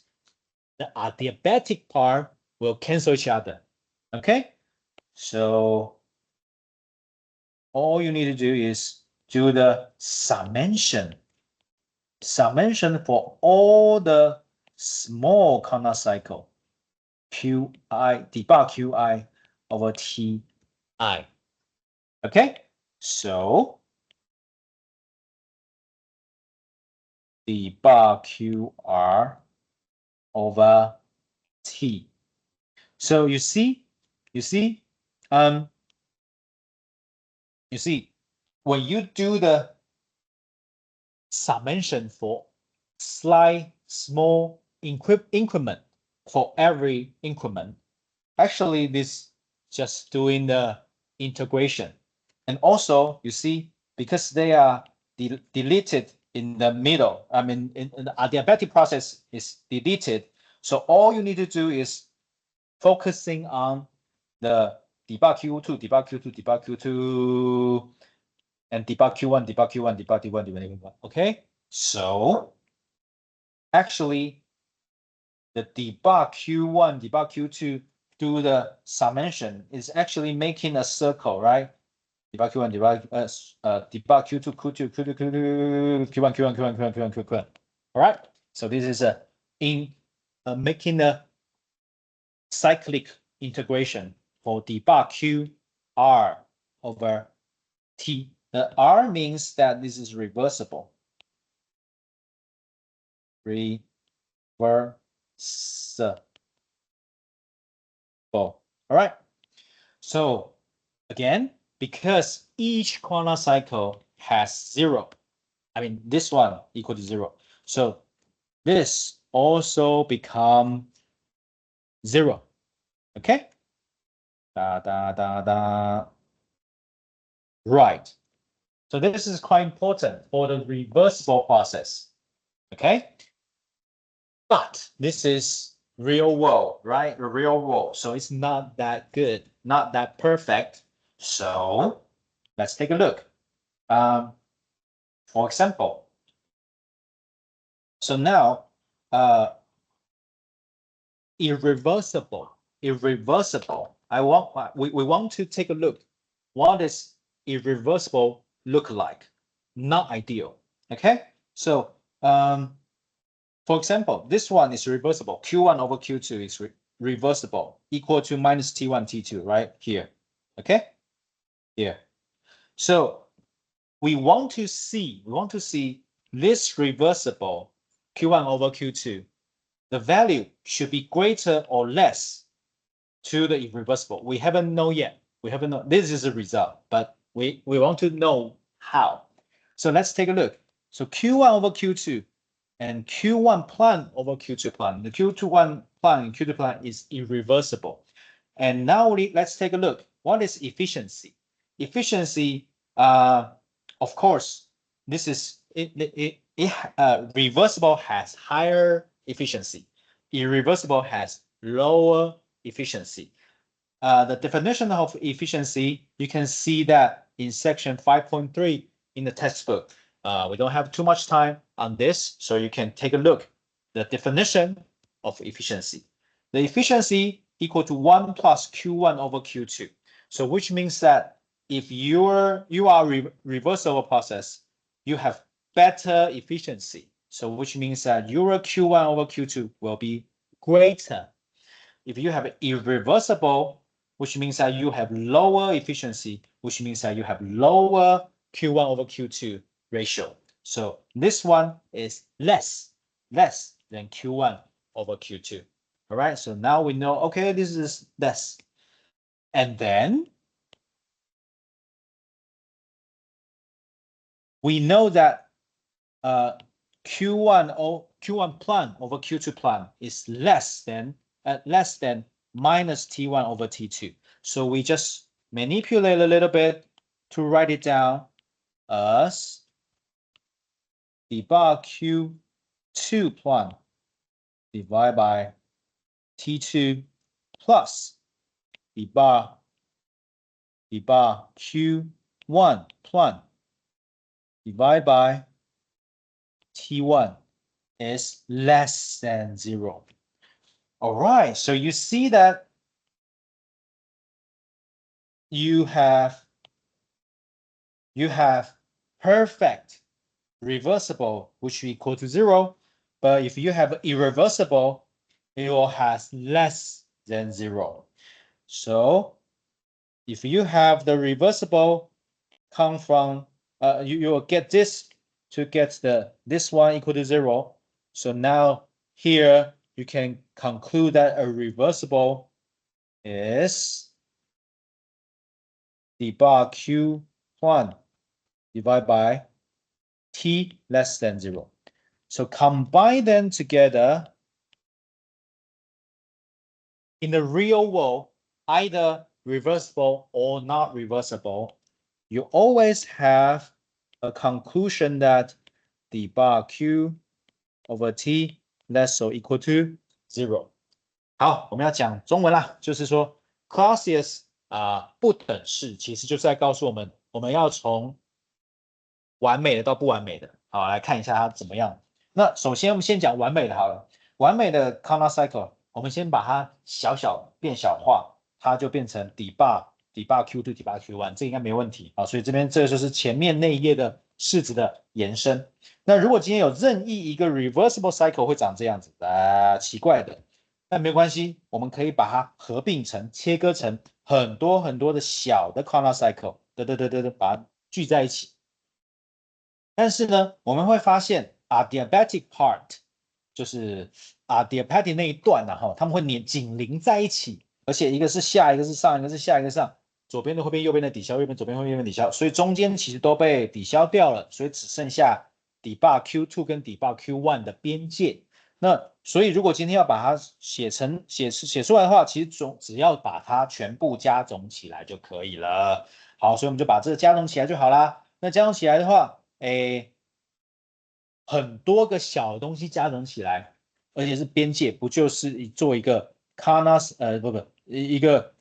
the adiabatic part will cancel each other. Okay, so all you need to do is do the summation for all the small quantum cycle, Qi, d bar Qi over Ti. Okay, so d bar Qr over T. So you see, when you do the summation for slight small increment for every increment, actually this just doing the integration. And also you see, because they are deleted in the middle, in the adiabatic process is deleted, so all you need to do is focusing on the d bar Q2, d bar Q2, d bar Q2, and d bar Q1, d bar Q1, d bar Q1, d bar Q1. Okay, so actually the d bar Q1, d bar Q2 do the summation is actually making a circle, right? D bar Q1, d bar Q2, Q2, Q1, Q1. All right. So this is making a cyclic integration for d bar Q R over T. The R means that this is reversible. Reversible. All right. So again, because each quantum cycle has 0, this one equal to 0. So this also become 0. Okay. Right. So this is quite important for the reversible process. Okay. But this is real world, right? The real world. So it's not that good, not that perfect. So let's take a look. For example, so now irreversible. We want to take a look what does irreversible look like? Not ideal. Okay, so for example, this one is reversible. Q1 over Q2 is reversible, equal to minus T1, T2, right here. Okay, here. So we want to see this reversible Q1 over Q2. The value should be greater or less to the irreversible. We haven't know yet. We haven't know. This is a result, but we want to know how. So let's take a look. So Q1 over Q2 and Q1 plan over Q2 plan. The Q1 plan and Q2 plan is irreversible. And now let's take a look. What is efficiency? Efficiency, of course, this is reversible has higher efficiency. Irreversible has lower efficiency. The definition of efficiency, you can see that in section 5.3 in the textbook. We don't have too much time on this, so you can take a look. The definition of efficiency. The efficiency equal to 1 plus Q1 over Q2. So which means that if you are reversible process, you have better efficiency. So which means that your Q1 over Q2 will be greater. If you have irreversible, which means that you have lower efficiency, which means that you have lower Q1 over Q2 ratio. So this one is less than Q1 over Q2. All right, so now we know, okay, this is less. And then we know that Q1 plan over Q2 plan is less than minus T1 over T2. So we just manipulate a little bit to write it down as the bar Q2 plan divided by T2 plus the bar Q1 plan divided by T1 is less than 0. All right, so you see that you have perfect reversible, which equal to 0. But if you have irreversible, it will have less than 0. So if you have the reversible come from, you will get this to get this one equal to 0. So now here you can conclude that a reversible is the bar Q1 divided by T less than 0. So combine them together. In the real world, either reversible or not reversible, you always have a conclusion that the bar Q over T less or equal to 0.好，我们要讲中文啦，就是说 Clausius 不等式，其实就是在告诉我们，我们要从完美的到不完美的。好，来看一下它怎么样。那首先我们先讲完美的好了，完美的 Carnot cycle， 我们先把它变小化，它就变成底坝 Q2 底坝 Q1， 这应该没问题啊。所以这边这就是前面那一页的式子的延伸。那如果今天有任意一个 reversible cycle 会长这样子奇怪的，但没关系，我们可以把它合并成切割成很多很多的小的 Carnot cycle， 把它聚在一起。但是呢，我们会发现 adiabatic part 就是adiabatic 那一段他们会紧邻在一起，而且一个是下，一个是上，一个是下，一个上，左边的会变右边的抵消，右边左边会变右边抵消，所以中间其实都被抵消掉了，所以只剩下底坝 Q2 跟底坝 Q1 的边界。那所以如果今天要把它写出来的话，其实只要把它全部加总起来就可以了。好，所以我们就把这个加总起来就好啦。那加总起来的话，很多个小的东西加总起来，而且是边界，不就是做一个 Carnot 一个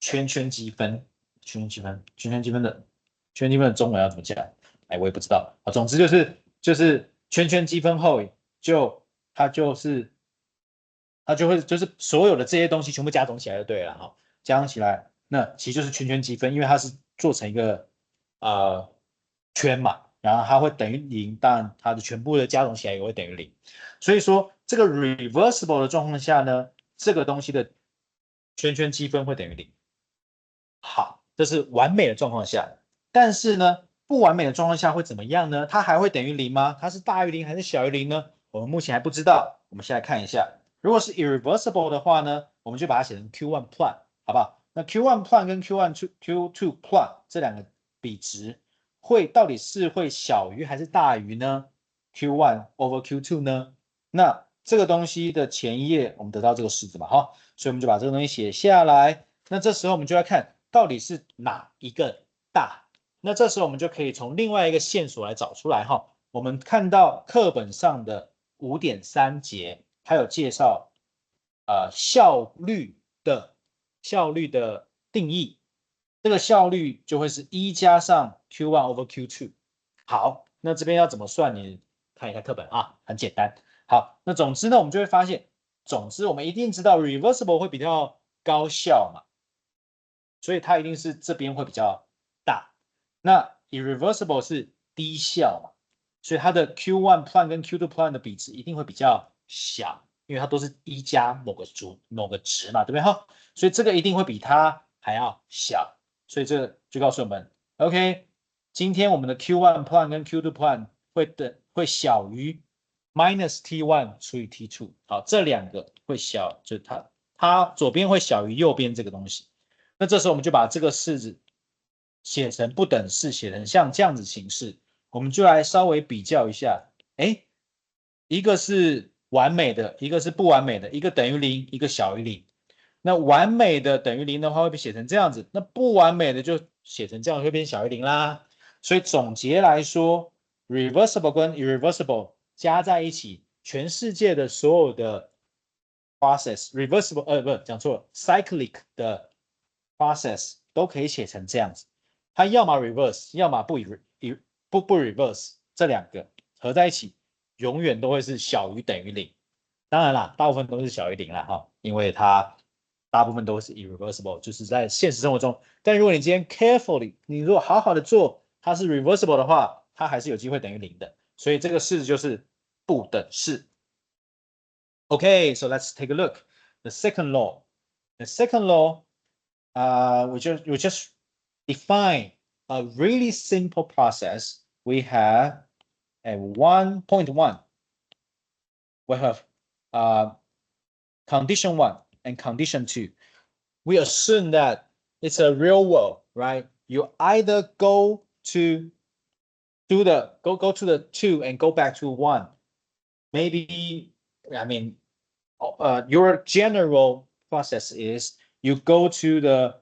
圈圈积分的中文要怎么讲？我也不知道啊。总之就是圈圈积分后，它就会所有的这些东西全部加总起来就对了哈。加上起来，那其实就是圈圈积分，因为它是做成一个圈嘛，然后它会等于0，当然它的全部的加总起来也会等于0。所以说这个 reversible 的状况下呢，这个东西的圈圈积分会等于0。好，这是完美的状况下。但是呢，不完美的状况下会怎么样呢？它还会等于0吗？它是大于0还是小于0呢？我们目前还不知道。我们先来看一下，如果是 irreversible 的话呢，我们就把它写成 Q1 plot， 好不好？那 Q1 plot 跟 Q2 plot 这两个比值到底是会小于还是大于呢 ？Q1 over Q2 呢？那这个东西的前一页我们得到这个式子嘛，好，所以我们就把这个东西写下来。那这时候我们就要看到底是哪一个大。那这时候我们就可以从另外一个线索来找出来哈。我们看到课本上的5.3节，还有介绍效率的定义。这个效率就会是1加上 Q1 over Q2。好，那这边要怎么算？你看一下课本啊，很简单。好，那总之呢，我们就会发现，我们一定知道 reversible 会比较高效嘛，所以它一定是这边会比较大。那 irreversible 是低效嘛，所以它的 Q1 plot 跟 Q2 plot 的比值一定会比较小，因为它都是1加某个值嘛，对不对？哈，所以这个一定会比它还要小，所以这个就告诉我们 ，OK， 今天我们的 Q1 plot 跟 Q2 plot 会小于 -T1 除以 T2， 好，这两个会小，就是它左边会小于右边这个东西。那这时候我们就把这个式子写成不等式，写成像这样子形式，我们就来稍微比较一下，哎，一个是完美的，一个是不完美的，一个等于0，一个小于0。那完美的等于0的话会被写成这样子，那不完美的就写成这样，会变小于0啦。所以总结来说 ，reversible 跟 irreversible 加在一起，全世界的所有的 process，reversible 不讲错了 ，cyclic 的 process 都可以写成这样子，它要么 reverse， 要么不 reverse， 这两个合在一起，永远都会是小于等于0。当然啦，大部分都是小于0啦哈，因为它大部分都是 irreversible， 就是在现实生活中。但如果你今天 carefully， 你如果好好的做，它是 reversible 的话，它还是有机会等于0的。所以这个式就是不等式。Okay, so let's take a look. The second law. The second law, we just define a really simple process. We have a 1.1. We have condition 1 and condition 2. We assume that it's a real world, right? You either go to the 2 and go back to 1. Maybe, I mean, your general process is you go to the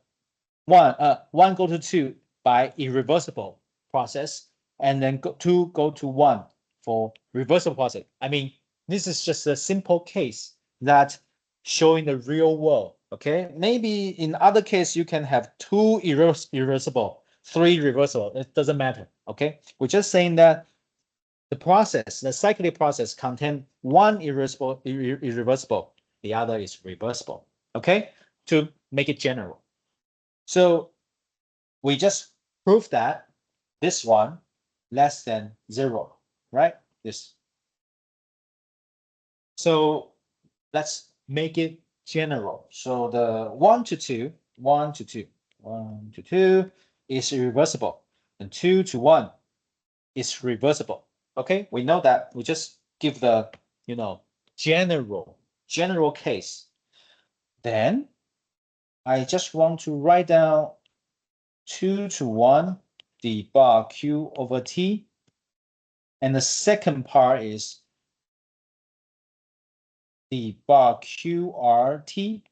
1 go to 2 by irreversible process, and then 2 go to 1 for reversible process. I mean, this is just a simple case that showing the real world. Okay, maybe in other case you can have 2 irreversible, 3 reversible. It doesn't matter. Okay, we're just saying that the cyclic process contain 1 irreversible, the other is reversible. Okay, to make it general. So we just prove that this one less than 0, right? This. So let's make it general. So the 1 to 2 is irreversible, and 2 to 1 is reversible. Okay, we know that. We just give the general case. Then I just want to write down 2 to 1 d bar q over t, and the second part is d bar qrt.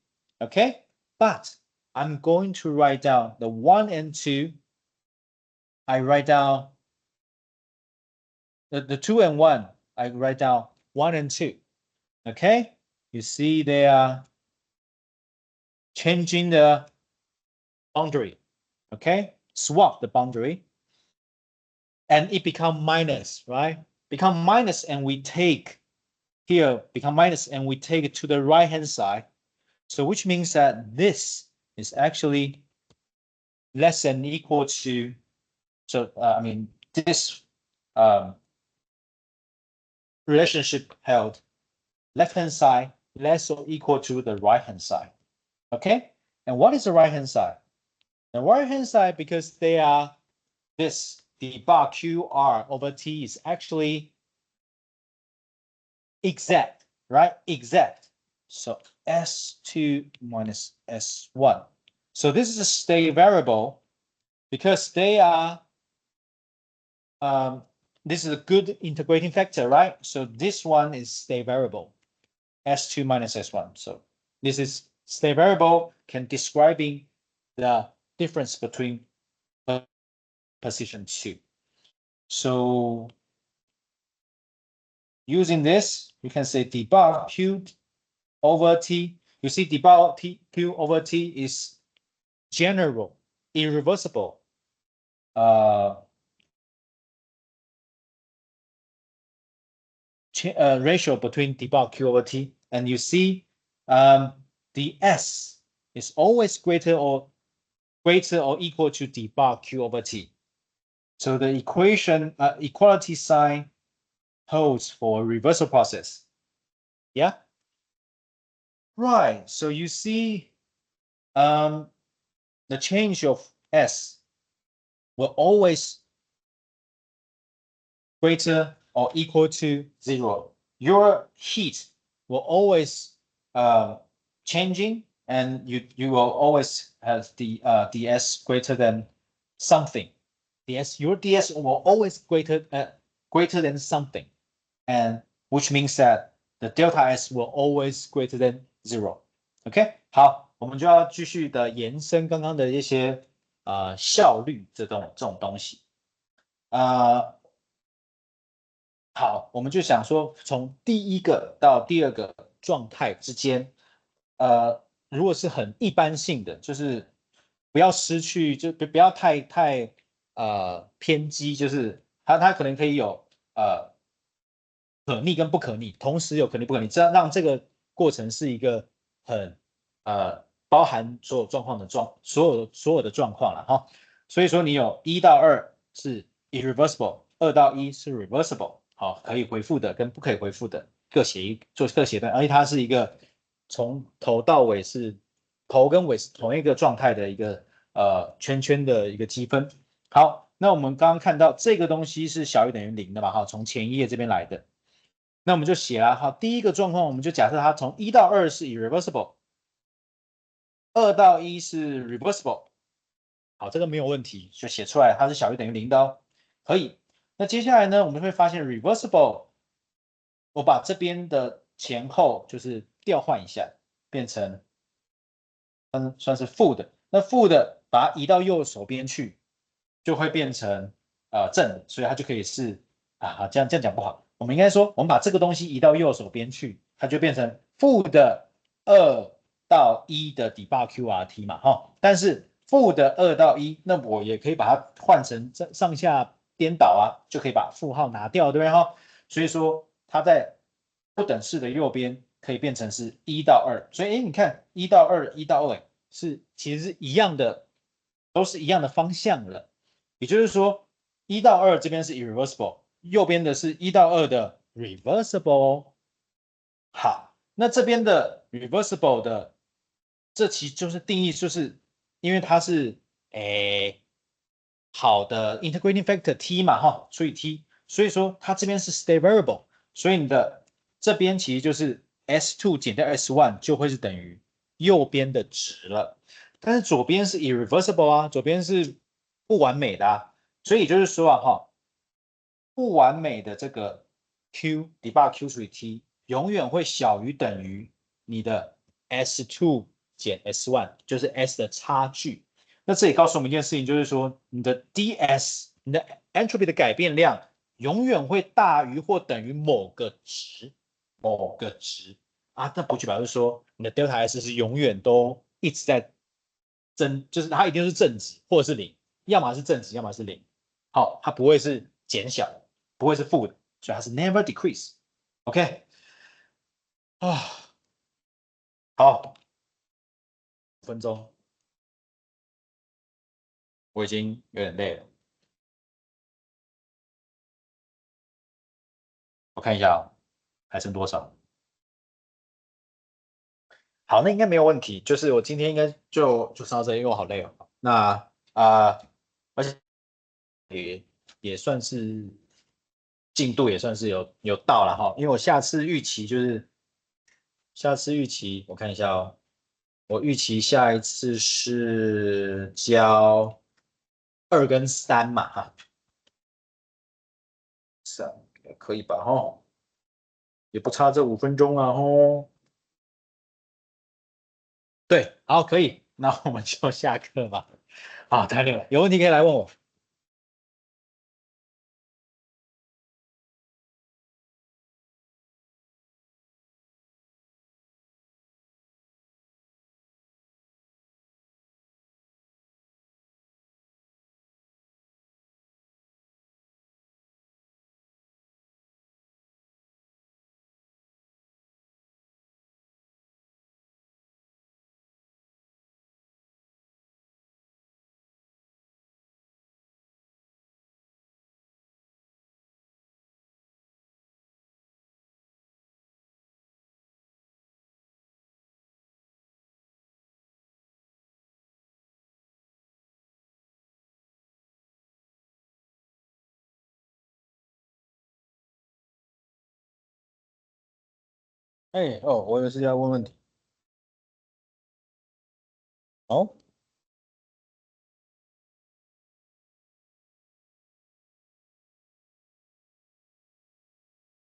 Okay, but I'm going to write down the 1 and 2. I write down the 2 and 1. I write down 1 and 2. Okay, you see they are changing the boundary. Okay, swap the boundary, and it become minus, right? Become minus, and we take here become minus, and we take it to the right hand side. So which means that this is actually less than equal to, so I mean this relationship held left hand side less or equal to the right hand side. Okay, and what is the right hand side? The right hand side, because they are this, the bar QR over T is actually exact, right? Exact. So S2 minus S1. So this is a state variable because they are, this is a good integrating factor, right? So this one is state variable, S2 minus S1. So this is state variable can describing the difference between position 2. So using this, you can say d bar Q over T. You see d bar Q over T is general, irreversible. Ratio between d bar Q over T, and you see the S is always greater or equal to d bar Q over T. So the equation equality sign holds for reversal process. Yeah. Right. So you see the change of S will always greater or equal to 0. Your heat will always changing, and you will always have the ds greater than something. Your ds will always greater than something, and which means that the delta S will always greater than 0. OK， 好，我们就要继续的延伸刚刚的一些效率这种东西。好，我们就想说，从第一个到第二个状态之间，如果是很一般性的，就是不要失去，就不要太偏激，就是它可能可以有可逆跟不可逆，同时有可逆不可逆，这样让这个过程是一个很包含所有状况的所有的状况了哈。所以说你有1到2是 irreversible， 2到1是 reversible。好，可以回复的跟不可以回复的各写段，而且它是一个从头到尾是头跟尾是同一个状态的一个圈圈的一个积分。好，那我们刚刚看到这个东西是小于等于0的嘛，哈，从前一页这边来的。那我们就写了，好，第一个状况我们就假设它从1到2是 irreversible， 2到1是 reversible。好，这个没有问题，就写出来它是小于等于0的哦，可以。那接下来呢，我们会发现 reversible， 我把这边的前后就是调换一下，变成算是负的。那负的把它移到右手边去，就会变成正的，所以它就可以是这样讲不好。我们应该说，我们把这个东西移到右手边去，它就变成负的2到1的底坝 QRT 嘛，哈。但是负的2到1，那我也可以把它换成上下颠倒啊，就可以把负号拿掉，对不对哈？所以说它在不等式的右边可以变成是1到2，所以你看1到2、1到2其实是一样的，都是一样的方向了。也就是说1到2这边是 irreversible， 右边的是1到2的 reversible。好，那这边的 reversible 的，这其实就是定义，就是因为它是好的 integrating factor T 嘛，哈，除以 T， 所以说它这边是 state variable， 所以你的这边其实就是 S2 减掉 S1 就会是等于右边的值了。但是左边是 irreversible 啊，左边是不完美的啊，所以也就是说哈，不完美的这个 Q debug Q 除以 T 永远会小于等于你的 S2 减 S1， 就是 S 的差距。那这里告诉我们一件事情，就是说你的 ds， 你的 entropy 的改变量永远会大于或等于某个值啊，那不就表示说你的 delta S 是永远都一直在增，就是它一定是正值或者是0，要么是正值，要么是0。好，它不会是减小，不会是负的，所以它是 never decrease。OK， 好，5分钟。我已经有点累了。我看一下哦，还剩多少？好，那应该没有问题。就是我今天应该就上到这里，因为我好累哦。那而且也算是进度也算是有到了哈。因为我下次预期我看一下哦，我预期下一次是交2跟3嘛哈，3可以吧哈，也不差这5分钟啊吼。对，好，可以，那我们就下课吧。好，太累了，有问题可以来问我。哎，哦，我以为是要问问题。哦。